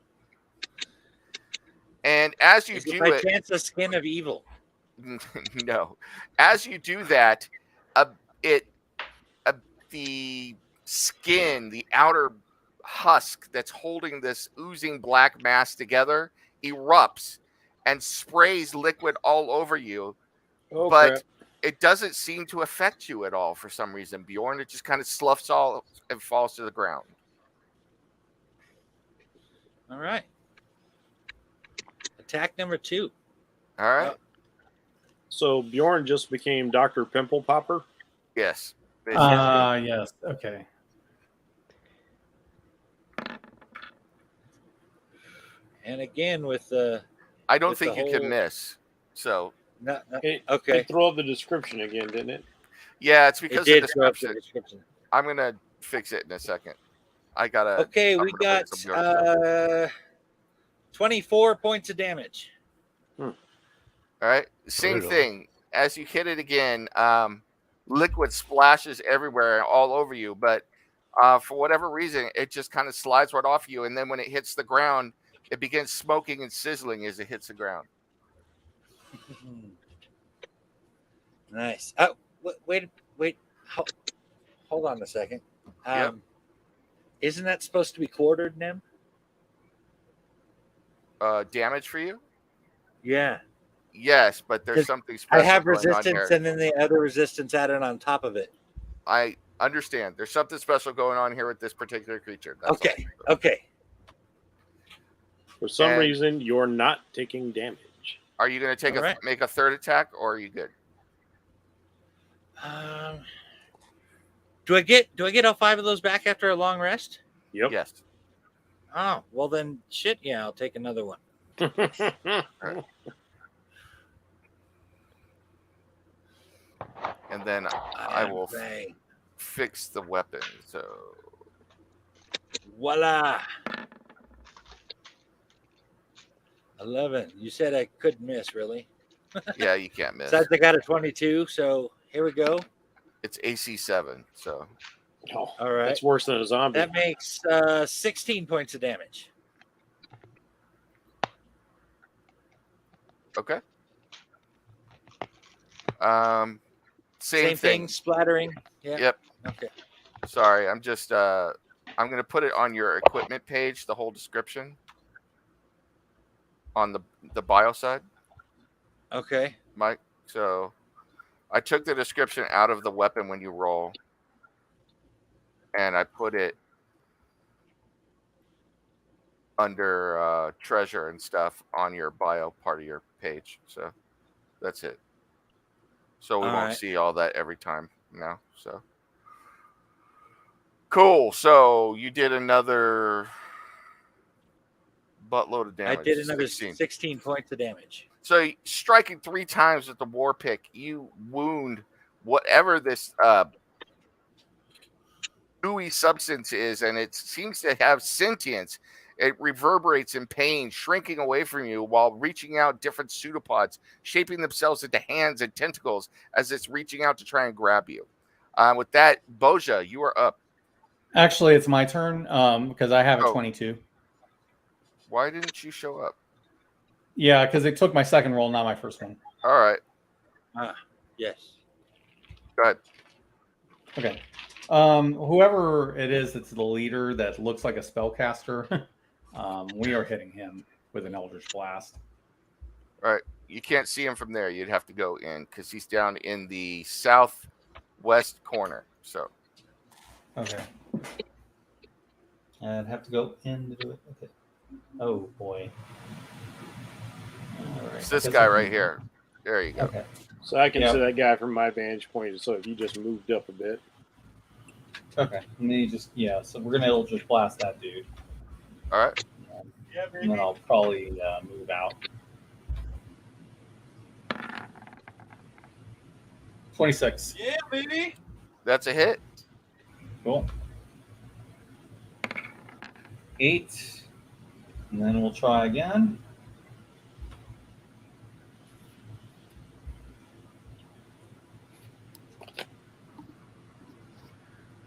And as you Is it do by it, chance the skin of evil? no, as you do that, it the skin, the outer husk that's holding this oozing black mass together, erupts and sprays liquid all over you. Oh, but crap. it doesn't seem to affect you at all for some reason, Bjorn. It just kind of sloughs all and falls to the ground. All right. Attack number 2. All right. So Bjorn just became Dr. Pimple Popper. Yes. Yes. Okay. And again with the. I don't with think the you can whole- miss. So No, Okay. okay. It threw up the description again, didn't it? yeah, it's It because did of throw up the description. description. I'm gonna fix it in a second. I gotta. Okay, I'm we gonna got bring some Bjorn stuff. 24 points of damage. All right. Same Brutal. thing. As you hit it again, liquid splashes everywhere, all over you. But for whatever reason, it just kind of slides right off you. And then when it hits the ground, it begins smoking and sizzling as it hits the ground. Nice. Wait. Hold on a second. Yep. Isn't that supposed to be quartered, Nim? Damage for you? Yeah. Yes, but there's 'Cause something I special have going on resistance here. and then the other resistance added on top of it. I understand. There's something special going on here with this particular creature. That's Okay. Okay. For some And- reason, you're not taking damage. Are you going to take All right. make a third attack, or are you good? Do I get all 5 of those back after a long rest? Yep. Yes. Oh, well then shit, yeah, I'll take another one. And then I will Bang. fix the weapon. So Voila. 11. You said I couldn't miss, really? yeah, you can't miss. Besides, I got a 22, so here we go. It's AC 7. So Oh, All right. that's worse than a zombie. That makes 16 points of damage. okay. Same thing, splattering. Yeah. Yep. Okay. Sorry, I'm just I'm gonna put it on your equipment page, the whole description on the bio side, Okay. Mike. So I took the description out of the weapon when you roll, and I put it under treasure and stuff on your bio part of your page. So that's it. So we All won't right. see all that every time now. So cool. So you did another buttload of damage. I did another 16. 16 points of damage. So striking 3 times with the war pick, you wound whatever this gooey substance is, and it seems to have sentience. It reverberates in pain, shrinking away from you while reaching out different pseudopods, shaping themselves into hands and tentacles as it's reaching out to try and grab you. With that, Boja, you are up. Actually, it's my turn because I have a 22. Why didn't you show up? Yeah, because it took my second roll, not my first one. All right. Yes. Go ahead. Okay. Whoever it is that's the leader that looks like a spellcaster, We are hitting him with an Eldritch Blast. All right. You can't see him from there. You'd have to go in because he's down in the southwest corner. So. Okay. I'd have to go in to do it. Okay. Oh boy. All right. It's this guy right here. There you go. Okay. So I can see that guy from my vantage point. So if you just moved up a bit. Okay. And then you just so we're gonna Eldritch Blast that dude. All right. And then I'll probably move out. 26. Yeah, baby. That's a hit. Cool. 8. And then we'll try again.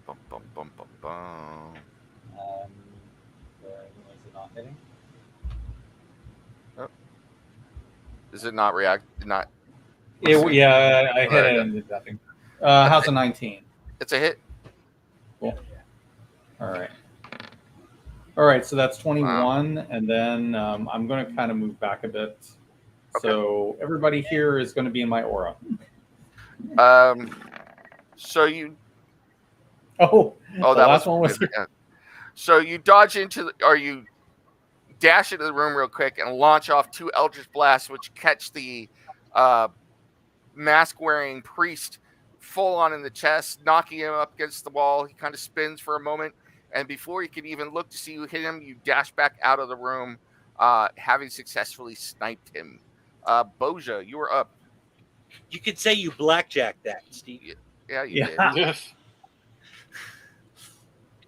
Bum, bum, bum, bum, bum. Is it not hitting? Oh. Is it not react? Not. I hit it and did nothing. How's a 19? It's a hit. Cool. All right. So that's 21, and then I'm going to kind of move back a bit. Okay. So everybody here is going to be in my aura. So you. Oh, that last was one was. yeah. So you dodge into, or you dash into the room real quick and launch off 2 Eldritch Blasts, which catch the mask-wearing priest full on in the chest, knocking him up against the wall. He kind of spins for a moment, and before you can even look to see who hit him, you dash back out of the room, having successfully sniped him. Boja, you were up. You could say you blackjacked that, Steve. Yeah, you did. Yes.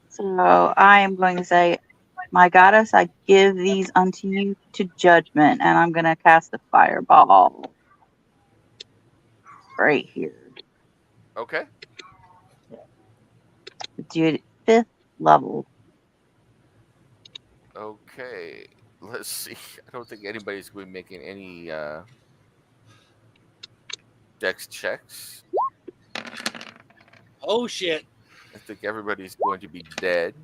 So I am going to say, my goddess, I give these unto you to judgment, and I'm going to cast a fireball right here. Okay. Do it 5th level. Okay. Let's see. I don't think anybody's going to be making any dex checks. Oh shit! I think everybody's going to be dead.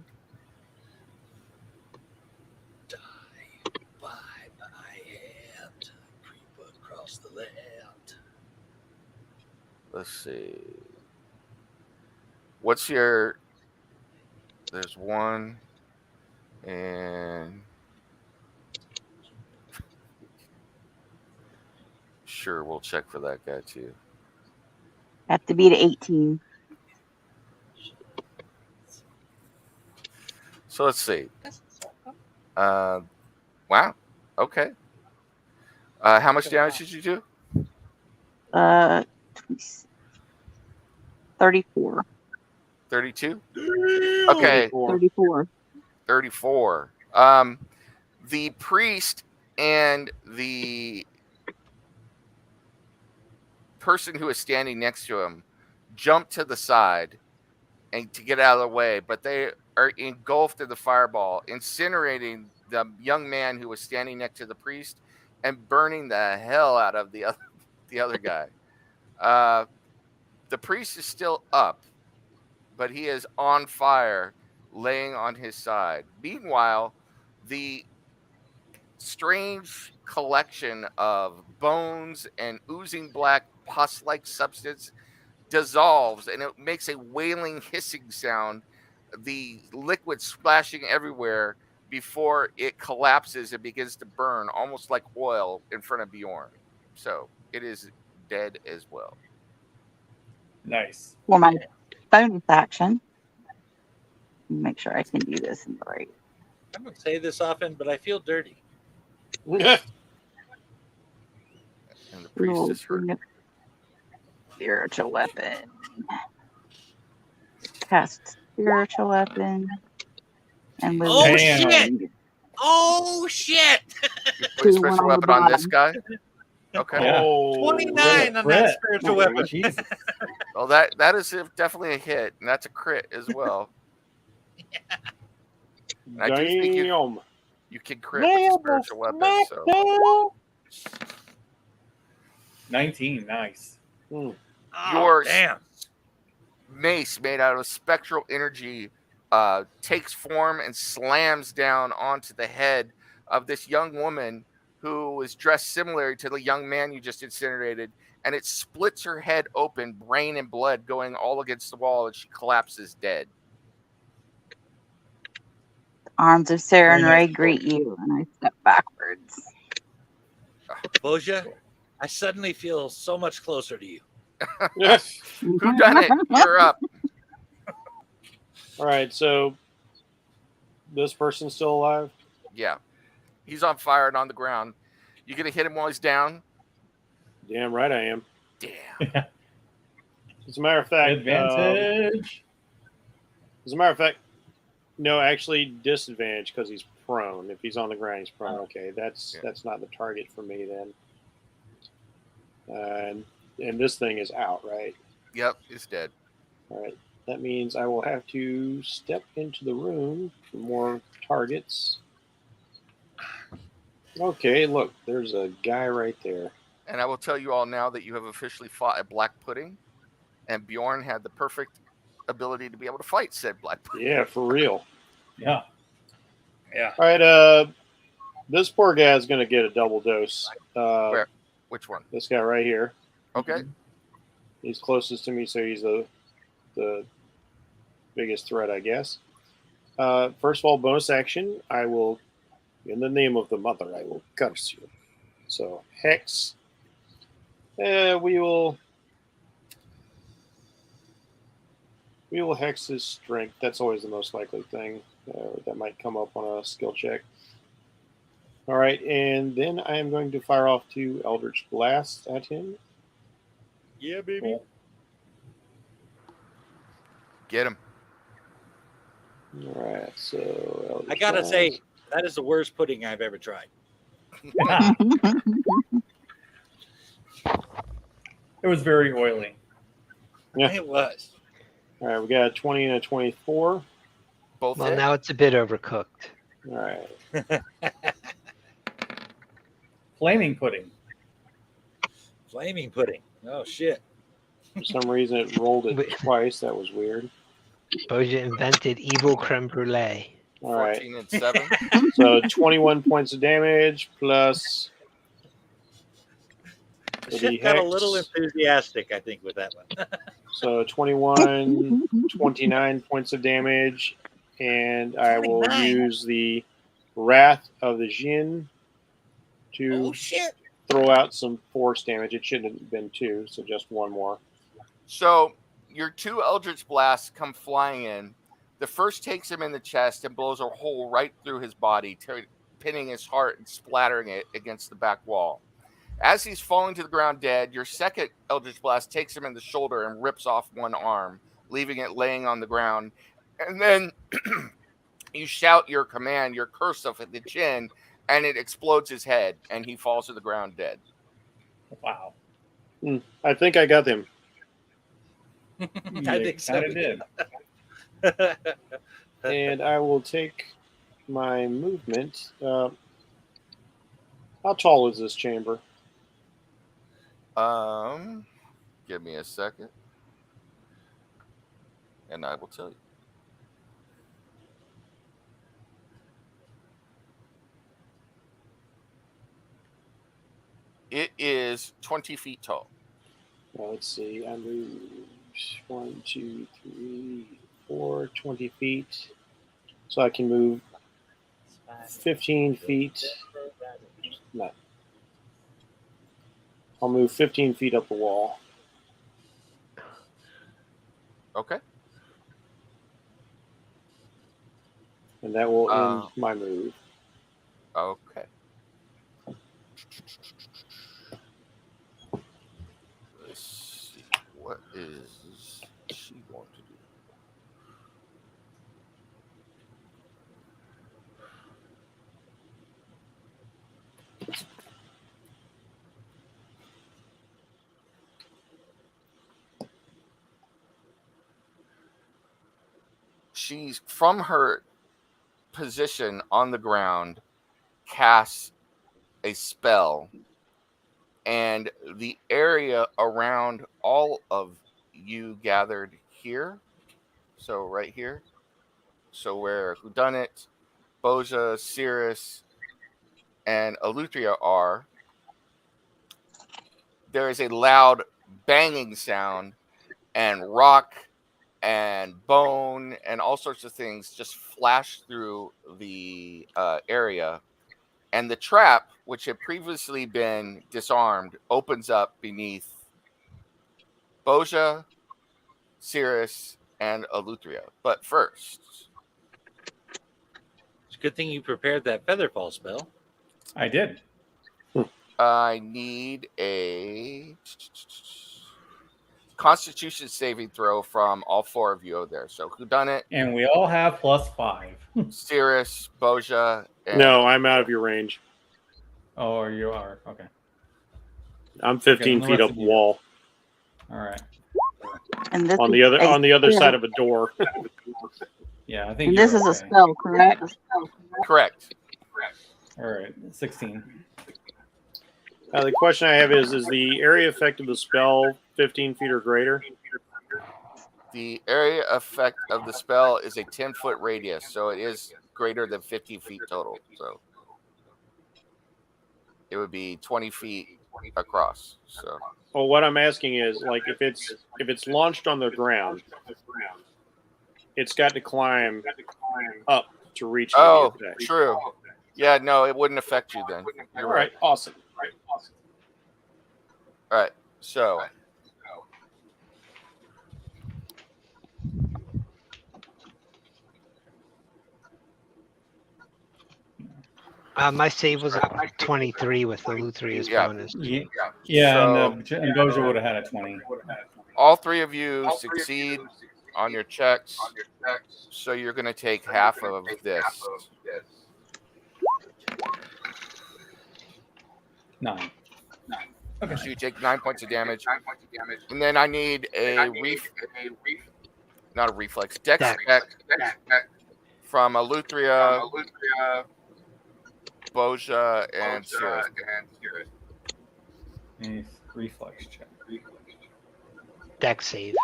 Die by my hand, creep across the land. Let's see. What's your... There's 1 and... Sure, we'll check for that guy too. Have to beat 18. So let's see. Wow. Okay. How much damage did you do? 34. 32? Okay. 34. 34. The priest and the person who is standing next to him jump to the side and to get out of the way, but they are engulfed in the fireball, incinerating the young man who was standing next to the priest and burning the hell out of the other guy. The priest is still up, but he is on fire, laying on his side. Meanwhile, the strange collection of bones and oozing black pus-like substance dissolves, and it makes a wailing, hissing sound, the liquid splashing everywhere before it collapses and begins to burn, almost like oil in front of Bjorn. So it is dead as well. Nice. For my bonus action, make sure I can do this in the right. I don't say this often, but I feel dirty. And the priest is hurt. Spiritual weapon. Cast spiritual weapon. And with Oh shit! Oh shit! You put a special weapon on this guy? Okay. Yeah. 29 on that spiritual weapon. Jesus. Well, that is definitely a hit, and that's a crit as well. And I do think you can crit with a spiritual weapon. So 19, nice. Your damn. mace made out of spectral energy takes form and slams down onto the head of this young woman who is dressed similar to the young man you just incinerated, and it splits her head open, brain and blood going all against the wall, and she collapses dead. Arms of Sarah and Very Ray nice. greet you, and I step backwards. Boja, I suddenly feel so much closer to you. Yes. Who done it? You're up. All right. So this person's still alive. Yeah. He's on fire and on the ground. You gonna hit him while he's down? Damn right I am. Damn. As a matter of fact, Advantage. No, actually disadvantage because he's prone. If he's on the ground, he's prone. Okay, that's not the target for me then. And this thing is out, right? Yep, it's dead. All right. That means I will have to step into the room for more targets. Okay, look, there's a guy right there. And I will tell you all now that you have officially fought a black pudding, and Bjorn had the perfect ability to be able to fight said black pudding. Yeah, for real. Yeah. Yeah. All right, this poor guy is going to get a double dose. Where? Which one? This guy right here. Okay. He's closest to me, so he's the biggest threat, I guess. First of all, bonus action, I will, in the name of the mother, I will curse you. So, Hex. We will Hex his strength. That's always the most likely thing. That might come up on a skill check. All right, and then I am going to fire off 2 Eldritch Blasts at him. Yeah, baby. Cool. Get him. All right, so Eldritch I gotta Blast. say, that is the worst pudding I've ever tried. Yeah. It was very oily. Yeah. It was. All right, we got a 20 and a 24. Both Well, hit. now it's a bit overcooked. All right. Flaming pudding. Flaming pudding. Oh shit. For some reason, it rolled it Wait. twice. That was weird. Boja invented evil creme brulee. All right. 14 and 7. So 21 points of damage plus the Shit got a hex. little enthusiastic, I think, with that one. So 21, 29 points of damage. And I will 29. use the Wrath of the Jinn to Oh shit. throw out some force damage. It shouldn't have been 2, so just 1 more. So your 2 Eldritch Blasts come flying in. The first takes him in the chest and blows a hole right through his body, pinning his heart and splattering it against the back wall. As he's falling to the ground dead, your second Eldritch Blast takes him in the shoulder and rips off one arm, leaving it laying on the ground. And then you shout your command, your curse of the Jinn, and it explodes his head, and he falls to the ground dead. Wow. I think I got him. I think so. Kind of did. And I will take my movement. How tall is this chamber? Give me a second, and I will tell you. It is 20 feet tall. Well, let's see. I moved 1, 2, 3, 4, 20 feet. So I can move 15 feet. No. I'll move 15 feet up the wall. Okay. And that will end my move. Okay. Let's see. What is she going to do? She's from her position on the ground, casts a spell, and the area around all of you gathered here, so right here, so where Whodunit, Boja, Cirrus, and Eleuthera are, there is a loud banging sound, and rock and bone and all sorts of things just flash through the area. And the trap, which had previously been disarmed, opens up beneath Boja, Cirrus, and Eleuthera. But first, It's a good thing you prepared that Featherfall spell. I did. I need a Constitution saving throw from all four of you over there. So Whodunit, And we all have +5. Cirrus, Boja, and No, I'm out of your range. Oh, you are. Okay. I'm 15 Okay, feet up the wall All right. And this on is the other spell. side of a door. Yeah, I think. And this you're is a okay. spell, correct? correct. All right. 16. The question I have is the area effect of the spell 15 feet or greater? The area effect of the spell is a 10-foot radius, so it is greater than 50 feet total. So it would be 20 feet across. So Well, what I'm asking is, like, if it's launched on the ground, it's got to climb up to reach the effect. True. Yeah, no, it wouldn't affect you then. You're All right, awesome. All right, so My save was at 23 with Eleutheria's Yeah. bonus. Yeah, and Boja would have had a 20. all three of you succeed on your checks, so you're going to take half of this. 9. Okay. So you take 9 points of damage, and then I need not a reflex, dex check from Eleuthera, Boja, and Cirrus. A reflex check. Dex save.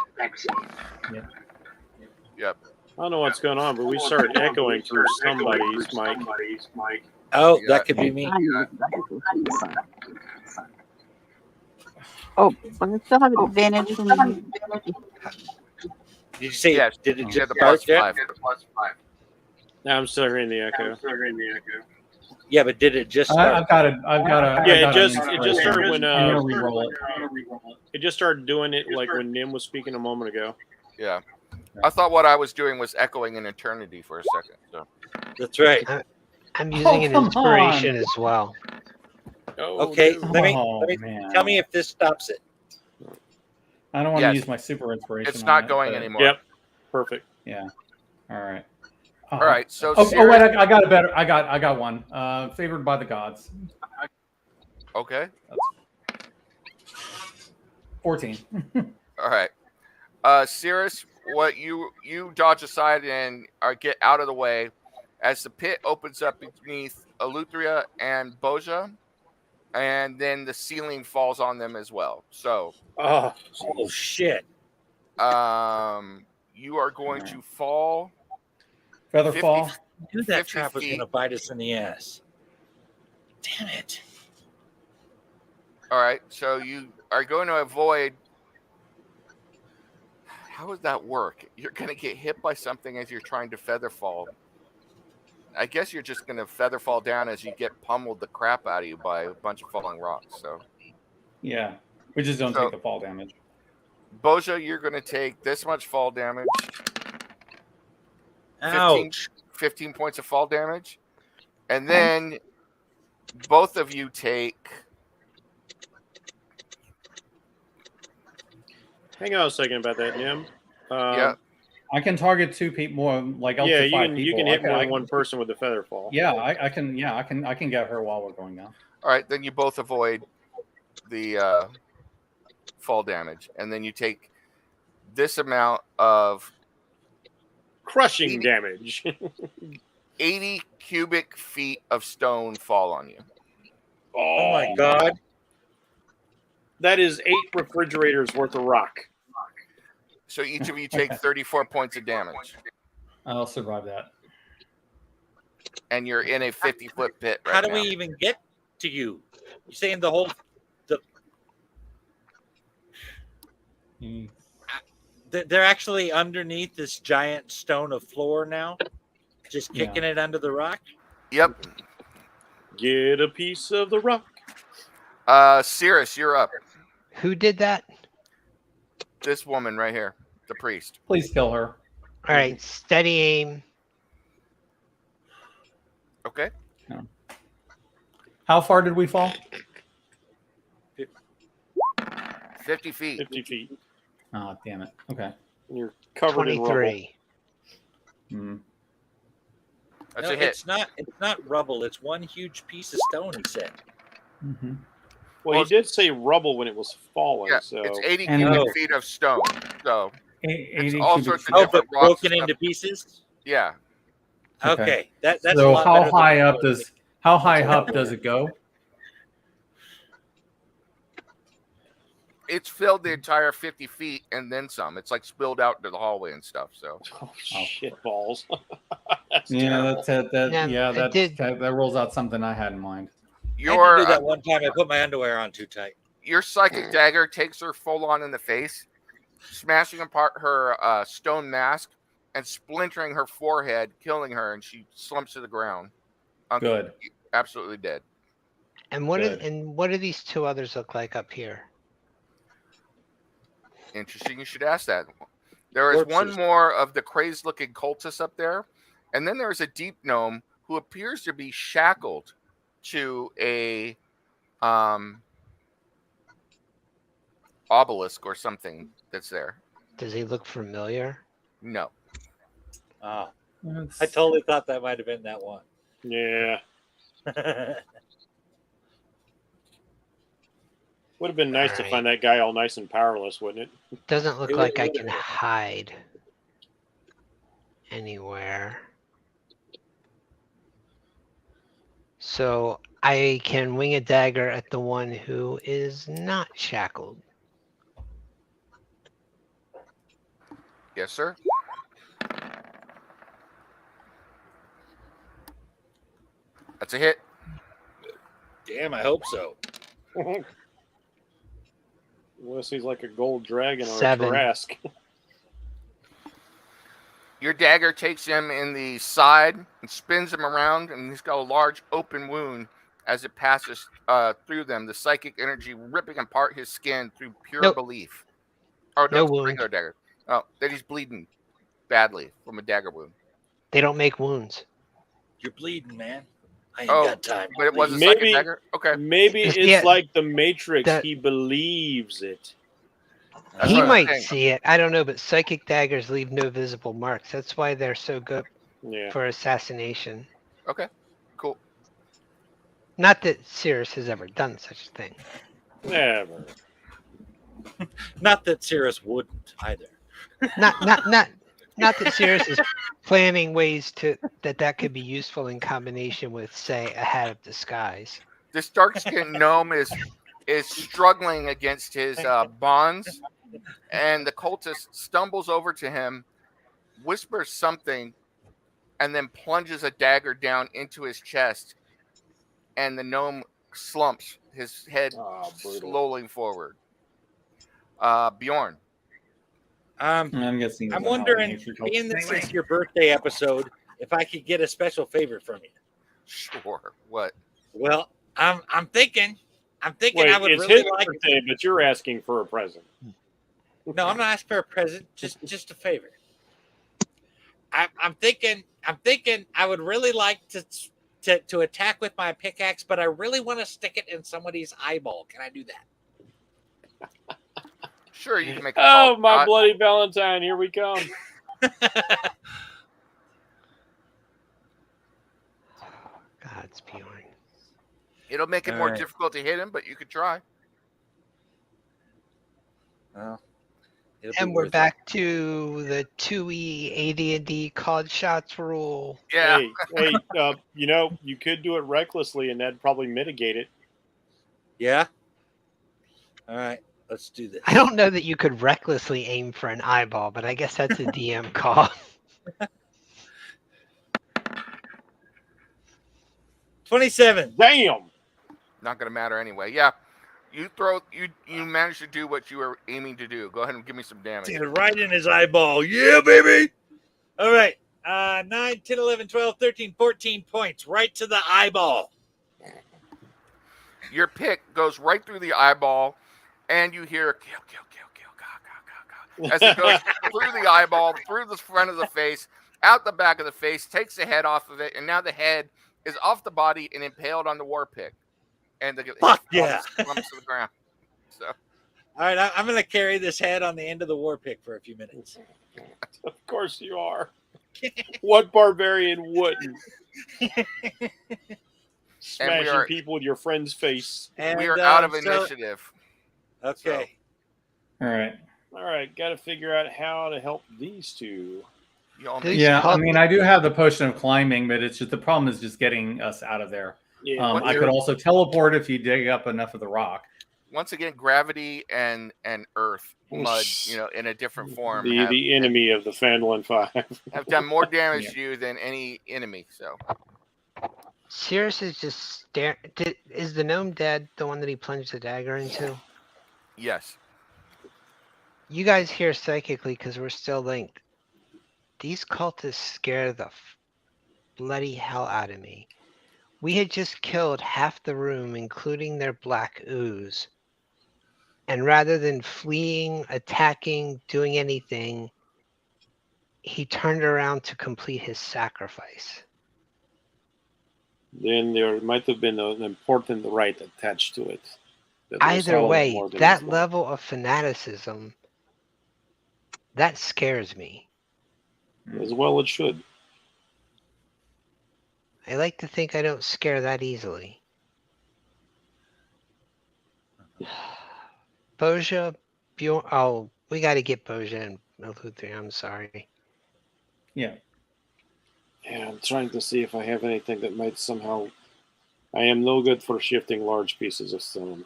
Yep. I don't know what's going on, but we started echoing through somebody's mic. Oh, Yeah. that could be me. Oh, but I still have advantage from Did you say? Yes. Did it You just get the start +5. yet? Now I'm still hearing the echo. Yeah, but did it just start? I've got a. Yeah, it just started when I'm gonna re-roll it. it just started doing it like when Nim was speaking a moment ago. Yeah. I thought what I was doing was echoing an eternity for a second. So That's right. I'm using an come inspiration as well. Oh, Okay, dude. let me Man. tell me if this stops it. I don't want to Yes. use my super inspiration. it's on not it, going but- anymore. Yep, perfect. Yeah. All right. All right. So Oh, Cirrus, wait! I got a better. I got one. Favored by the gods. okay. 14. All right. Cirrus, what you dodge aside and get out of the way as the pit opens up beneath Eleuthera and Boja, and then the ceiling falls on them as well. So, Oh, shit! you are going to fall. Feather 50 fall. I knew that 50 trap was feet. going to bite us in the ass. Damn it! All right. So you are going to avoid. How would that work? You're going to get hit by something as you're trying to feather fall. I guess you're just going to feather fall down as you get pummeled the crap out of you by a bunch of falling rocks. So, Yeah. We just don't So- take the fall damage. Boja, you're going to take this much fall damage. 15, Ouch! 15 points of fall damage. And then both of you take. hang on a second about that, Nim. Yeah. I can target 2 people more, like up Yeah, to 5 people. you can hit more I than one person with the feather fall. Yeah, I can. Yeah, I can get her while we're going down. All right. Then you both avoid the fall damage. And then you take this amount of Crushing damage. 80 cubic feet of stone fall on you. Oh my god! That is 8 refrigerators worth of rock. So each of you take 34 points of damage. I'll survive that. And you're in a 50-foot pit right How do now. we even get to you? You're saying the whole they're actually underneath this giant stone of floor now, just kicking it under the rock. Yep. Get a piece of the rock. Cirrus, you're up. Who did that? This woman right here, the priest. Please kill her. All right, steady aim. Okay. How far did we fall? 50 feet. 50 feet. Oh, damn it. Okay. You're covered in rubble. 23. That's No, a hit. it's not rubble. It's one huge piece of stone. He said. Mm-hmm. Well, he did say rubble when it was falling. Yeah, So it's 80 And- cubic feet of stone. So it's 80 all cubic sorts of feet. Oh, different but rocks. broken and into stuff. pieces. Yeah. Okay, that's a So lot how better than high I up thought. does it go? It's filled the entire 50 feet and then some. It's like spilled out into the hallway and stuff. So oh, shit balls. That's Yeah, terrible. that rolls out something I had in mind. I had to your do that one time. I put my underwear on too tight. your psychic dagger takes her full on in the face, smashing apart her stone mask and splintering her forehead, killing her, and she slumps to the ground. Good. Absolutely dead. And what do these two others look like up here? Interesting. You should ask that. There is one more of the crazed-looking cultist up there, and then there's a deep gnome who appears to be shackled to a obelisk or something that's there. Does he look familiar? No. I totally thought that might have been that one. Yeah. Would have been nice to find that guy all nice and powerless, wouldn't it? Doesn't look like I can hide anywhere. So I can wing a dagger at the one who is not shackled. Yes, sir. That's a hit. Damn, I hope so. Unless he's like a gold dragon or 7. a Tarrasque. Your dagger takes him in the side and spins him around, and he's got a large open wound as it passes through them. The psychic energy ripping apart his skin through pure belief. Oh, No it's a wound. regular dagger. Oh, then he's bleeding badly from a dagger wound. They don't make wounds. You're bleeding, man. I ain't got time. But it was a Maybe- psychic dagger? Okay. Maybe it's Yeah, like the Matrix. that- He believes it. That's He what I'm might saying. see it. I don't know, but psychic daggers leave no visible marks. That's why they're so good Yeah. for assassination. Okay, cool. Not that Cirrus has ever done such a thing. Never. Not that Cirrus wouldn't either. Not that Cirrus is planning ways that could be useful in combination with, say, a hat of disguise. This dark-skinned gnome is struggling against his bonds, and the cultist stumbles over to him, whispers something, and then plunges a dagger down into his chest, and the gnome slumps, his head slowly forward. Bjorn. I'm guessing. I'm wondering, being this is your birthday episode, if I could get a special favor from you. Sure. What? Well, I'm thinking Wait, I would it's really his like. birthday, but you're asking for a present. No, I'm not asking for a present. Just a favor. I'm thinking I would really like to attack with my pickaxe, but I really want to stick it in somebody's eyeball. Can I do that? Sure, you can make a Oh, call. my bloody Valentine! Here we come. God, it's Bjorn. It'll make it All more right. difficult to hit him, but you could try. Well, And we're back to the 2E AD&D called shots rule. Yeah. Hey, you could do it recklessly, and that'd probably mitigate it. Yeah. All right, let's do this. I don't know that you could recklessly aim for an eyeball, but I guess that's a DM call. 27. Damn. Not going to matter anyway. Yeah. You managed to do what you were aiming to do. Go ahead and give me some damage. Dude, right in his eyeball. Yeah, baby. All right. 9, 10, 11, 12, 13, 14 points. Right to the eyeball. Your pick goes right through the eyeball, and you hear kill, kill, kill, kill, ka, ka, ka, ka, as it goes through the eyeball, through the front of the face, out the back of the face, takes the head off of it, and now the head is off the body and impaled on the war pick. And the Fuck yeah. Slumps to the ground. So, all right, I'm going to carry this head on the end of the war pick for a few minutes. Of course you are. What barbarian wouldn't? Smashing people with your friend's face. And, we are out of initiative. Okay. All right. All right, got to figure out how to help these two. Yeah, I mean, I do have the potion of climbing, but it's just the problem is just getting us out of there. Yeah, I could also teleport if you dig up enough of the rock. Once again, gravity and earth, mud, in a different form. The enemy of the Phandalin 5. Have done more damage to you than any enemy, so. Cirrus is just staring. Is the gnome dead? The one that he plunged the dagger into? Yes. You guys hear psychically because we're still linked. These cultists scare the bloody hell out of me. We had just killed half the room, including their black ooze. And rather than fleeing, attacking, doing anything, he turned around to complete his sacrifice. Then there might have been an important rite attached to it. Either way, that level of fanaticism, that scares me. As well it should. I like to think I don't scare that easily. Boja, Bjorn. Oh, we got to get Boja and Elhuthri. I'm sorry. Yeah. Yeah, I'm trying to see if I have anything that might somehow. I am no good for shifting large pieces of stone.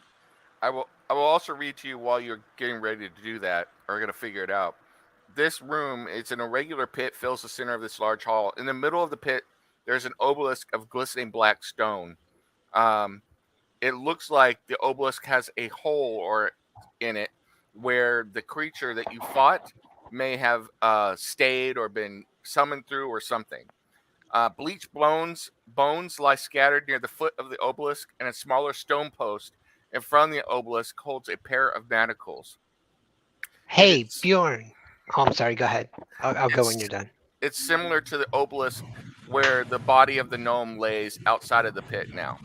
I will also read to you while you're getting ready to do that, or going to figure it out. This room, it's an irregular pit, fills the center of this large hall. In the middle of the pit, there's an obelisk of glistening black stone. It looks like the obelisk has a hole in it where the creature that you fought may have stayed or been summoned through or something. Bleached bones lie scattered near the foot of the obelisk, and a smaller stone post in front of the obelisk holds a pair of manacles. Hey, Bjorn. Oh, I'm sorry. Go ahead. I'll go when you're done. It's similar to the obelisk where the body of the gnome lays outside of the pit now.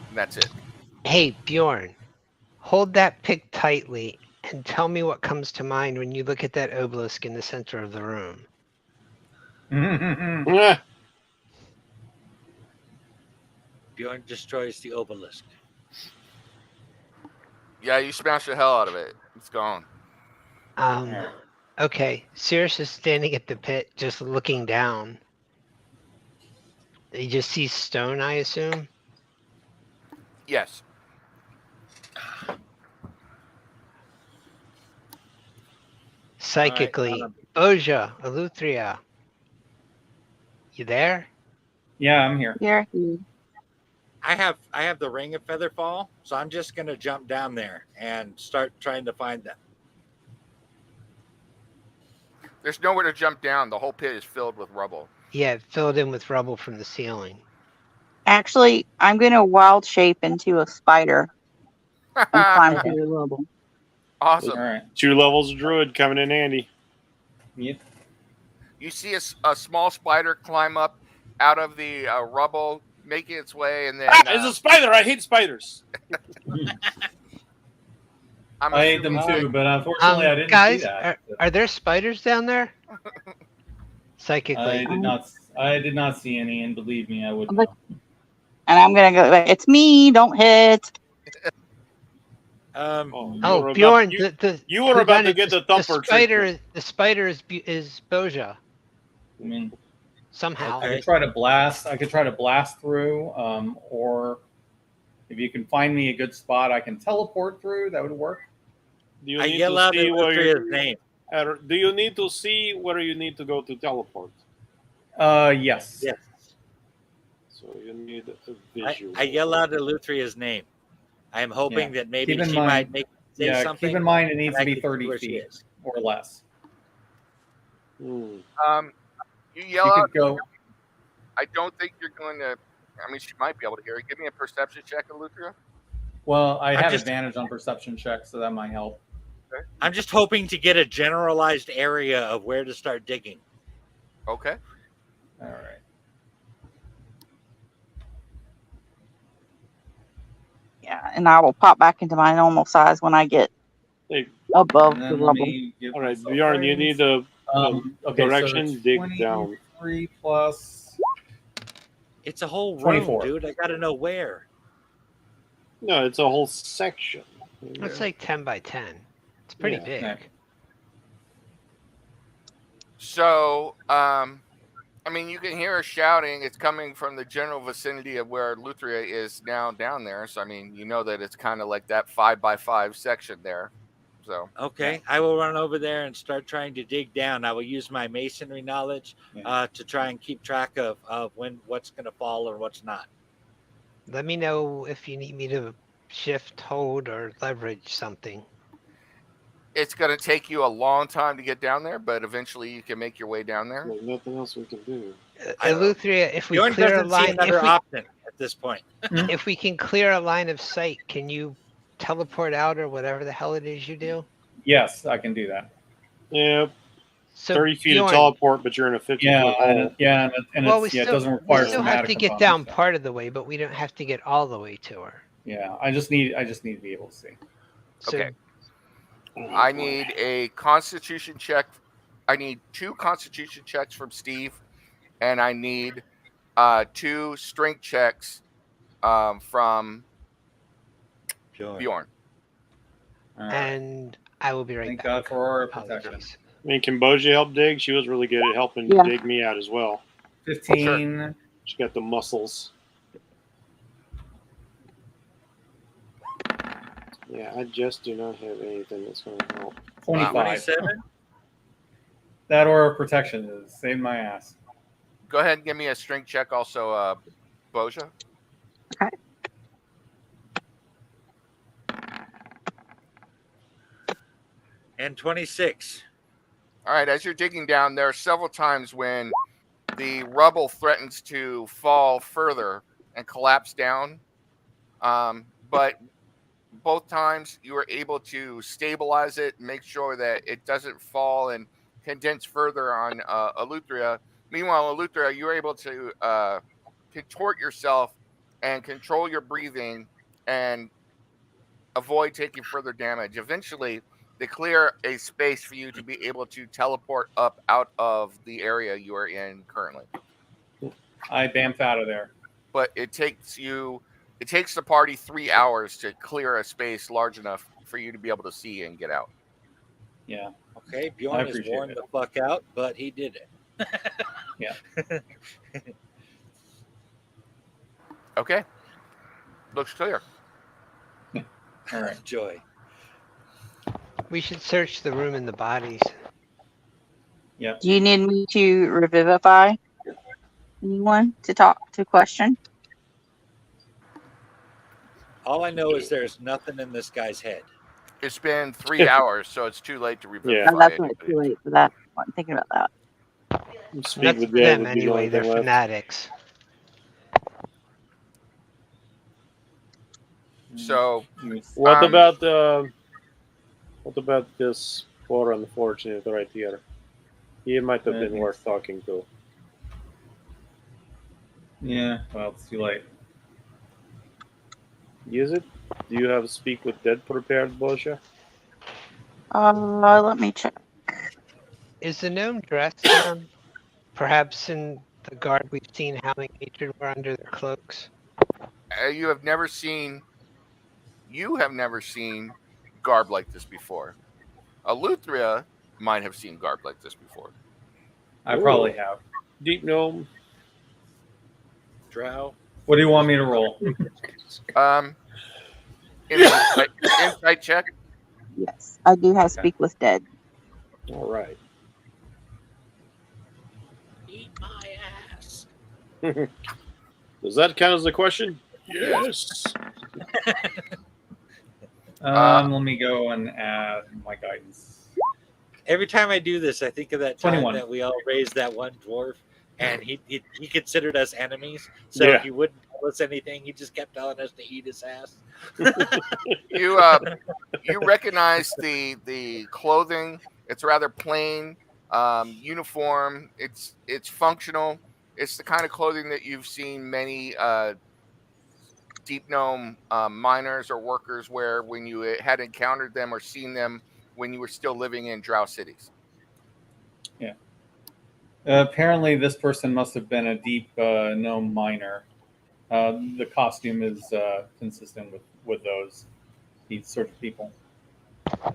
And that's it. Hey, Bjorn. Hold that pick tightly and tell me what comes to mind when you look at that obelisk in the center of the room. Bjorn destroys the obelisk. Yeah, you smashed the hell out of it. It's gone. Okay. Cirrus is standing at the pit, just looking down. He just sees stone, I assume? Yes. Psychically. Boja, Elhuthria. You there? Yeah, I'm here. Yeah. I have the ring of Featherfall, so I'm just going to jump down there and start trying to find them. There's nowhere to jump down. The whole pit is filled with rubble. Yeah, filled in with rubble from the ceiling. Actually, I'm going to wild shape into a spider and climb through the rubble. Awesome. All right. 2 levels of druid coming in handy. Yep. You see a small spider climb up out of the rubble, making its way, and then... it's a spider! I hate spiders! I hate them too, but unfortunately I didn't guys, see that. Are there spiders down there? Psychically. I did not see any, and believe me, I wouldn't. And I'm going to go, it's me, don't hit. Bjorn, you were about to get the thumper. The spider is Boja. I mean, somehow. I could try to blast through, or if you can find me a good spot, I can teleport through. That would work. Do you need to see where name? Do you need to see where you need to go to teleport? Yes. Yes. So you need a visual. I yell out Eluthria's name. I am hoping that maybe she might make say something. Keep in mind it needs to and I be can see 30 where she feet is. or less. You yell You out. could go. I don't think you're going to. I mean, she might be able to hear it. Give me a perception check, Eleuthera. Well, I have advantage on perception checks, so that might help. Okay. I'm just hoping to get a generalized area of where to start digging. Okay. All right. Yeah, and I will pop back into my normal size when I get above the rubble. All right, Bjorn, you need a direction. So dig down. 3 plus. It's a whole room, 24. dude. I got to know where. No, it's a whole section. It's like 10 by 10. It's pretty big. Okay. So, I mean, you can hear her shouting. It's coming from the general vicinity of where Eleuthera is now down there. So, I mean, you know that it's kind of like that 5 by 5 section there. So, okay, I will run over there and start trying to dig down. I will use my masonry knowledge to try and keep track of what's going to fall or what's not. Let me know if you need me to shift, hold, or leverage something. it's going to take you a long time to get down there, but eventually you can make your way down there. There's nothing else we can do. Eleuthria, if we Bjorn clear a doesn't see line, another option at this point. if we can clear a line of sight, can you teleport out or whatever the hell it is you do? Yes, I can do that. Yeah, So 30 feet Bjorn, of teleport, but you're in a 50 Yeah, foot hole. and well, it doesn't we require still have to somatic get down components. part of the way, but we don't have to get all the way to her. Yeah, I just need to be able to see. So Okay. I need a constitution check. I need 2 constitution checks from Steve, and I need 2 strength checks from Bjorn. All right. and I will be right Thank back. God for our protection. Apologies. I mean, can Boja help dig? She was really good at helping Yeah. dig me out as well. 15. She got the muscles. Yeah, I just do not have anything that's going to help. 25. 27? That or protection is saved my ass. Go ahead and give me a strength check also, Boja. Okay. And 26. All right, as you're digging down, there are several times when the rubble threatens to fall further and collapse down. But both times you were able to stabilize it, make sure that it doesn't fall and condense further on Eleuthera. Meanwhile, Eleuthera, you were able to contort yourself and control your breathing and avoid taking further damage. Eventually, they clear a space for you to be able to teleport up out of the area you are in currently. I bamf out of there. But it takes the party 3 hours to clear a space large enough for you to be able to see and get out. Yeah. Okay, I Bjorn is appreciate worn it. the fuck out, but he did it. Yeah. Okay. Looks clear. All right. Joy. We should search the room and the bodies. Yep. Do you need me to revivify anyone to question? All I know is there's nothing in this guy's head. It's been 3 hours, so it's too late to revivify No, that's not anybody. too late for that. I'm thinking about that. Speak That's with for Dad them would be the anyway. only They're thing left. fanatics. So What about this poor unfortunate right here? He might have been worth talking to. Yeah. Well, it's too late. Is it? Do you have speak with dead prepared, Boja? Let me check. Is the gnome dressed perhaps in the garb we've seen Howling Hatred wear under their cloaks? you have never seen garb like this before. Eleuthera might have seen garb like this before. I probably have. Deep gnome. Drow. What do you want me to roll? Insight check. Yes, I do have speak with dead. All right. Eat my ass. The Does that count as a question? Yes. Let me go and add my guidance. Every time I do this, I think of that time 21. that we all raised that one dwarf, and he considered us enemies, so Yeah. he wouldn't tell us anything. He just kept telling us to eat his ass. You recognize the clothing. It's rather plain, uniform. It's functional. It's the kind of clothing that you've seen many deep gnome miners or workers wear when you had encountered them or seen them when you were still living in drow cities. Yeah. Apparently, this person must have been a deep gnome miner. The costume is consistent with these sorts of people.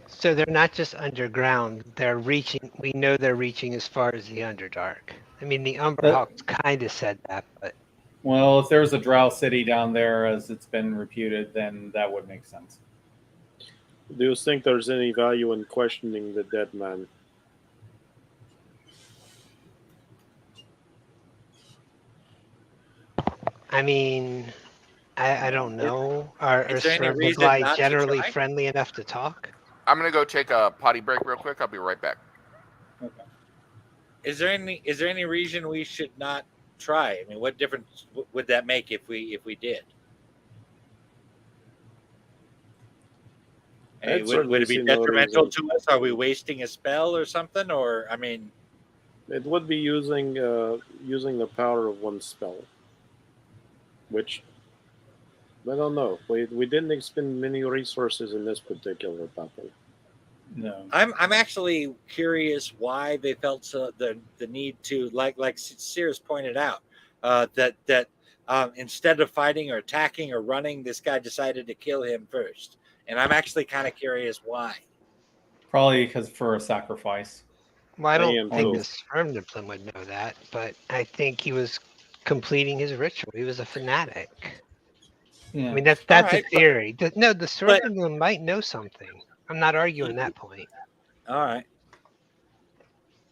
So they're not just underground. They're reaching. We know they're reaching as far as the Underdark. I mean, the Umberhawks kind of said that, but Well, if there's a drow city down there, as it's been reputed, then that would make sense. Do you think there's any value in questioning the dead man? I mean, I don't know. Are Is there any Serb reason Maglai not to generally try? friendly enough to talk? I'm gonna go take a potty break real quick. I'll be right back. Okay. Is there any reason we should not try? I mean, what difference would that make if we did? Hey, I'd would certainly it be see no detrimental reason. to us? Are we wasting a spell or something? Or I mean, It would be using the power of one spell, which I don't know. We didn't expend many resources in this particular battle. No. I'm actually curious why they felt the need to like Sears pointed out that instead of fighting or attacking or running, this guy decided to kill him first, and I'm actually kind of curious why. Probably because for a sacrifice. Well, I I don't am think too. the Spermdiplim would know that, but I think he was completing his ritual. He was a fanatic. Yeah. I mean, that's All a right, theory. No, the Spermdiplim might know something. I'm not arguing that point. All right.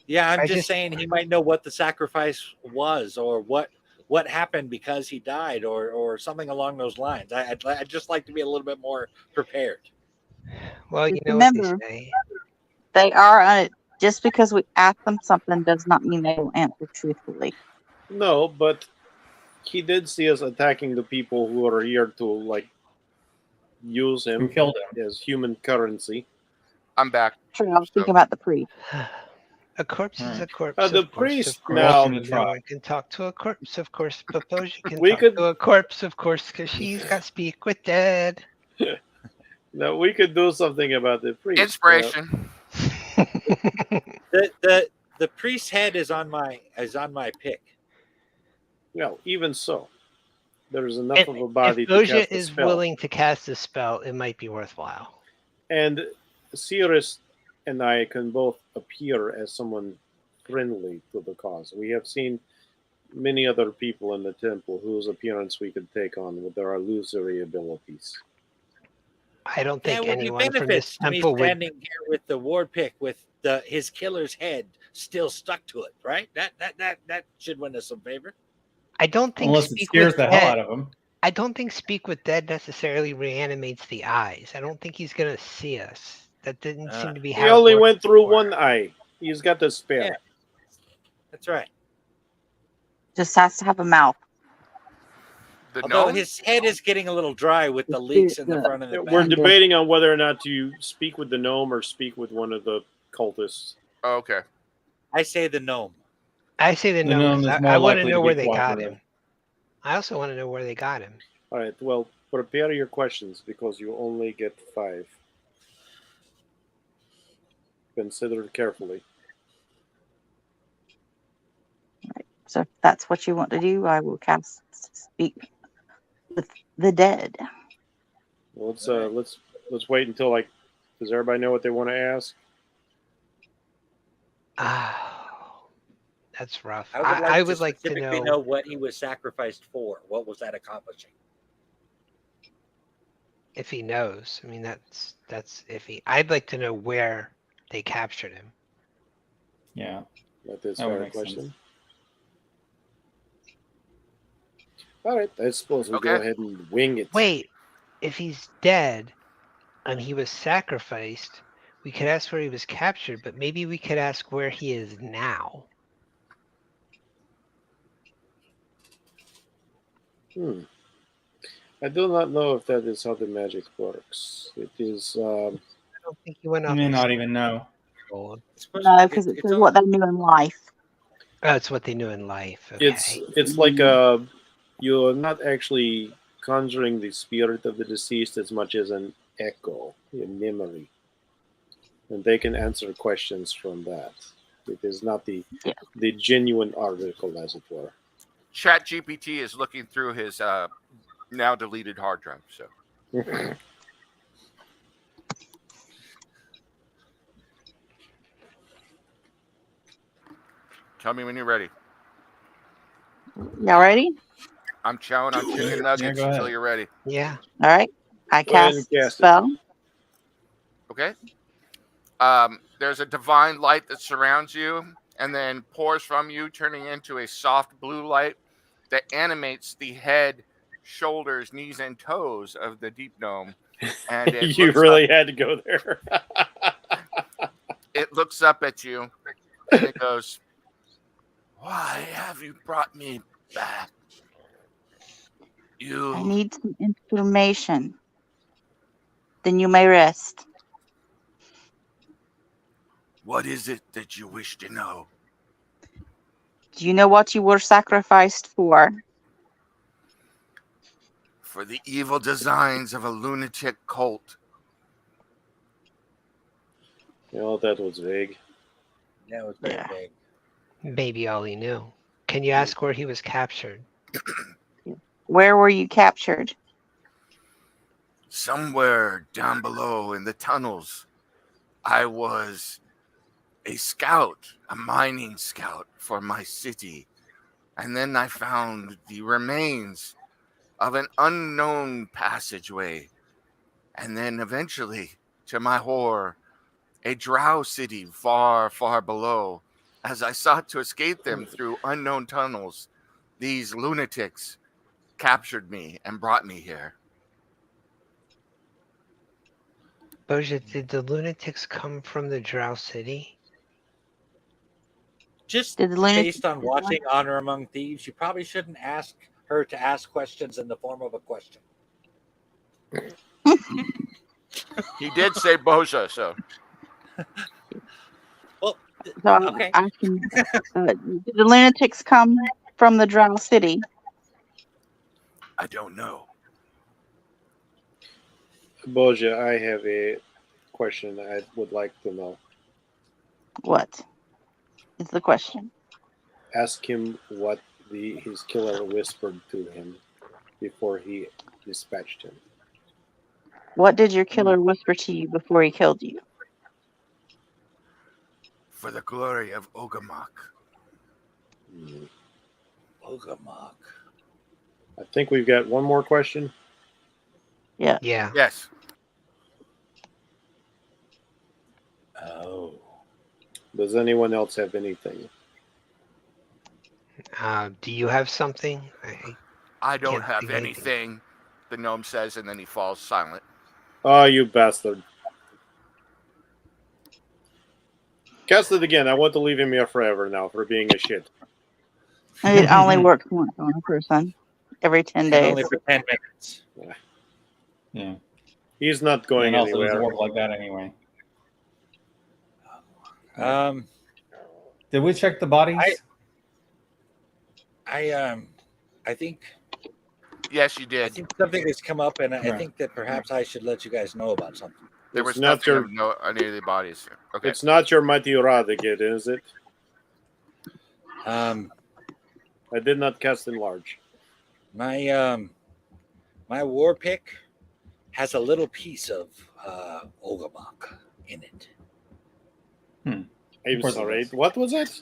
Yeah, I'm I just just- saying he might know what the sacrifice was or what happened because he died or something along those lines. I'd just like to be a little bit more prepared. Well, you Just know what remember, they say. they are just because we ask them something does not mean they will answer truthfully. No, but he did see us attacking the people who are here to use Who him killed him? as human currency. I'm back. True, I was So- thinking about the priest. A corpse is a corpse. The of course, priest of course. now- Welcome to No try. one can talk to a corpse, of course. Papoja can We talk could- to a corpse, of course, because she's got speak with dead. Now we could do something about the priest. Inspiration. The priest's head is on my pick. Well, even so, there's enough of a If body to Boja cast a is spell. willing to cast a spell, it might be worthwhile. And Cirrus and I can both appear as someone friendly to the cause. We have seen many other people in the temple whose appearance we could take on with their illusory abilities. I don't Yeah, think it would be anyone from benefits this to me temple would. standing here with the war pick with his killer's head still stuck to it, right? That should win us some favor. I don't think Unless it speak scares with the hell dead. out of him. I don't think speak with dead necessarily reanimates the eyes. I don't think he's gonna see us. That didn't seem to be how He it only worked went through before. one eye. He's got the spare. Yeah. That's right. Just has to have a mouth. The Although gnome? his head is getting a little dry with the The leaks spirit in the does. front and the We're back. debating on whether or not to speak with the gnome or speak with one of the cultists. Oh, okay. I say the gnome. I say the The gnome gnome 'cause is more I want to likely know to be where they got cooperative. him. I also want to know where they got him. All right, well, prepare your questions because you only get 5. Consider it carefully. So if that's what you want to do, I will cast speak with the dead. Well, let's wait until does everybody know what they want to ask? Oh, that's rough. I would would like to specifically know. what he was sacrificed for. What was that accomplishing? If he knows. I mean, that's iffy. I'd like to know where they captured him. Yeah. That is That would fair make sense. question. All right, I suppose we go Okay. ahead and wing it. Wait, if he's dead and he was sacrificed, we could ask where he was captured, but maybe we could ask where he is now. I do not know if that is how the magic works. It is. I don't think he went You off. may the not even know. scroll. No, because it says what they knew in life. Oh, it's what they knew in life. Okay. It's like you're not actually conjuring the spirit of the deceased as much as an echo, a memory, and they can answer questions from that. It is not the Yeah. the genuine article, as it were. ChatGPT is looking through his now deleted hard drive. So tell me when you're ready. Y'all ready? I'm chowing on chicken Yeah, nuggets go until ahead. you're ready. Yeah. All right. I Go ahead and cast cast it. spell. Okay. There's a divine light that surrounds you and then pours from you, turning into a soft blue light that animates the head, shoulders, knees, and toes of the deep gnome. And it You looks really up, had to go there. it looks up at you and it goes, "Why have you brought me back? I You need some information. Then you may rest. what is it that you wish to know?" Do you know what you were sacrificed for? "For the evil designs of a lunatic cult." That was vague. Yeah, it was very Yeah. big. Maybe all he knew. Can you ask where he was captured? Where were you captured? Somewhere down below in the tunnels, I was a scout, a mining scout for my city. And then I found the remains of an unknown passageway. And then eventually, to my horror, a drow city far, far below. As I sought to escape them through unknown tunnels, these lunatics captured me and brought me here. Boja, did the lunatics come from the Drow City? Just Did the lunatic based on watching Honor Among Thieves, you probably shouldn't ask her to ask questions in the form of a question. He did say Boja, so Well, So I'm okay. asking, did the lunatics come from the Drow City? I don't know. Boja, I have a question I would like to know. What is the question? Ask him what his killer whispered to him before he dispatched him. What did your killer whisper to you before he killed you? For the glory of Ogamak. Ogamok. I think we've got one more question. Yeah. Yes. Oh. Does anyone else have anything? Do you have something? I don't Can't have think of anything. anything, the gnome says, and then he falls silent. Oh, you bastard. Cast it again. I want to leave him here forever now for being a shit. It only works once on a person every 10 And days. only for 10 minutes. Yeah. He's not going And also doesn't anywhere. work like that anyway. Did we check the bodies? I think Yes, you I did. think something has come up, and I Right. think that perhaps I should let you guys know about something. There It's was not nothing your- of no any of the bodies here. Okay. It's not your mighty rod again, is it? Um, I did not cast enlarge. my war pick has a little piece of Ogamok in it. I'm course it sorry. does. What was it?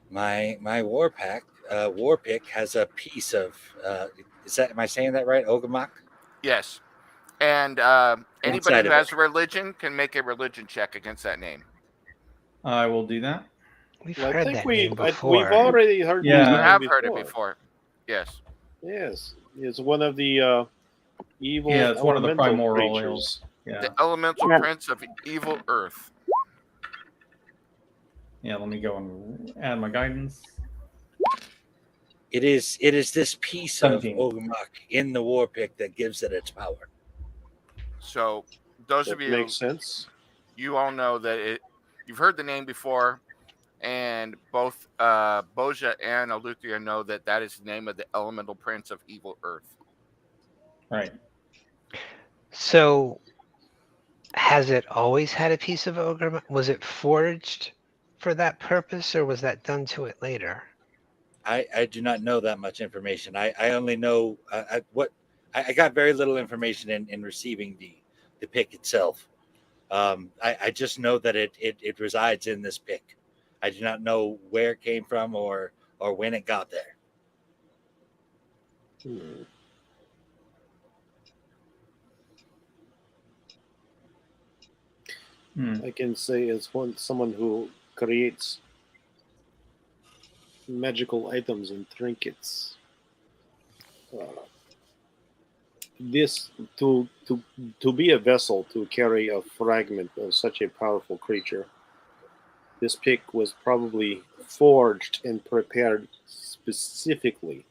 My war pick has a piece of am I saying that right? Ogamok? Yes. And anybody Inside who of has a religion can make a religion check against that name. I will do that. We've Well, I heard think that we've name we've before. already heard. Yeah. this You name have heard it before. Yes. Yes, it's one of the evil Yeah, it's one of the elemental primordials. creatures. Yeah. The elemental Yeah. prince of evil earth. Yeah, let me go and add my guidance. It is this piece of 17. Ogmok in the war pick that gives it its power. So those That of you, makes sense. you all know that you've heard the name before, and both Boja and Aluthia know that that is the name of the elemental prince of evil earth. Right. So, has it always had a piece of ogre? Was it forged for that purpose, or was that done to it later? I do not know that much information. I only know I got very little information in receiving the pick itself. I just know that it resides in this pick. I do not know where it came from or when it got there. Hmm. I can say as someone who creates magical items and trinkets. This to be a vessel to carry a fragment of such a powerful creature. This pick was probably forged and prepared specifically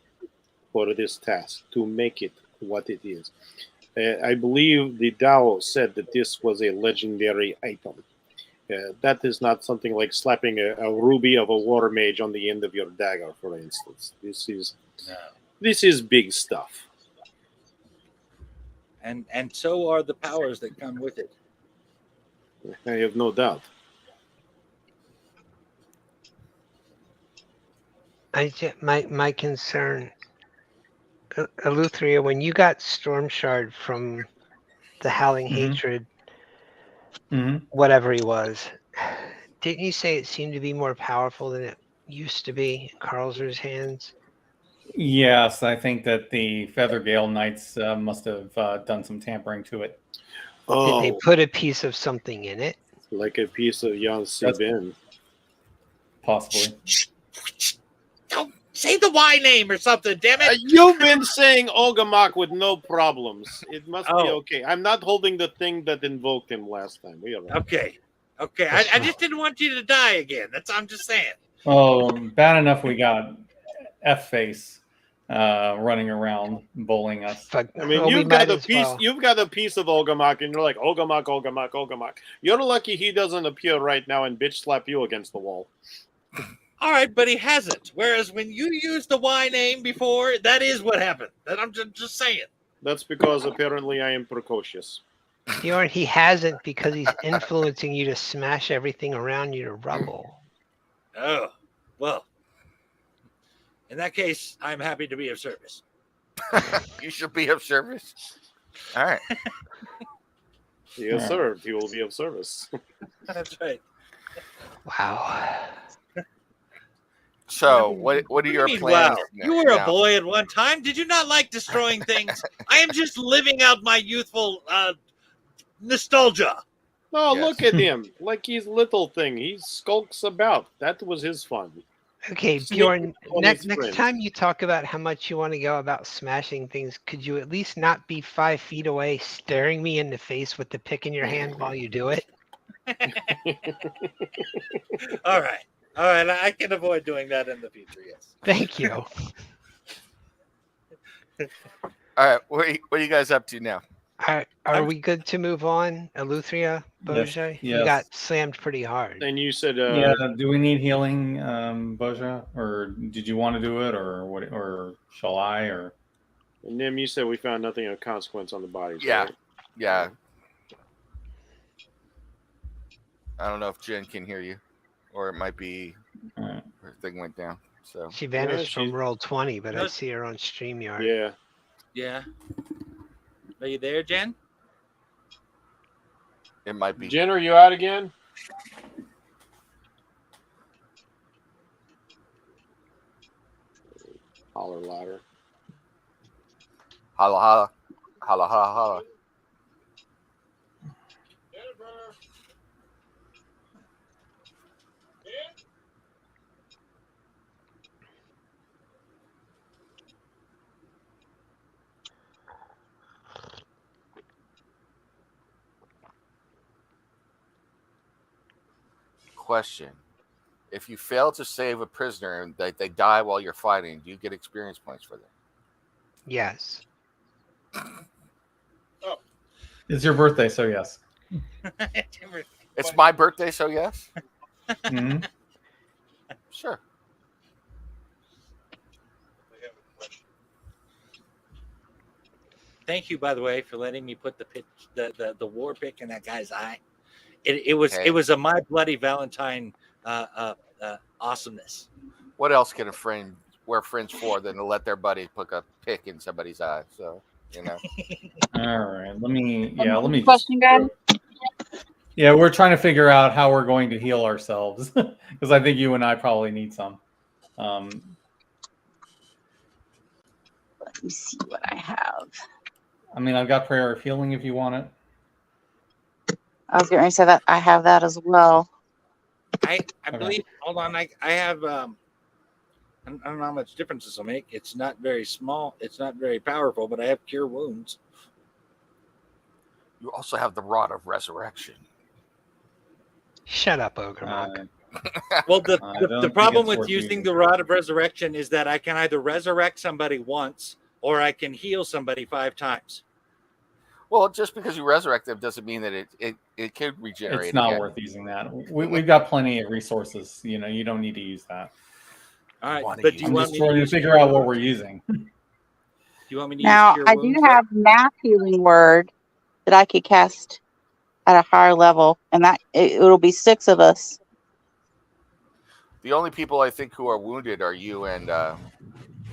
for this task to make it what it is. I believe the Tao said that this was a legendary item. That is not something like slapping a ruby of a water mage on the end of your dagger, for instance. No. This is big stuff. And so are the powers that come with it. I have no doubt. My concern, Eleuthria, when you got Storm Shard from the Howling Mhm. Hatred, Mm-hmm. whatever he was, didn't you say it seemed to be more powerful than it used to be in Carlser's hands? Yes, I think that the Feather Gale Knights must have done some tampering to it. Did they Oh, put a piece of something in it? like a piece of Jan That's- Sibin. Possibly. Don't say the Y name or something, damn it. You've been saying Ogamak with no problems. It must be Oh. okay. I'm not holding the thing that invoked him last time. We are right. Okay. I just didn't want you to die again. I'm just saying. Oh, bad enough we got F-Face running around bullying us. Fuck, I mean, well, we you've got might a as piece. well. You've got a piece of Ogamak, and you're like Ogamak, Ogamak, Ogamak. You're lucky he doesn't appear right now and bitch slap you against the wall. All right, but he hasn't. Whereas when you used the Y name before, that is what happened. That I'm just saying. That's because apparently I am precocious. Bjorn, he hasn't because he's influencing you to smash everything around you to rubble. Oh, well. In that case, I'm happy to be of service. You should be of service. All right. He has Alright. served. He will be of service. That's right. Wow. So, what are your mean, plans? wow. You were a now? boy at one time. Did you not like destroying things? I am just living out my youthful nostalgia. No, Yes. look at him. Like he's little thing. He skulks about. That was his fun. Okay, Sneak Bjorn, on next his friends. time you talk about how much you want to go about smashing things, could you at least not be 5 feet away staring me in the face with the pick in your hand while you do it? All right. I can avoid doing that in the future. Yes. Thank you. All right. What are you guys up to now? Are we good to move on? Eleuthria, Boja? You yes. got slammed pretty hard. And you said, Yeah. Do we need healing, Boja, or did you want to do it, or what, or shall I, or? Nim, you said we found nothing of consequence on the bodies. Yeah. Right? Yeah. I don't know if Jen can hear you, or it might be Alright. her thing went down. So She vanished she's- from roll 20, but I No. see her on StreamYard. Yeah. Yeah. Are you there, Jen? it might be. Jen, are you out again? Holler louder. Holla, holla. Holla, holla, holla. question. If you fail to save a prisoner and they die while you're fighting, do you get experience points for that? Yes. It's your birthday, so yes. It's my birthday, so yes. Mhm. Sure. Thank you, by the way, for letting me put the war pick in that guy's eye. It was a My Bloody Valentine awesomeness. What else can a friend wear fringe for than to let their buddy put a pick in somebody's eye? So All right. Let me just. Question, guys. Yeah, we're trying to figure out how we're going to heal ourselves because I think you and I probably need some. Let me see what I have. I mean, I've got prayer of healing if you want it. I was going to say that I have that as well. I believe. Hold on, I have. I don't know how much difference this will make. It's not very small. It's not very powerful, but I have Cure Wounds. you also have the Rod of Resurrection. Shut up, Ogre Monk. Well, don't the think problem it's with worth using using. the Rod of Resurrection is that I can either resurrect somebody once or I can heal somebody 5 times. Well, just because you resurrect them doesn't mean that it could regenerate. It's not again. worth using that. We've got plenty of resources. You don't need to use that. All right, wanna but use do you I'm want just me to trying to use figure Cure out what Wounds? we're using. Do you want me to Now, use Cure I do Wounds? have mass healing word that I could cast at a higher level, and that it'll be 6 of us. The only people I think who are wounded are you and Yeah,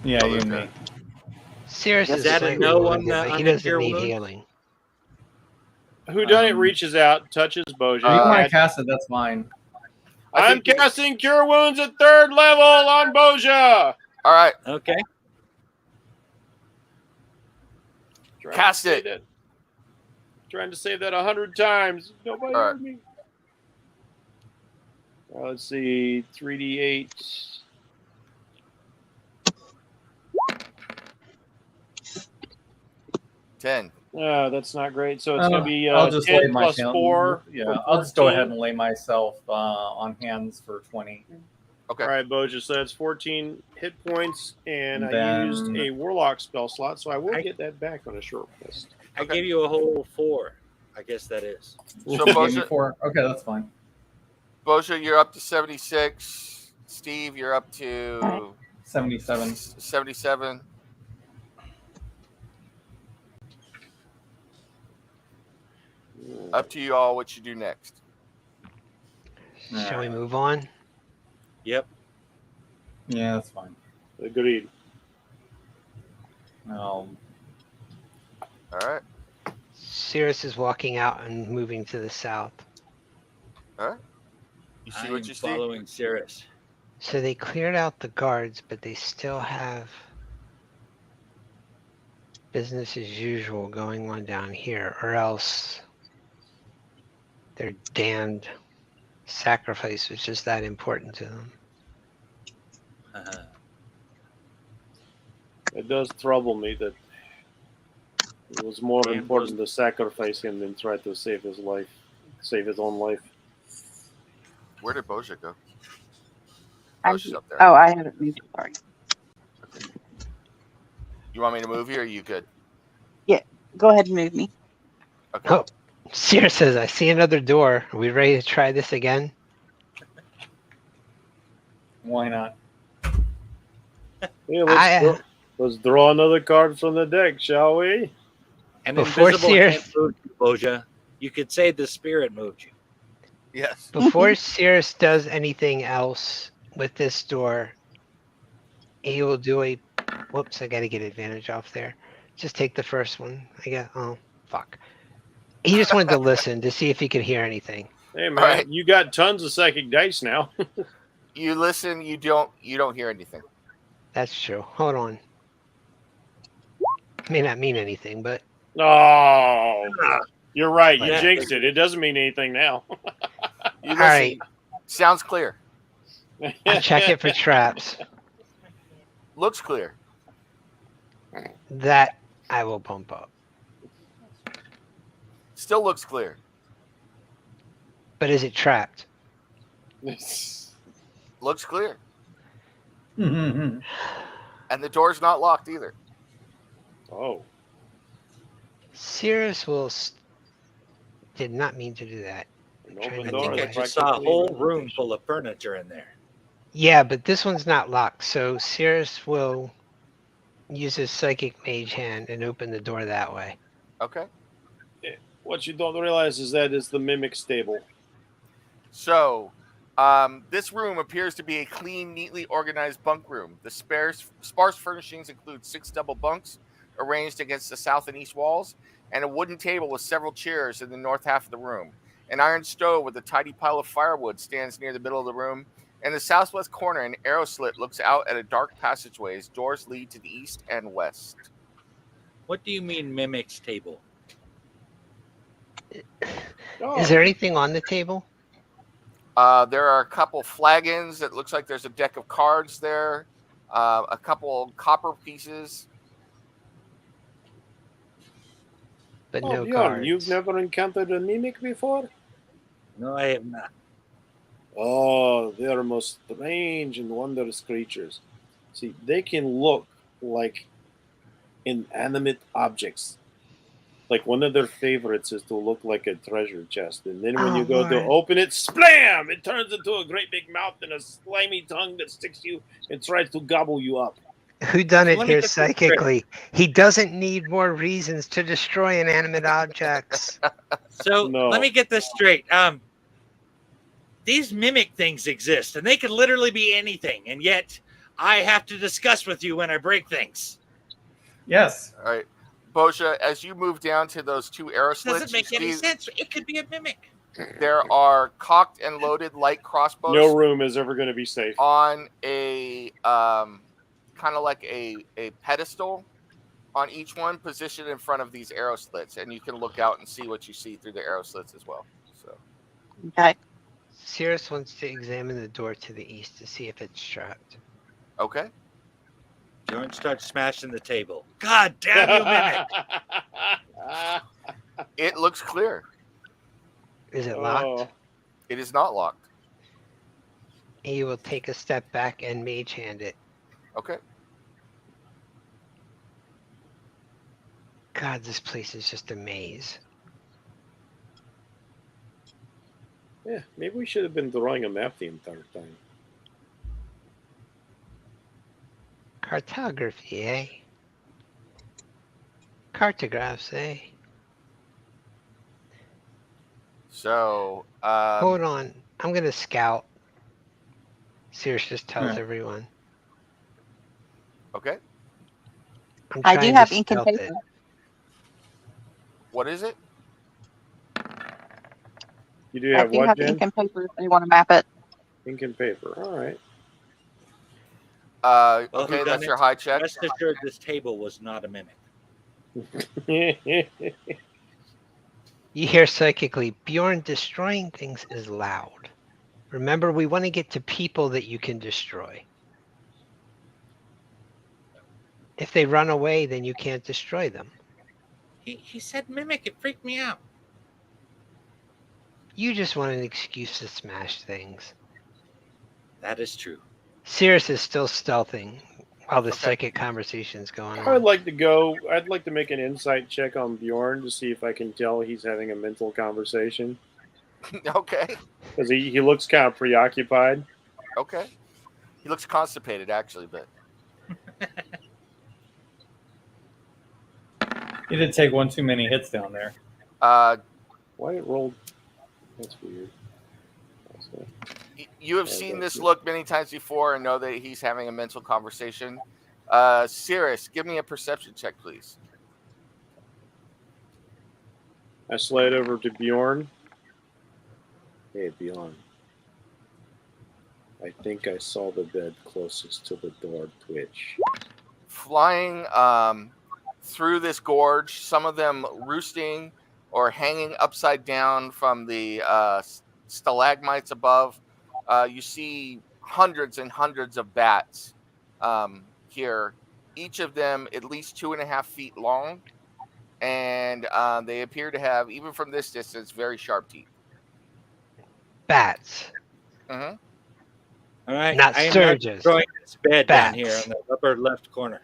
you and me. Sirius Is is that a slightly no on wounded, the- but on he the doesn't Cure need Wounds? healing. Whodunit reaches out, touches Boja. If you want to cast it, that's fine. I'm casting Cure Wounds at 3rd level on Boja. All right, Okay. Cast it. Trying to say that 100 times. Nobody All right. heard me. Let's see, 3d8. $10. That's not great. So it's going to be I'll just 10 lay plus myself. 4. Yeah, for I'll just go 14. ahead and lay myself on hands for 20. Okay. All right, Boja. So that's 14 hit points, and And I used then- a Warlock spell slot, so I will I- get that back on a short rest. I Okay. gave you a whole 4. I guess that is. So You gave me Boja, 4. Okay, that's fine. Boja, you're up to 76. Steve, you're up to 77. 77. Up to you all what you do next. Shall we move on? Yep. Yeah, that's fine. Agreed. All right. Sirius is walking out and moving to the south. All right. You see what you see? Following Cirrus. So they cleared out the guards, but they still have business as usual going on down here, or else their damned sacrifice was just that important to them. Uh-huh. It does trouble me that it was more Damn important to sacrifice him than try to save his life, save his own life. Where did Boja go? I- Oh, she's up there. Oh, I haven't moved. Sorry. You want me to move you, or are you good? Go ahead and move me. Okay. Oh, Sirius says, I see another door. Are we ready to try this again? Why not? Yeah, let's draw another card from the deck, shall we? An Before invisible Cirrus- hand moved you, Boja. You could say the spirit moved you. Yes. Before Sirius does anything else with this door, he will do a. Whoops, I gotta get advantage off there. Just take the first one. Oh, fuck. He just wanted to listen to see if he could hear anything. Hey man, Right. you got tons of psychic dice now. You listen. You don't hear anything. That's true. Hold on. May not mean anything, but Oh, you're right. You Yeah. jinxed it. It doesn't mean anything now. You All listen. right. Sounds clear. I check it for traps. Looks clear. That I will bump up. Still looks clear. But is it trapped? Looks clear. Mhm. And the door's not locked either. Oh. Cirrus did not mean to do that. An Trying open to I move think door I is away. just saw a practically whole an room invitation. full of furniture in there. Yeah, but this one's not locked, so Cirrus will use his psychic mage hand and open the door that way. Okay. What you don't realize is that it's the mimic stable. So, this room appears to be a clean, neatly organized bunk room. The sparse furnishings include 6 double bunks arranged against the south and east walls, and a wooden table with several chairs in the north half of the room. An iron stove with a tidy pile of firewood stands near the middle of the room. In the southwest corner, an arrow slit looks out at a dark passageway. Doors lead to the east and west. What do you mean mimic's table? Oh, Is there anything on the table? There are a couple flagons. It looks like there's a deck of cards there. A couple copper pieces. But oh, no Bjorn, cards. you've never encountered a mimic before? No, I have not. Oh, they are most strange and wondrous creatures. See, they can look like inanimate objects. Like one of their favorites is to look like a treasure chest. And then when Oh, you go to Lord. open it, splam! It turns into a great big mouth and a slimy tongue that sticks you and tries to gobble you up. Who done it Let me here get this straight. psychically? He doesn't need more reasons to destroy inanimate objects. So No. let me get this straight. These mimic things exist, and they could literally be anything, and yet I have to discuss with you when I break things. Yes. All right. Boja, as you move down to those 2 arrow slits, Doesn't make you any see sense. It could be a mimic. there are cocked and loaded light crossbows No room is ever going to be safe. on a kind of like a pedestal on each one, positioned in front of these arrow slits, and you can look out and see what you see through the arrow slits as well. So, Okay. Cirrus wants to examine the door to the east to see if it's trapped. okay. Jordan starts smashing the table. God damn you, mimic! It looks clear. Is it locked? Oh, It is not locked. He will take a step back and mage hand it. Okay. God, this place is just a maze. yeah, maybe we should have been drawing a map the entire time. Cartography, eh? Cartographs, eh? So, Hold on. I'm gonna scout. Cirrus just tells Huh. everyone. okay. I'm I do trying have to ink and stealth paper. it. What is it? You do I have do what, have Jen? ink and paper if they want to map it. Ink and paper. All right. Well, Okay, whodunit? that's your high check. Rest assured, this table was not a mimic. You hear psychically, Bjorn, destroying things is loud. Remember, we want to get to people that you can destroy. If they run away, then you can't destroy them. He said mimic. It freaked me out. You just want an excuse to smash things. That is true. Cirrus is still stealthing while the Okay. psychic conversation's going I would on. like to go. I'd like to make an insight check on Bjorn to see if I can tell he's having a mental conversation Okay. because he looks kind of preoccupied. Okay. He looks constipated, actually, but He did take one too many hits down there. Why it rolled? That's weird. you have Yeah, seen that's this it. look many times before and know that he's having a mental conversation. Cirrus, give me a perception check, please. I slide over to Bjorn. Hey, Bjorn. I think I saw the bed closest to the door twitch. Flying through this gorge, some of them roosting or hanging upside down from the stalagmites above. You see hundreds and hundreds of bats here, each of them at least 2.5 feet long. And they appear to have, even from this distance, very sharp teeth. Bats. Mm-hmm. All right. Not I am now sturges. destroying this bed down Bats. here on the upper left corner.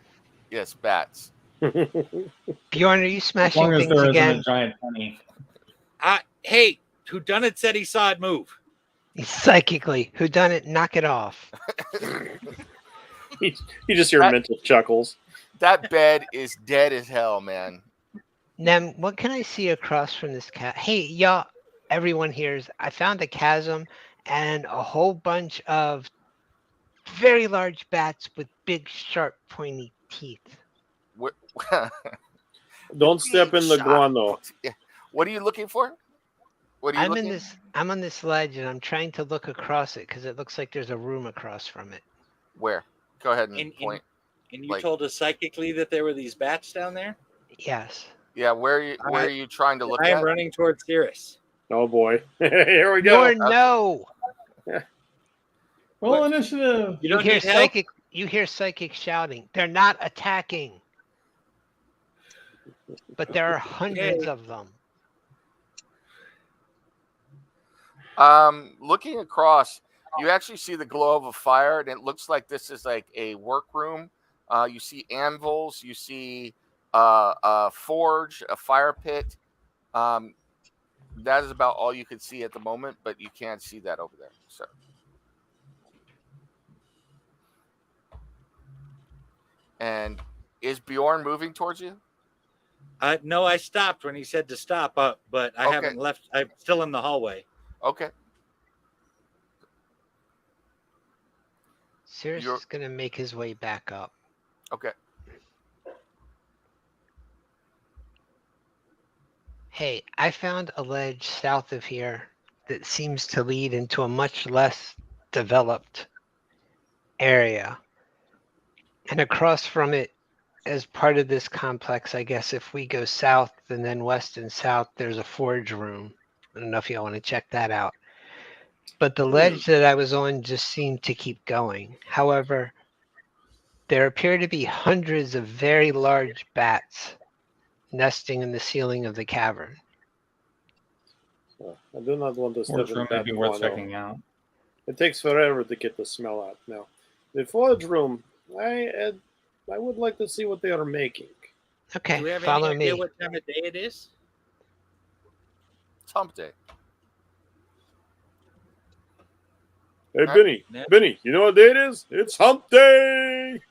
Yes, bats. Bjorn, are you As smashing long as things there isn't again? a giant penny. Hey, whodunit said he saw it move. Psychically, who done it? Knock it off. you just hear That- mental chuckles. That bed is dead as hell, man. Nem, what can I see across from this cat? Hey, y'all, everyone hears. I found a chasm and a whole bunch of very large bats with big, sharp, pointy teeth. What, Don't step in the guano. what are you looking for? What are you looking? I'm on this ledge and I'm trying to look across it because it looks like there's a room across from it. Where? Go ahead and point. And you told us psychically that there were these bats down there? Yes. Yeah, where are you trying to look I am at? running towards Cirrus. Oh boy. Here we go. No. Roll What? initiative. You hear psychic. You hear psychic shouting. They're not attacking, but there are hundreds of them. Looking across, you actually see the glow of a fire, and it looks like this is like a workroom. You see anvils, you see a forge, a fire pit. That is about all you can see at the moment, but you can't see that over there. So, and is Bjorn moving towards you? No, I stopped when he said to stop, but I haven't left. I'm still in the hallway. Okay. Cirrus is going to make his way back up. Okay. Hey, I found a ledge south of here that seems to lead into a much less developed area. And across from it, as part of this complex, I guess if we go south and then west and south, there's a forge room. I don't know if y'all want to check that out. But the ledge that I was on just seemed to keep going. However, there appear to be hundreds of very large bats nesting in the ceiling of the cavern. I do not want to step Forge in room may that be worth guano. checking out. It takes forever to get the smell out now. The forge room, I would like to see what they are making. Okay, Do we have follow any idea me. what time of day it is? It's hump day. Hey, Huh? Benny, you know what day it is? It's hump day!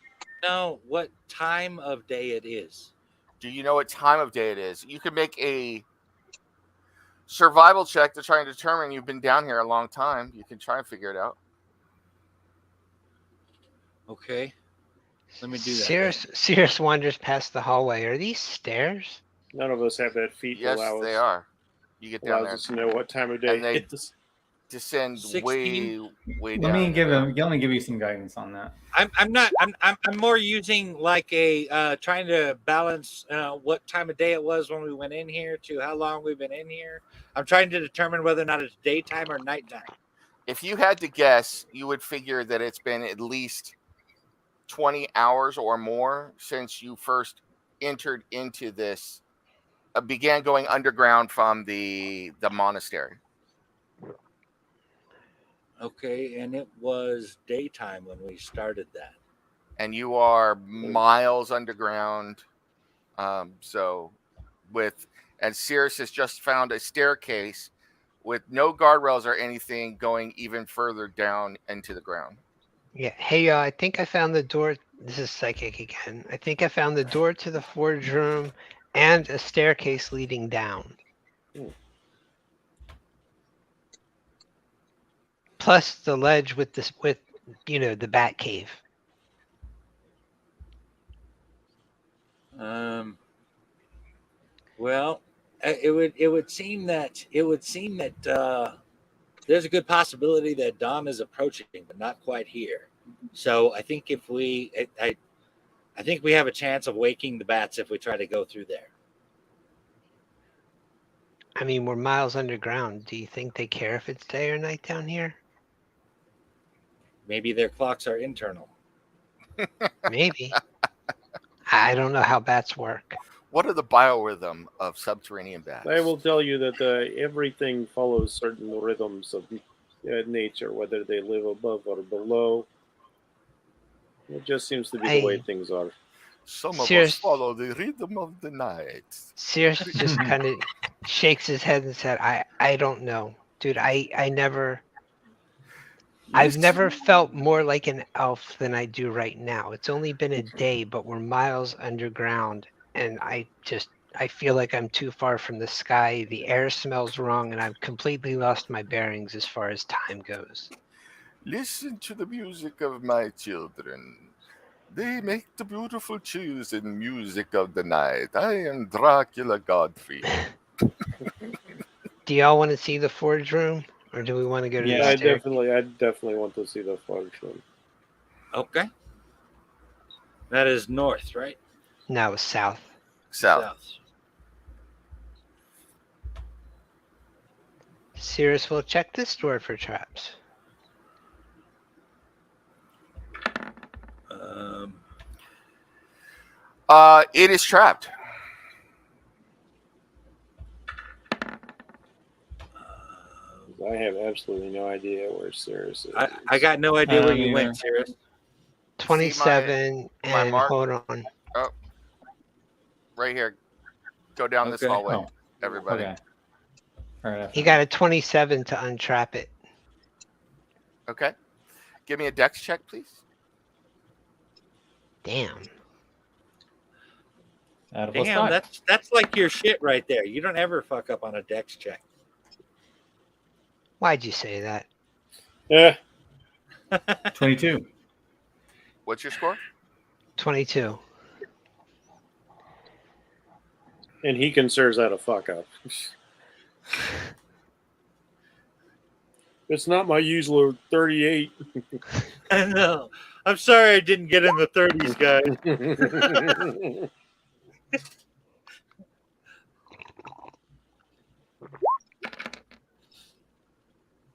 No, what time of day it is? Do you know what time of day it is? You can make a survival check to try and determine. You've been down here a long time. You can try and figure it out. Okay. Let me do that. Cirrus wanders past the hallway. Are these stairs? None of us have that feat Yes, that they are. You get down allows there us to know what time of day and they it is. descend 16. way Let down. me in the ground. let me give you some guidance on that. I'm more using like a trying to balance what time of day it was when we went in here to how long we've been in here. I'm trying to determine whether or not it's daytime or nighttime. If you had to guess, you would figure that it's been at least 20 hours or more since you first entered into this, began going underground from the monastery. Okay, and it was daytime when we started that. And you are miles underground. And Cirrus has just found a staircase with no guardrails or anything going even further down into the ground. Yeah. Hey, I think I found the door. This is psychic again. I think I found the door to the forge room and a staircase leading down. Plus the ledge with the bat cave. Well, it would seem that there's a good possibility that Dom is approaching, but not quite here. So I think I think we have a chance of waking the bats if we try to go through there. I mean, we're miles underground. Do you think they care if it's day or night down here? Maybe their clocks are internal. Maybe. I don't know how bats work. What are the biorhythm of subterranean bats? I will tell you that everything follows certain rhythms of nature, whether they live above or below. It just seems to be the way things are. Some of us Serious- follow the rhythm of the night. Sears just kind of shakes his head and said, I don't know. Dude, I've never felt more like an elf than I do right now. It's only been a day, but we're miles underground, and I feel like I'm too far from the sky. The air smells wrong, and I've completely lost my bearings as far as time goes. Listen to the music of my children. They make the beautiful tunes and music of the night. I am Dracula Godfrey. Do y'all want to see the forge room, or do we want to go to the I stair? definitely want to see the forge room. Okay. That is north, right? No, south. South. Cirrus will check this door for traps. It is trapped. I have absolutely no idea where Cirrus is. I got no idea where you Me went, Cirrus. 27 my and mark? hold on. Right here. Go down this Okay. hallway, Oh, everybody. okay. All right. You got a 27 to untrap it. Okay. Give me a dex check, please. Damn. Out of Damn, +5. that's like your shit right there. You don't ever fuck up on a dex check. Why'd you say that? Yeah. 22. What's your score? 22. And he considers that a fuck up. It's not my usual 38. I know. I'm sorry I didn't get in the 30s, guys.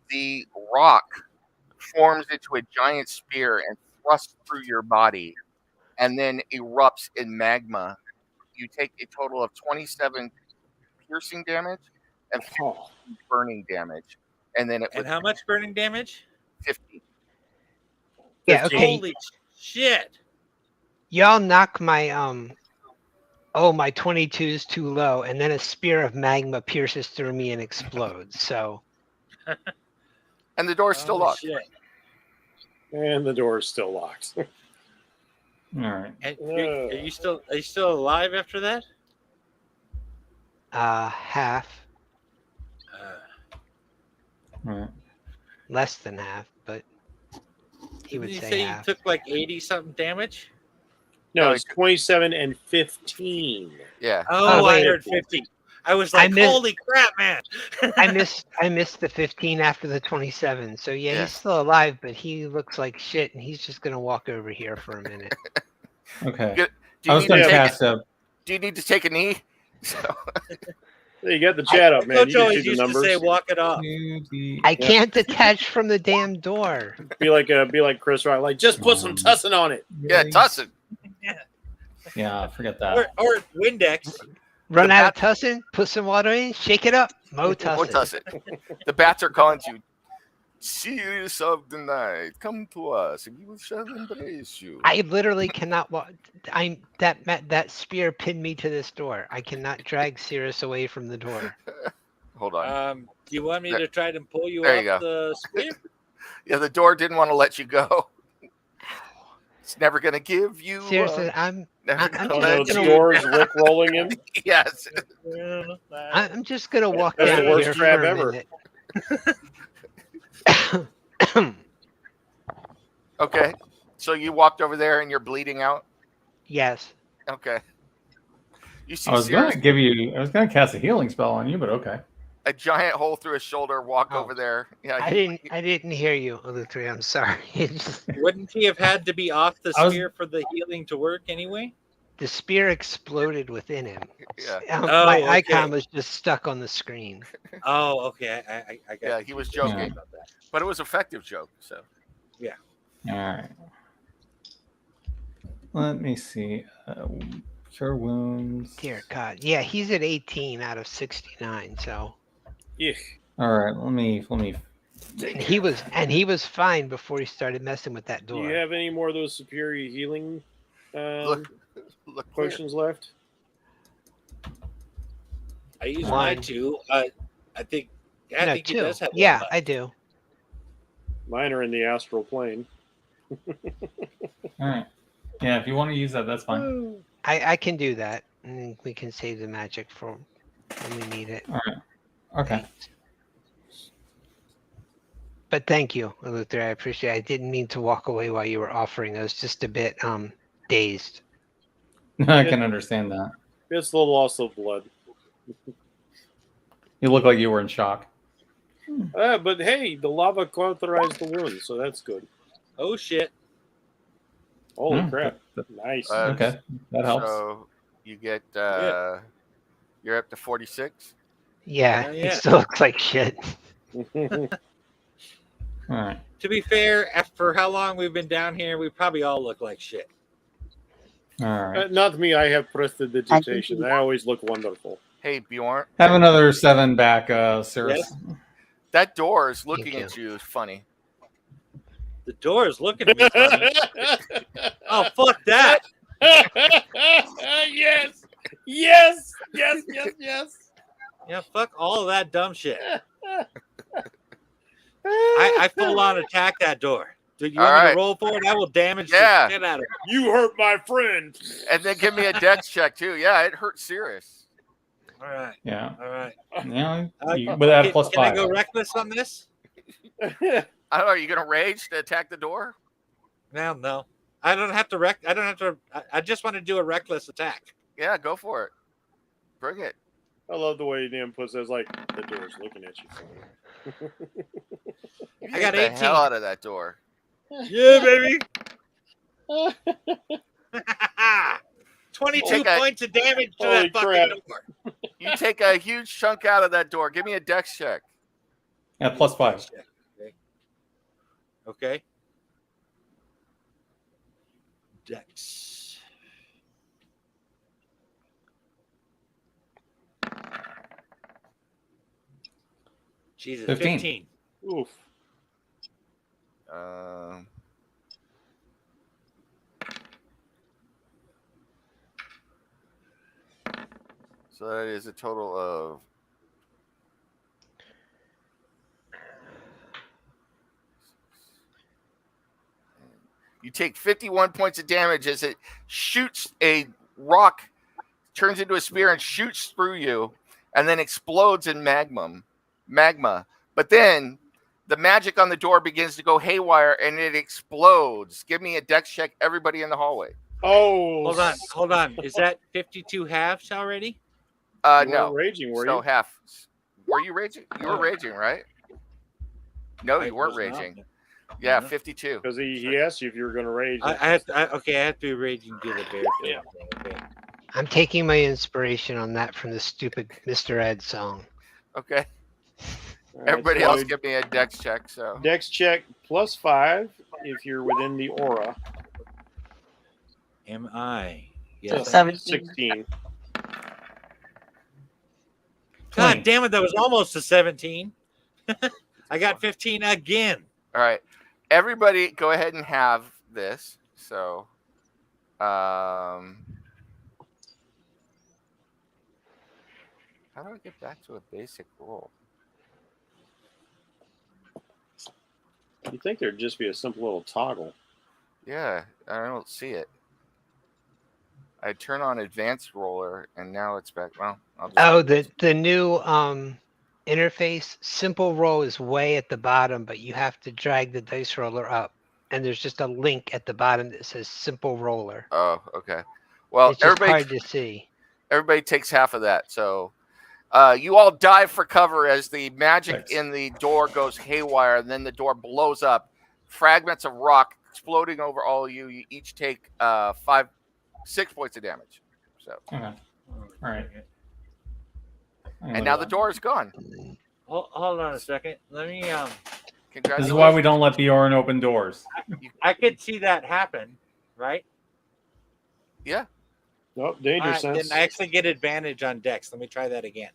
The rock forms into a giant spear and thrusts through your body and then erupts in magma. You take a total of 27 piercing damage and 15 burning damage. And then And how much burning damage? 50. Yeah, okay. Holy shit. Y'all knock my my 22 is too low, and then a spear of magma pierces through me and explodes. So And the door is still Holy locked. shit. And the door is still locked. All right. And are you still alive after that? half, All right. less than half, but he would Did you say say you half. took like 80 something damage? No, No, it's 27 and 15. Yeah. Oh, I wait. heard 50. I was I like, missed- holy crap, man. I missed the 15 after the 27. So yeah, Yeah. he's still alive, but he looks like shit, and he's just gonna walk over here for a minute. Okay. Do I you was need going to to take cast a. Do you need to take a knee? So, You got the chat up, man. Coach You can always see the used to numbers. say, walk it off. I can't detach from the damn door. Be like Chris Rock. Like, just put some tussin on it. yeah, Tussin. Yeah, forget that. Or Windex. Run The out of tussin, put some water in, shake it up, mo Or tussin. Tussin. The bats are calling to you. Sirius of the night, come to us, and we shall embrace you. I literally cannot walk. That spear pinned me to this door. I cannot drag Cirrus away from the door. Hold on. Do you want me to try to pull you There you off go. the spear? Yeah, the door didn't want to let you go. It's never gonna give you. Seriously, I'm Never I'm gonna just let Those gonna- you. doors Rick rolling him. Yes. just gonna walk That's down the worst here trap for a ever. minute. Okay. So you walked over there and you're bleeding out. Yes. Okay. You see I was going Sirius, to cast a healing spell on you, but okay. a giant hole through his shoulder. Walk Oh. over there. Yeah. I didn't hear you, Eleutheri. I'm sorry. Wouldn't he have had to be off the I was- spear for the healing to work anyway? The spear exploded within him. Yeah. Oh, My okay. icon was just stuck on the screen. Oh, okay. I got Yeah, you. he was Sorry joking. about that. But it was an effective joke. So All right. Let me see. Cure wounds. Dear God. Yeah, he's at 18 out of 69. So Yeah. All right. Let me And he was fine before he started messing with that Do door. you have any more of those superior healing Look here. potions left? I use One. mine too. I think No, he two. does have one Yeah, left. I do. Mine are in the astral plane. All right. Yeah, if you want to use that, that's fine. I can do that. And we can save the magic for when we need it. All right. Okay. But thank you, Luther. I appreciate it. I didn't mean to walk away while you were offering. I was just a bit dazed. I can understand that. It's the loss of blood. You look like you were in shock. But hey, the lava cauterized the wound, so that's good. Oh shit! Holy Hmm. crap! Nice. Okay, that helps. So you get Yeah. you're up to 46. Yeah, Yeah. it still looks like shit. All right. To be fair, for how long we've been down here, we probably all look like shit. All right. Not me. I have prestidigitation. I always look wonderful. Hey Bjorn, Have another 7 back, Cirrus. Yes. that door is looking Thank at you. Funny. The door is looking at me funny. Oh fuck that! Yes. Yes. Yes. Yes. Yes. Yeah, fuck all of that dumb shit. I full on attack that door. Do you All want me right. to roll for it? I will damage Yeah. the shit out of it. You hurt my friend. And then give me a dex check too. Yeah, it hurt serious. All right, Yeah. all right. Yeah. You, Can- with that plus can I 5. go reckless on this? I don't know. Are you gonna rage to attack the door? No. I don't have to I don't have to. I just want to do a reckless attack. Yeah, go for it. Bring it. I love the way Dan puts it. It's like the door's looking at you. You I got hit the 18. hell out of that door. Yeah, baby. 22 Take a- points of damage to Holy that fucking crap. door. You take a huge chunk out of that door. Give me a dex check. Yeah, plus 5. Okay. Dex. Jesus, 15. 15. Oof. So that is a total of you take 51 points of damage as it shoots a rock, turns into a spear and shoots through you, and then explodes in magma. But then the magic on the door begins to go haywire and it explodes. Give me a dex check, everybody in the hallway. Oh. Hold on. Is that 52 halves already? You weren't No, raging, were so you? half. Were you raging? You were raging, right? No, I you weren't was not. raging. Yeah, No. 52. Because he asked you if you were going to rage. I have to, I have to be raging to the bear. Yeah. Okay. I'm taking my inspiration on that from the stupid Mr. Ed song. Okay. All right, Everybody so else give me a dex check. So Dex check plus 5 if you're within the aura. Am I? So Yes. 16. God damn it, that was almost a 17. I got 15 again. all right. Everybody go ahead and have this. So how do I get back to a basic roll? You'd think there'd just be a simple little toggle. Yeah, I don't see it. I turn on advanced roller and now it's back. Well, I'll just Oh, the new interface, simple roll is way at the bottom, but you have to drag the dice roller up. And there's just a link at the bottom that says simple roller. Oh, okay. Well, It's just everybody hard to see. everybody takes half of that. So you all dive for cover as the magic Thanks. in the door goes haywire, and then the door blows up. Fragments of rock exploding over all of you. You each take 6 points of damage. So, Okay. All right. and now the door is gone. Hold on a second. Let me Congratulations. This is why we don't let Bjorn open doors. I could see that happen, right? Yeah. Nope, All danger right, sense. then I actually get advantage on Dex. Let me try that again.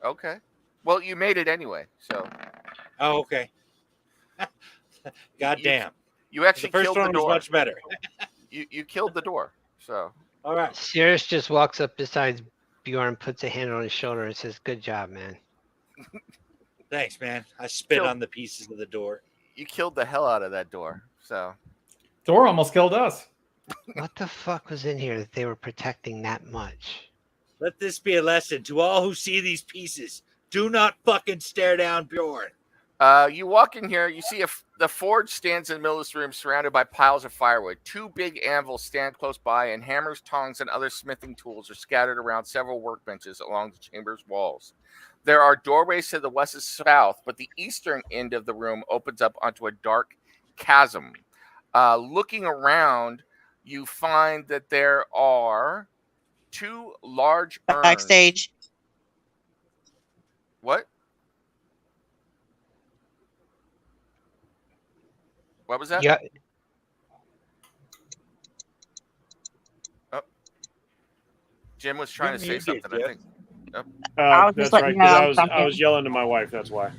Okay. Well, you made it anyway. So, Oh, okay. God damn. You actually The first killed one the was door. much better. You killed the door. So All right. Cirrus just walks up beside Bjorn, puts a hand on his shoulder, and says, "Good job, man." Thanks, man. I spit Killed- on the pieces of the door. you killed the hell out of that door. So Door almost killed us. What the fuck was in here that they were protecting that much? Let this be a lesson to all who see these pieces. Do not fucking stare down Bjorn. you walk in here, you see the forge stands in the middle of this room surrounded by piles of firewood. Two big anvils stand close by, and hammers, tongs, and other smithing tools are scattered around several workbenches along the chamber's walls. There are doorways to the west and south, but the eastern end of the room opens up onto a dark chasm. Looking around, you find that there are two large urns. Backstage. What? What was that? Yeah, Jim was trying to say You're muted, something, I Jeff. think. I was That's just right. letting you know Because I was yelling to my wife. That's why.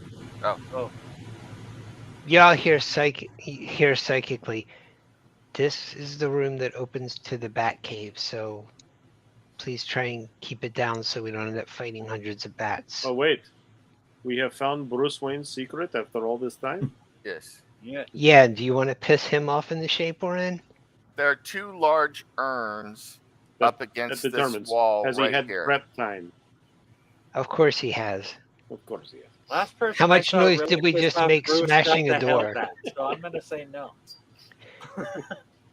y'all hear psychically. This is the room that opens to the bat cave, so please try and keep it down so we don't end up fighting hundreds of bats. Oh wait, we have found Bruce Wayne's secret after all this time. Yes. Yeah. Yeah, do you want to piss him off in the shape we're in? There are two large urns That- up That against this determines. wall Has right he had here. prep time? Of course he has. Of course he has. Last person How I much saw noise really did we pissed just off make Bruce smashing got a the hell door? back, so I'm gonna say no.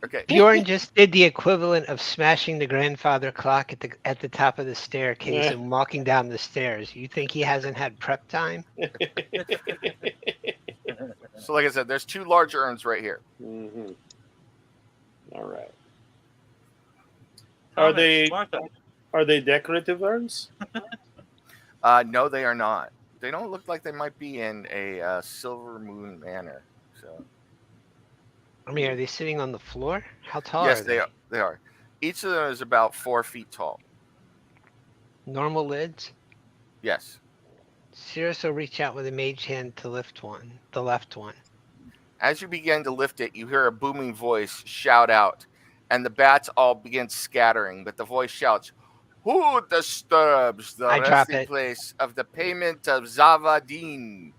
Okay. Bjorn just did the equivalent of smashing the grandfather clock at the top of the staircase Yeah. and walking down the stairs. You think he hasn't had prep time? So like I said, there's two large urns right here. Mm-hmm. All right. Thomas, Martha. Are they decorative urns? No, they are not. They don't look like they might be in a Silver Moon Manor. So I mean, are they sitting on the floor? How tall yes, are they? they are. Each of them is about 4 feet tall. Normal lids? Yes. Cirrus will reach out with a mage hand to lift one, the left one. As you begin to lift it, you hear a booming voice shout out, and the bats all begin scattering. But the voice shouts, "Who disturbs the I drop resting it. place of the payment of Zavadin?"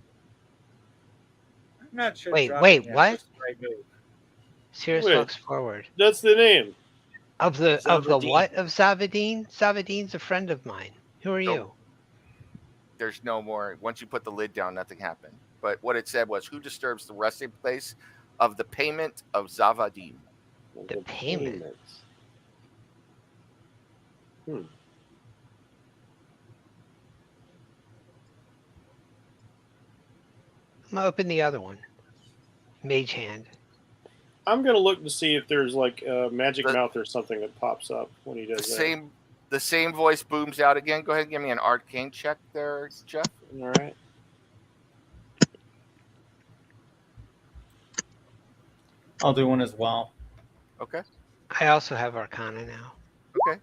I'm not sure. Wait, dropping that what? was the right move. Cirrus Wait. walks forward. That's the name. Of the Zavadin. what of Zavadin? Zavadin's a friend of mine. Who are Nope. you? There's no more. Once you put the lid down, nothing happened. But what it said was, "Who disturbs the resting place of the payment of Zavadin?" The payment. I'm gonna open the other one. Mage hand. I'm gonna look to see if there's like a magic The- mouth or something that pops up when he The does that. same voice booms out again. Go ahead and give me an arcane check there, Jeff. All right. I'll do one as well. Okay. I also have Arcana now. Okay.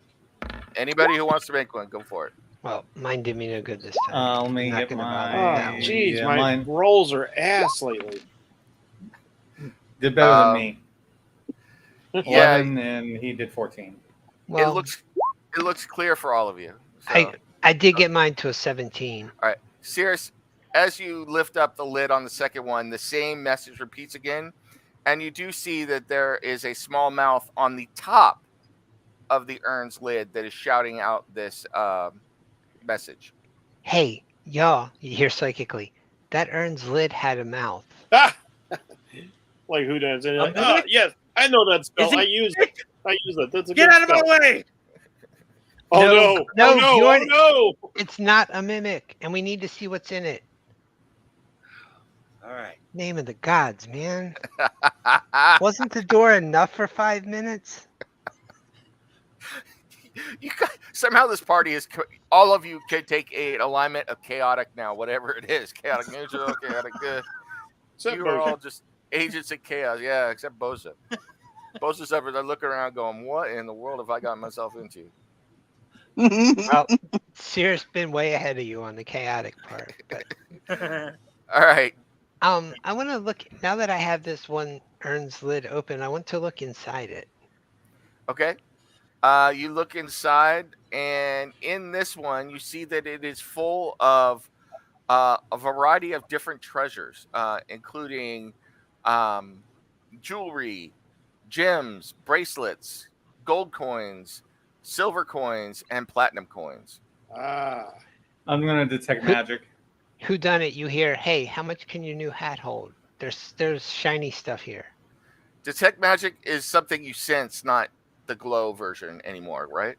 Anybody who wants to make one, go for it. Well, mine did me no good this time. Let me Not get gonna my. bother Oh, with that one. jeez, yeah, my mine rolls are ass lately. did better Um, than me. Yeah, 11 and he did 14. Well, it looks clear for all of you. So, I did get mine to a 17. Cirrus, as you lift up the lid on the second one, the same message repeats again, and you do see that there is a small mouth on the top of the urn's lid that is shouting out this message. Hey, y'all, you hear psychically. That urn's lid had a mouth. Ah! Like who does it? Like, mimic? yes, I know that spell. Is he- I use it. That's a Get good out of my spell. way! Oh No, no! no, Oh no! Bjorn- Oh no! It's not a mimic, and we need to see what's in it. All right. Name of the gods, man. Wasn't the door enough for 5 minutes? Somehow this party is all of you can take an alignment of chaotic now, whatever it is, chaotic neutral, chaotic good. Except You are Bozo. all just agents of chaos, yeah, except Boza. Boza's over there looking around, going, "What in the world have I got myself into?" Well, Sear's been way ahead of you on the chaotic part. But All right, I want to look now that I have this one urn's lid open. I want to look inside it. Okay. You look inside, and in this one, you see that it is full of a variety of different treasures, including um, jewelry, gems, bracelets, gold coins, silver coins, and platinum coins. Ah, I'm gonna detect magic. Who done it? You hear? Hey, how much can your new hat hold? There's shiny stuff here. Detect magic is something you sense, not the glow version anymore, right?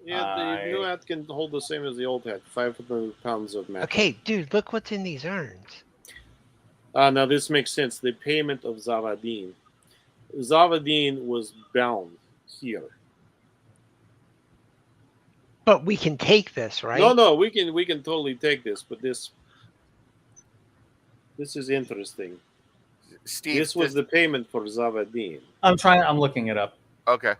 yeah, the new hat can hold the same as the old hat, 500 pounds of metal. Okay, dude, look what's in these urns. Now this makes sense. The payment of Zavadin. Zavadin was bound here. But we can take this, right? No, we can totally take this, but this is interesting. Steve, This was the payment for Zavadin. I'm looking it up. Okay.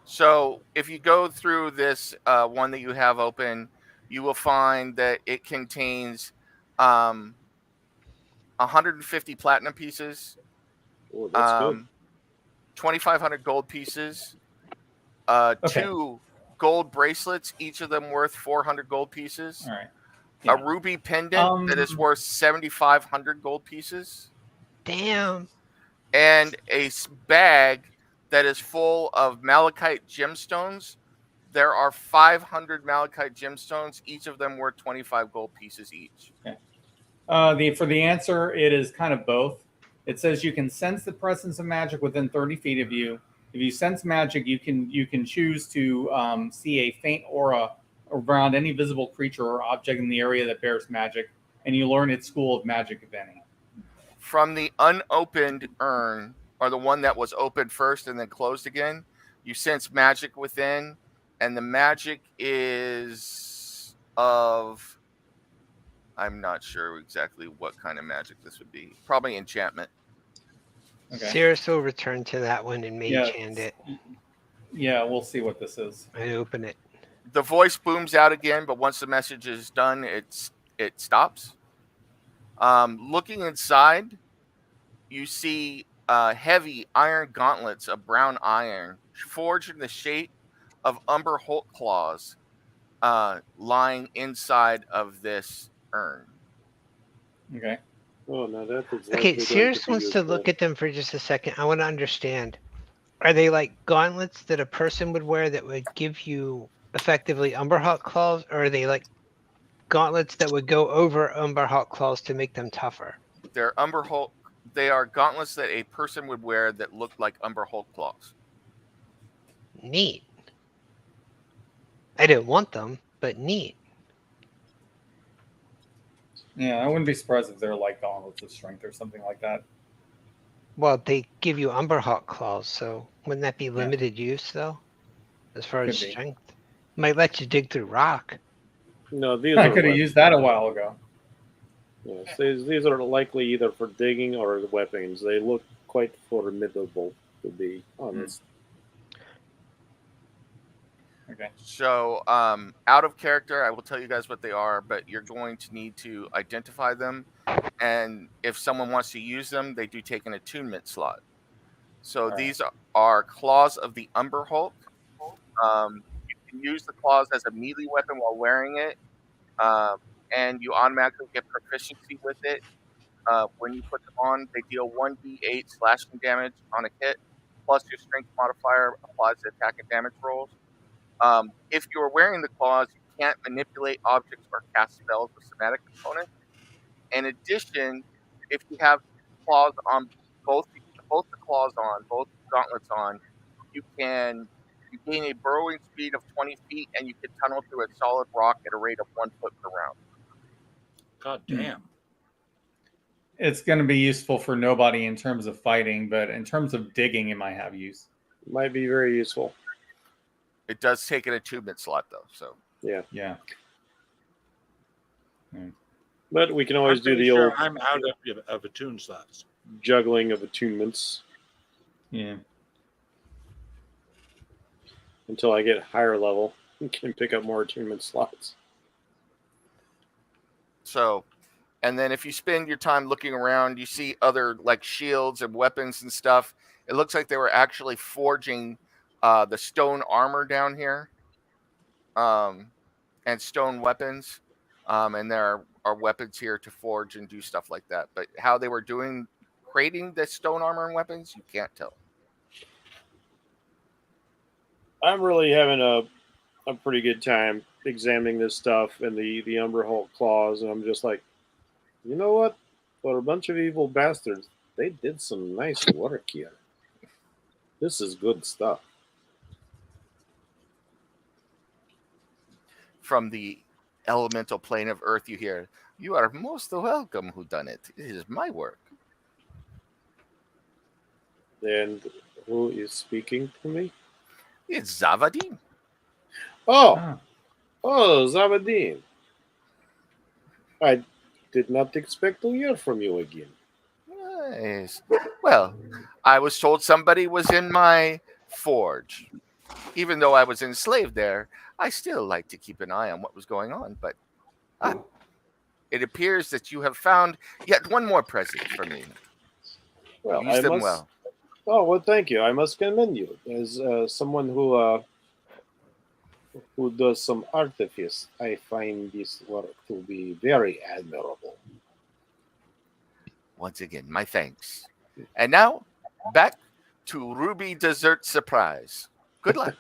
So if you go through this one that you have open, you will find that it contains 150 platinum pieces, Oh, that's good. 2,500 gold pieces, Okay. 2 gold bracelets, each of them worth 400 gold pieces, All right. a ruby pendant that is worth 7,500 gold pieces, Damn. and a bag that is full of malachite gemstones. There are 500 malachite gemstones, each of them worth 25 gold pieces each. For the answer, it is kind of both. It says you can sense the presence of magic within 30 feet of you. If you sense magic, you can choose to see a faint aura around any visible creature or object in the area that bears magic, and you learn its school of magic, if any. From the unopened urn, or the one that was opened first and then closed again, you sense magic within, and the magic is of, I'm not sure exactly what kind of magic this would be. Probably enchantment. Okay. Cirrus will return to that one and mage Yeah. hand it. Yeah, we'll see what this is. I open it. The voice booms out again, but once the message is done, it stops. Looking inside, you see heavy iron gauntlets of brown iron forged in the shape of Umber Holt claws lying inside of this urn. Okay. Oh, now that is Okay, likely going Cirrus to be wants to useful. look at them for just a second. I want to understand. Are they like gauntlets that a person would wear that would give you effectively Umberhawk claws, or are they like gauntlets that would go over Umberhawk claws to make them tougher? They're Umber Holt. They are gauntlets that a person would wear that look like Umber Holt claws. Neat. I didn't want them, but neat. Yeah, I wouldn't be surprised if they're like gauntlets of strength or something like that. Well, they give you Umberhawk claws, so wouldn't that be limited use though? As far as Could be. strength, might let you dig through rock. No, these I are could have used that a while ago. Yes, these are likely either for digging or weapons. They look quite formidable, to be honest. Okay. So, out of character, I will tell you guys what they are, but you're going to need to identify them. And if someone wants to use them, they do take an attunement slot. So these are Claws of the Umber Hulk. You can use the claws as a melee weapon while wearing it, and you automatically get proficiency with it. When you put them on, they deal 1d8 slashing damage on a hit, plus your strength modifier applies to attack and damage rolls. If you're wearing the claws, you can't manipulate objects or cast spells with somatic components. In addition, if you have claws on both the claws on, both gauntlets on, you gain a burrowing speed of 20 feet, and you can tunnel through a solid rock at a rate of 1 foot per round. God damn. It's going to be useful for nobody in terms of fighting, but in terms of digging, it might have use. Might be very useful. It does take an attunement slot, though. So Yeah. But we can always I'm do pretty the sure old I'm out of attune slots. juggling of attunements Yeah. until I get higher level and can pick up more attunement slots. So, and then if you spend your time looking around, you see other like shields and weapons and stuff. It looks like they were actually forging the stone armor down here, and stone weapons. And there are weapons here to forge and do stuff like that. But how they were creating the stone armor and weapons, you can't tell. I'm really having a pretty good time examining this stuff and the Umber Hulk claws, and I'm just like, you know what? For a bunch of evil bastards, they did some nice work here. This is good stuff. From the elemental plane of earth, you hear, "You are most welcome, whodunit. It is my work." And who is speaking to me? It's Zavadin. Oh, Zavadin. I did not expect to hear from you again. Nice. Well, I was told somebody was in my forge. Even though I was enslaved there, I still like to keep an eye on what was going on. But it appears that you have found yet one more present for me. Well, Use them well. Oh, well, thank you. I must commend you as someone who does some artifice. I find this work to be very admirable. Once again, my thanks. And now, back to Ruby Dessert Surprise. Good luck.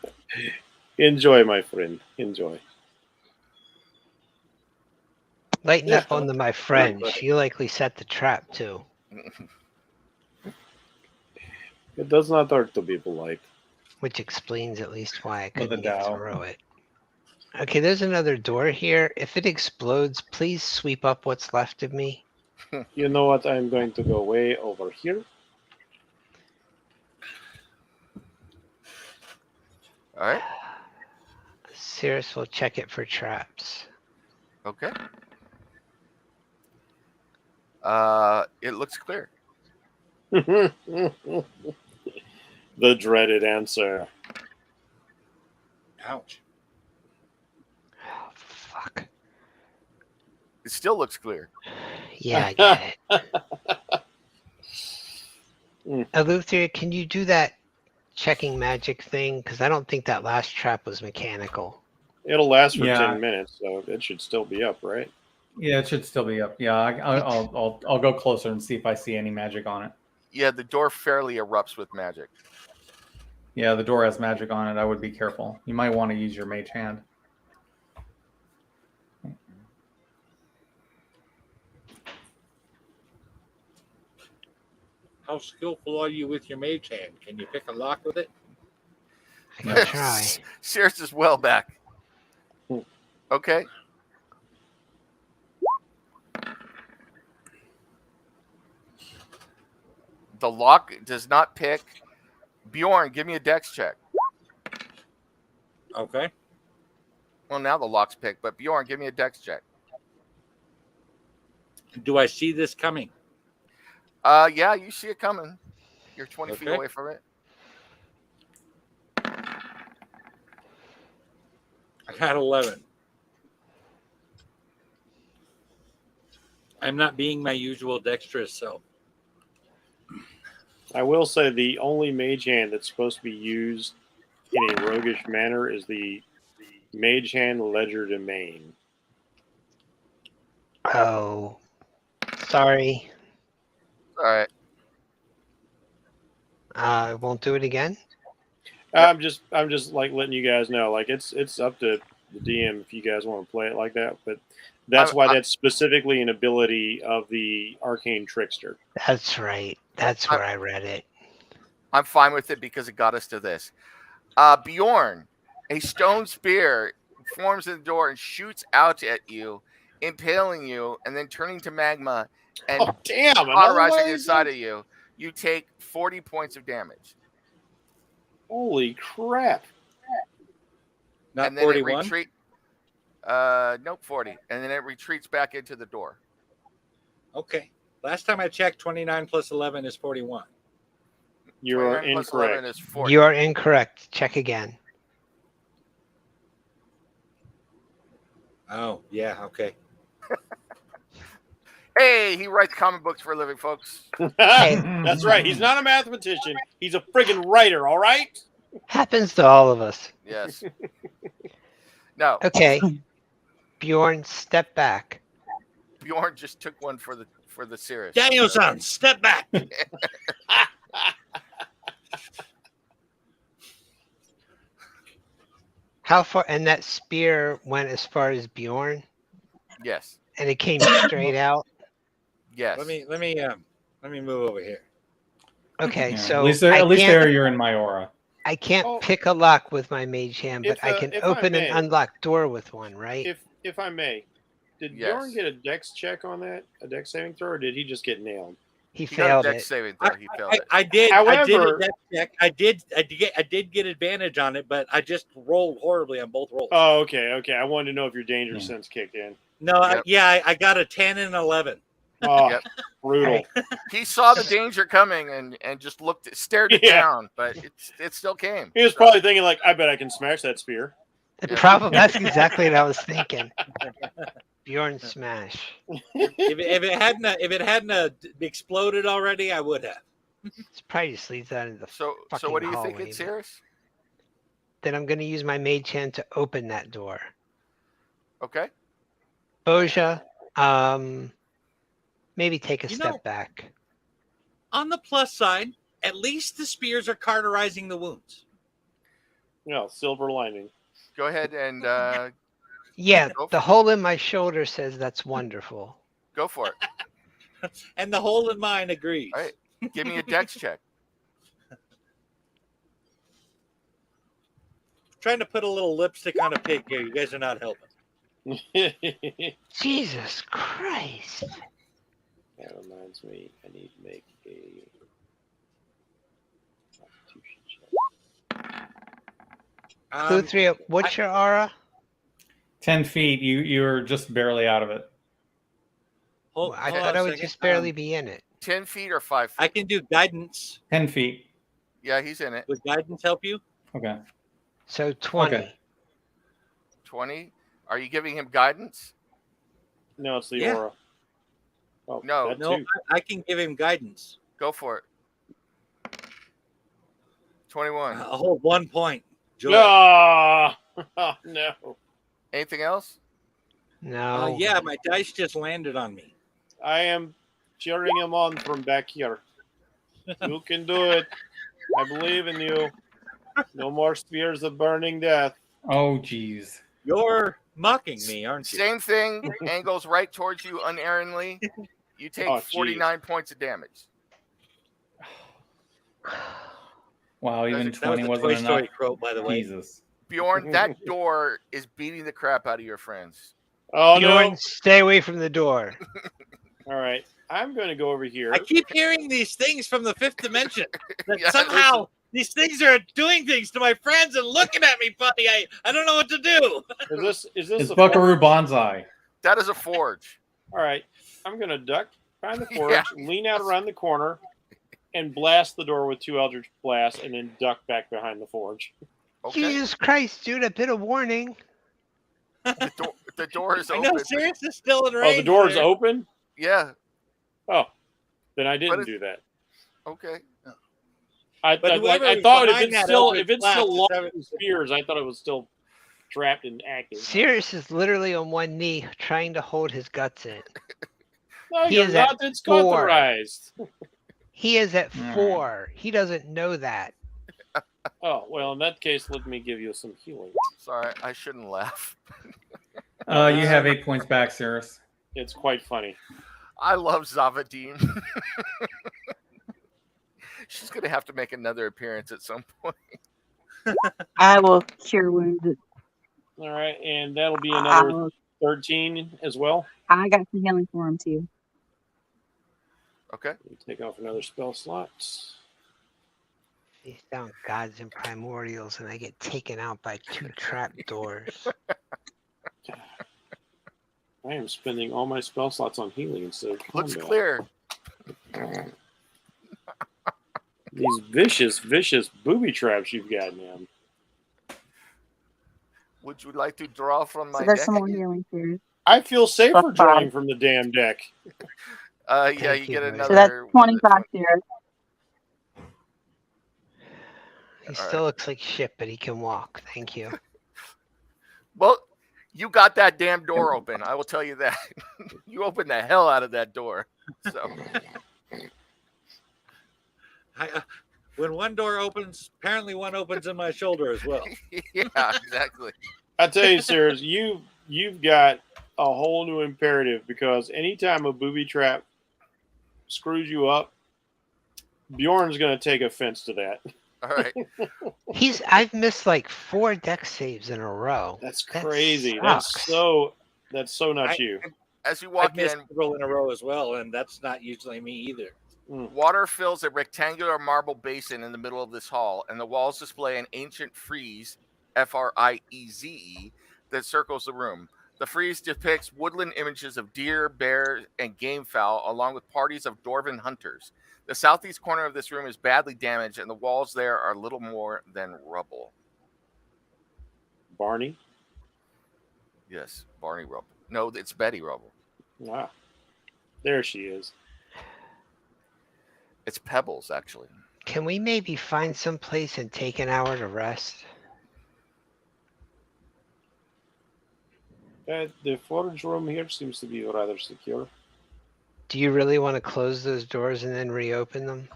Enjoy, my friend. Enjoy. Lighten up on my friend. She likely set the trap too. It does not hurt to be polite. Which explains at least why I With a couldn't get Dow. through it. Okay, there's another door here. If it explodes, please sweep up what's left of me. You know what? I'm going to go way over here. All right. Cirrus will check it for traps. Okay. It looks clear. The dreaded answer. Ouch. Oh, fuck. It still looks clear. Yeah, I get it. Eleuthia, can you do that checking magic thing? Because I don't think that last trap was mechanical. It'll last for Yeah. 10 minutes, so it should still be up, right? Yeah, it should still be up. Yeah, I'll go closer and see if I see any magic on it. Yeah, the door fairly erupts with magic. Yeah, the door has magic on it. I would be careful. You might want to use your mage hand. How skillful are you with your mage hand? Can you pick a lock with it? I can try. Cirrus is well back. Okay. The lock does not pick. Bjorn, give me a dex check. Okay. Well, now the lock's picked, but Bjorn, give me a dex check. Do I see this coming? Yeah, you see it coming. You're 20 feet Okay. away from it. I got 11. I'm not being my usual dexterous self. I will say the only mage hand that's supposed to be used in a roguish manner is the mage hand ledger domain. Oh, sorry. All right. I won't do it again. I'm just like letting you guys know, like it's up to the DM if you guys want to play it like that, but that's why that's specifically an ability of the arcane trickster. That's right. That's where I read it. I'm fine with it because it got us to this. Bjorn, a stone spear forms in the door and shoots out at you, impaling you, and then turning to magma and Oh damn! cauterizing inside of you. You take 40 points of damage. Holy crap! Not And then 41? it retreat. Nope, 40. And then it retreats back into the door. Okay. Last time I checked, 29 plus 11 is 41. You are 29 plus 11 incorrect. is 40. You are incorrect. Check again. Oh, yeah, okay. Hey, he writes comic books for a living, folks. That's right. He's not a mathematician. He's a friggin' writer. All right. Happens to all of us. Yes. No, Okay. Bjorn, step back. Bjorn just took one for the Cirrus. Daniel-san, step back. How far? And that spear went as far as Bjorn, Yes. and it came straight out. Yes. Let me move over here. Okay, Yeah, so at least can't- there you're in my aura. I can't Oh. pick a lock with my mage hand, but I can if I open an may. unlocked door with one, right? If I may, did Yes. Bjorn get a dex check on that? A dex saving throw, or did he just get nailed? He He got failed a dex it. saving throw. He failed it. I did However- a dex check. I did get advantage on it, but I just rolled horribly on both rolls. Oh, okay. I wanted to know if your danger sense kicked in. No, Yep. I got a 10 and 11. Oh, Yep. brutal. He saw the danger coming and just stared it Yeah. down, but it still came. He was probably thinking, like, I bet I can smash that spear. The problem, that's exactly what I was thinking. Bjorn smash. If it hadn't exploded already, I would have. It probably just leads out into the So fucking what do you hallway, think it's, but- Cirrus? Then I'm going to use my mage hand to open that door. Okay. Boja, maybe take a You step know- back. On the plus side, at least the spears are cauterizing the wounds. No, silver lining. Go ahead and Yeah, Go for the it. hole in my shoulder says that's wonderful. go for it. And the hole in mine agrees. All right. Give me a dex check. Trying to put a little lipstick on a pig here. You guys are not helping. That Jesus Christ. reminds me, I need to make a constitution check. Luthria, what's your aura? 10 feet. You're just barely out of it. I thought I would just barely be in it. 10 feet or 5 feet? I can do guidance. 10 feet. Yeah, he's in it. Would guidance help you? Okay. So 20. Okay. 20. Are you giving him guidance? No, it's the Yeah. aura. Oh, No. that No, too. I can give him guidance. Go for it. 21. I'll hold 1 point. Joy. Ah! Oh, no. Anything else? No. Yeah, my dice just landed on me. I am cheering him on from back here. You can do it. I believe in you. No more spears of burning death. Oh, geez. You're mocking me, aren't you? Same thing. Angles right towards you unerringly. You take Oh, geez. 49 points of damage. Wow, even That was 20 a wasn't Toy enough. Story quote, by the way. Jesus. Bjorn, that door is beating the crap out of your friends. Oh, Bjorn, no. stay away from the door. All right. I'm going to go over here. I keep hearing these things from the fifth dimension. That Yeah, somehow these things are doing things to my friends and looking at me funny. I don't know what to do. Is this It's a Buckaroo forge? Banzai. That is a forge. All right. I'm going to duck behind the forge, Yeah. lean out around the corner, and blast the door with 2 Eldritch Blasts, and then duck back behind the forge. Okay. Jesus Christ, dude, a bit of warning. The door is I open. know Sirius is still in Oh, range. the door's there. open? Yeah. Oh, then I didn't But do that. Okay. I But whoever I is thought if behind it's that still Eldritch Blast is locked having- in spears, I thought it was still trapped and active. Sirius is literally on one knee trying to hold his guts in. No, He you're is at not. It's 4. cauterized. He is at Alright. 4. He doesn't know that. Oh well, in that case, let me give you some healing. Sorry, I shouldn't laugh. You have 8 points back, Cirrus. It's quite funny. I love Zavadine. She's gonna have to make another appearance at some point. I will cure wounds. All right, and that'll be another I 13 as well. got some healing for him too. Okay. Let me take off another spell slot. These down gods and primordials, and I get taken out by 2 trap doors. I am spending all my spell slots on healing instead of Looks combat. clear. These vicious booby traps you've got, man. Would you like to draw from my So there's deck? some more again? healing here. I feel safer That's drawing fine. from the damn deck. Yeah, Thank you you, get buddy. So that's another one. 25 Sirius. He All still right. looks like shit, but he can walk. Thank you. Well, you got that damn door open. I will tell you that. You opened the hell out of that door. So When one door opens, apparently one opens in my shoulder as well. yeah, exactly. I tell you, Sarah, you've got a whole new imperative because anytime a booby trap screws you up, Bjorn's going to take offense to that. All right. I've missed like 4 deck saves in a row. That's That crazy. sucks. That's so not you. As you I've walk missed in, several in a row as well, and that's not usually me either. water fills a rectangular marble basin in the middle of this hall, and the walls display an ancient frieze, Frieze, that circles the room. The frieze depicts woodland images of deer, bear, and game fowl, along with parties of dwarven hunters. The southeast corner of this room is badly damaged, and the walls there are little more than rubble. Barney? Yes, Barney Rubble. No, it's Betty Rubble. Ah, there she is. It's Pebbles, actually. Can we maybe find some place and take an hour to rest? The forage room here seems to be rather secure. Do you really want to close those doors and then reopen them?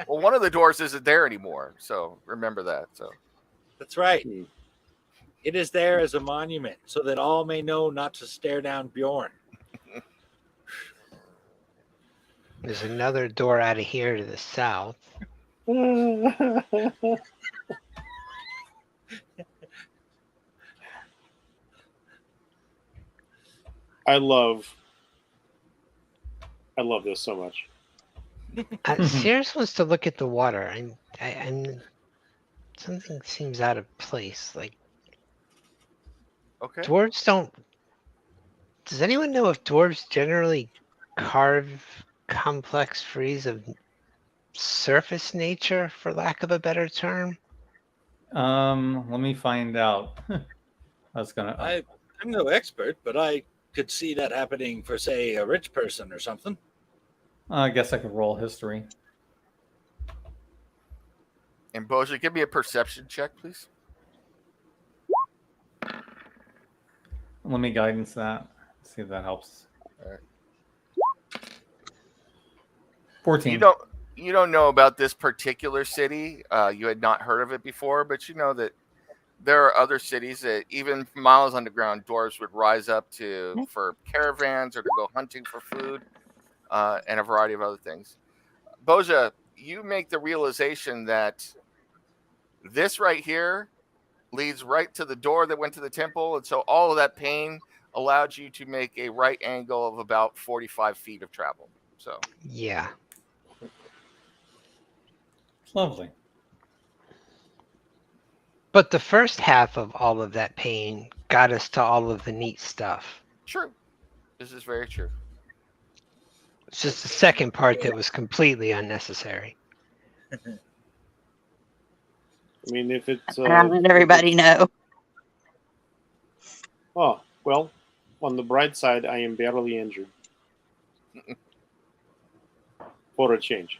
Well, one of the doors isn't there anymore, so remember that. So That's right. Hmm. It is there as a monument, so that all may know not to stare down Bjorn. There's another door out of here to the south. I love this so much. Sears wants to look at the water. I'm something seems out of place. Like okay. dwarves don't. Does anyone know if dwarves generally carve complex frieze of surface nature, for lack of a better term? Let me find out. I was gonna. I'm no expert, but I could see that happening for, say, a rich person or something. I guess I could roll history. And Boja, give me a perception check, please. Let me guidance that. See if that helps. All right. 14. You don't know about this particular city. You had not heard of it before, but you know that there are other cities that even miles underground, dwarves would rise up to for caravans or to go hunting for food, and a variety of other things. Boja, you make the realization that this right here leads right to the door that went to the temple, and so all of that pain allowed you to make a right angle of about 45 feet of travel. So Yeah. Lovely. But the first half of all of that pain got us to all of the neat stuff. true, this is very true. It's just the second part that was completely unnecessary. I mean, if it's How did everybody know? oh well, on the bright side, I am barely injured. For a change.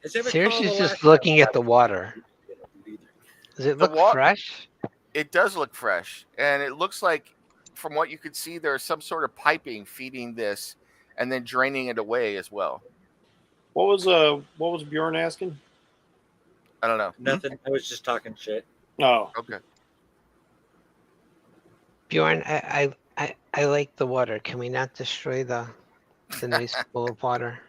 As I recall, Sears the is last just looking time- at the water. Does it The look wa- fresh? It does look fresh, and it looks like, from what you could see, there's some sort of piping feeding this, and then draining it away as well. What was Bjorn asking? I don't know. Nothing. I was just talking shit. Oh, Okay. Bjorn, I like the water. Can we not destroy the nice pool of water?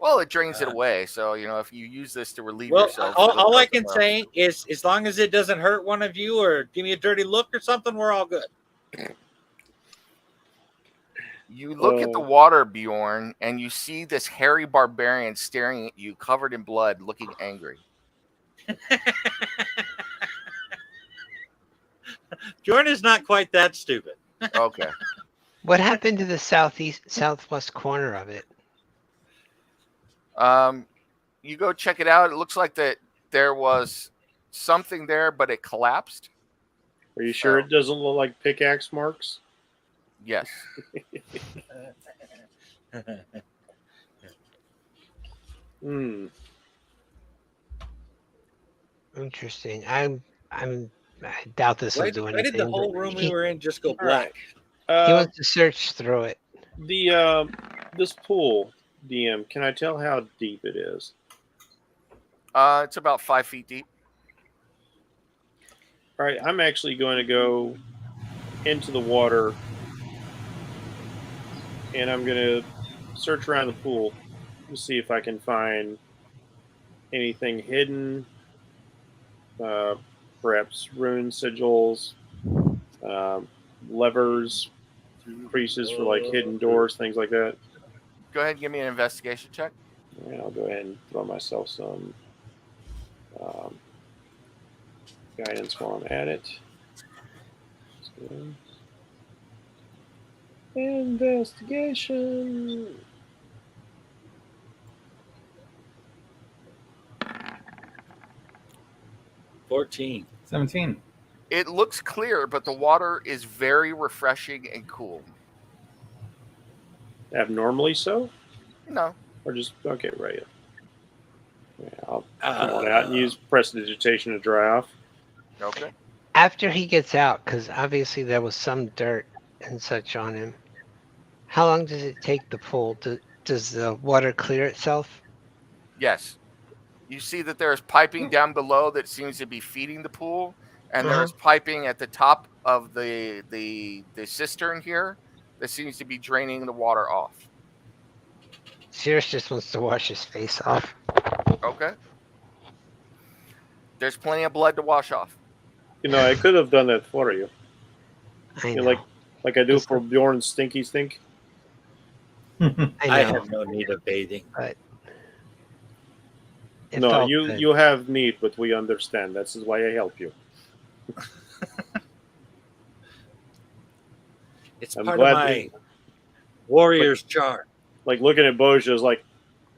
Well, it drains it away, so if you use this to relieve Well, yourself. all it'll I go can somewhere else. say is, as long as it doesn't hurt one of you or give me a dirty look or something, we're all good. You look at the water, Bjorn, and you see this hairy barbarian staring at you, covered in blood, looking angry. Jordan is not quite that stupid. Okay. What happened to the southwest corner of it? You go check it out. It looks like that there was something there, but it collapsed. Are you sure So- it doesn't look like pickaxe marks? Yes. Hmm. Interesting. I doubt this will do Why anything. did the whole but room we he, were in just go All right. black? he wants to search through it. This pool, DM. Can I tell how deep it is? It's about 5 feet deep. All right. I'm actually going to go into the water, and I'm going to search around the pool to see if I can find anything hidden. Perhaps rune sigils, levers, creases for like hidden doors, things like that. Go ahead and give me an investigation check. And I'll go ahead and throw myself some um, guidance while I'm at it. So, investigation. $14. 17. It looks clear, but the water is very refreshing and cool. Abnormally so? No. Or just, okay, right. Yeah, I'll come on out and use prestidigitation to dry off. Okay. After he gets out, because obviously there was some dirt and such on him. How long does it take the pool? Does the water clear itself? Yes. You see that there's piping down below that seems to be feeding the pool, and Uh-huh. there's piping at the top of the cistern here that seems to be draining the water off. Sirius just wants to wash his face off. Okay. There's plenty of blood to wash off. You know, I could have done that for you. I You know. know, like I do for Bjorn's Stinky Stink. I know. I have no need of bathing. It No, felt you good. you have need, but we understand. This is why I help you. It's I'm part of glad my they- warrior's charm. Like looking at Boja is like,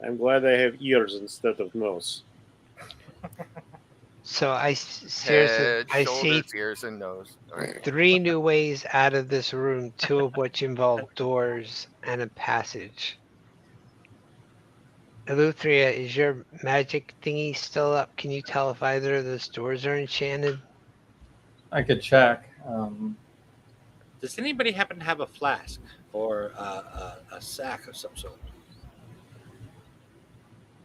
I'm glad they have ears instead of nose. So seriously, Head, I see shoulders, ears, and nose. Okay. 3 new ways out of this room, 2 of which involve doors and a passage. Eleuthria, is your magic thingy still up? Can you tell if either of those doors are enchanted? I could check. Does anybody happen to have a flask or a sack of some sort?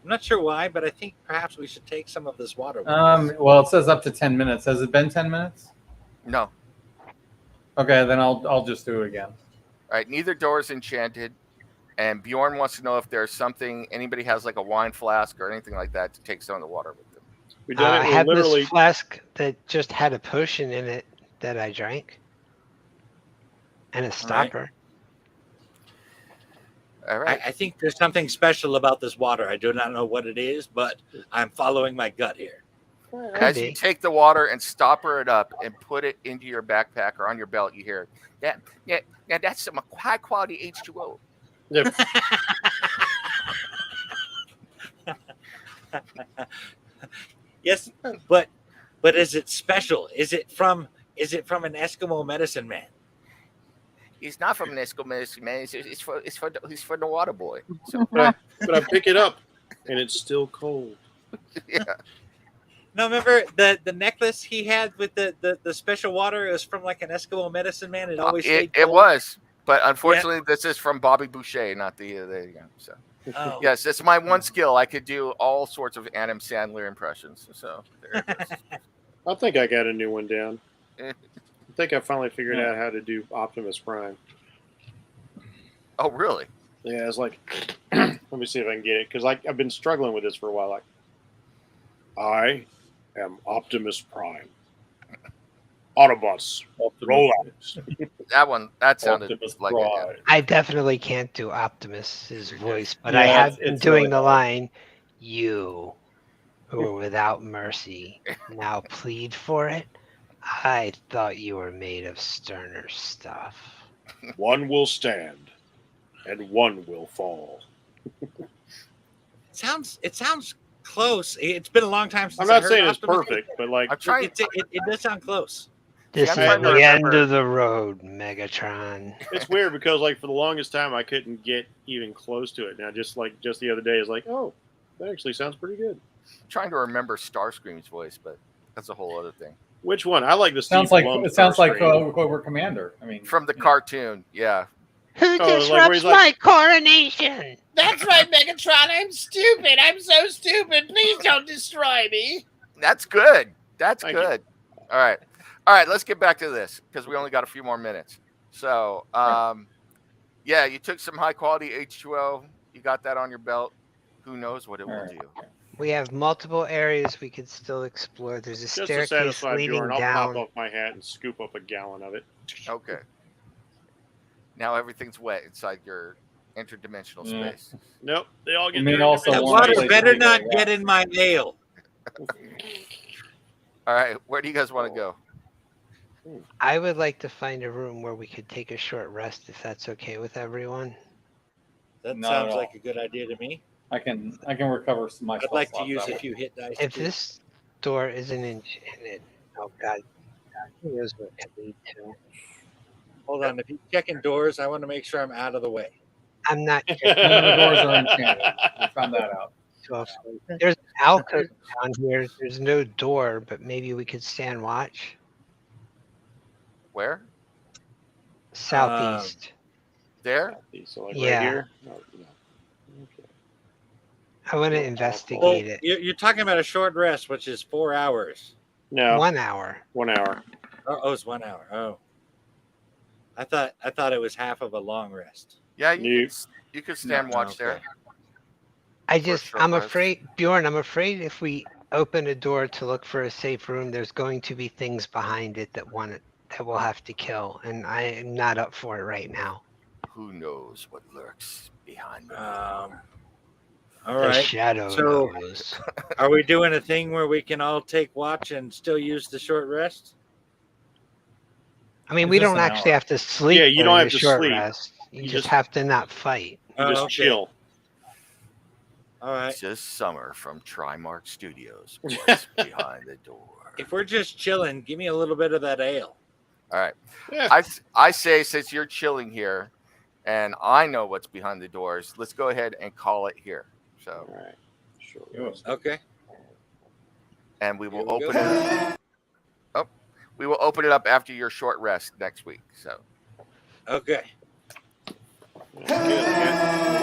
I'm not sure why, but I think perhaps we should take some of this water. with us. Well, it says up to 10 minutes. Has it been 10 minutes? No. Okay, then I'll just do it again. All right. Neither door is enchanted. And Bjorn wants to know if there's something, anybody has like a wine flask or anything like that to take some of the water with them. We done I it. have We're literally. this flask that just had a potion in it that I drank. And a stopper. All right. I think there's something special about this water. I do not know what it is, but I'm following my gut here. As be. you take the water and stopper it up and put it into your backpack or on your belt, you hear, yeah, that's some high quality H2O. Yep. Yes, but is it special? Is it from an Eskimo medicine man? He's not from Nisco Medicine, man. He's for the water boy. So But I pick it up, and it's still cold. yeah. No, remember the necklace he had with the special water? It was from like an Eskimo medicine man. It always stayed It cold. was, but unfortunately, this is from Bobby Boucher, not the there you go. So Oh. yes, it's my one skill. I could do all sorts of Adam Sandler impressions. So there it is. I think I got a new one down. I think I finally figured out how to do Optimus Prime. Oh, really? Yeah, it's like, let me see if I can get it because I've been struggling with this for a while. Like, I am Optimus Prime. Autobots, roll out. That sounded Optimus like Prime. it. I definitely can't do Optimus's voice, but Yeah, I have been it's doing really the hard. line, "You who are without mercy, now plead for it. I thought you were made of sterner stuff." One will stand, and one will fall. It sounds close. It's been a long time since I'm I not heard saying it's Optimus. perfect, but like, I'm trying. It does sound close. This is I'm trying to the end remember. of the road, Megatron. It's weird because like for the longest time I couldn't get even close to it. Now just the other day is like, oh, that actually sounds pretty good. I'm trying to remember Starscream's voice, but that's a whole other thing. Which one? I like the Steve Sounds like Blum it sounds like Starscream. Cobra Commander. I mean, From the cartoon, yeah. Who like where disrupts he's like- my coronation? That's right, Megatron. I'm stupid. I'm so stupid. Please don't destroy me. That's good. That's Thank you. good. All right. Let's get back to this because we only got a few more minutes. So, yeah, you took some high quality H2O. You got that on your belt. Who knows what it will do? We have multiple areas we could still explore. There's a Just to staircase satisfy leading Bjorn, I'll down. pop off my hat and scoop up a gallon of it. Okay. Now everything's wet inside your interdimensional Yeah. space. Nope, they all get. And then their also That individual one water place better to not go get rest. in my ale. All right. Where do you guys want to go? I would like to find a room where we could take a short rest, if that's okay with everyone. That Not at sounds all. like a good idea to me. I can recover some of my I'd spell like to slots use that a way. few hit dice. If too. this door isn't in it, oh god, who knows what it could lead to. Hold on, if you're checking doors, I want to make sure I'm out of the way. I'm not None of the doors are enchanted. We found that out. sure. There's an alcove down here. There's no door, but maybe we could stand watch. Where? Southeast. There? So like Yeah. right here. Oh, no. Okay. I want to Well, investigate it. You're talking about a short rest, which is 4 hours. No, 1 hour. 1 hour. Oh, it's 1 hour. Oh, I thought it was half of a long rest. Yeah, Nope. you could stand No, watch okay. there. short I'm rest. afraid, Bjorn, I'm afraid if we open a door to look for a safe room, there's going to be things behind it that we'll have to kill. And I am not up for it right now. Who knows what lurks behind the All The right. shadow So- knows. Are we doing a thing where we can all take watch and still use the short rest? I mean, It's we just don't an actually hour. have to sleep. Yeah, you don't during have the to short sleep. rest. You You just just- have to not fight. You just okay. chill. All right. It's just Summer from Trimark Studios. What's behind the door? If we're just chilling, give me a little bit of that ale. All right. Yeah. I say since you're chilling here, and I know what's behind the doors, let's go ahead and call it here. So, All right. Sure. Yes. Okay. and we will Here we open go. it. Oh, we will open it up after your short rest next week. So, Okay. Good.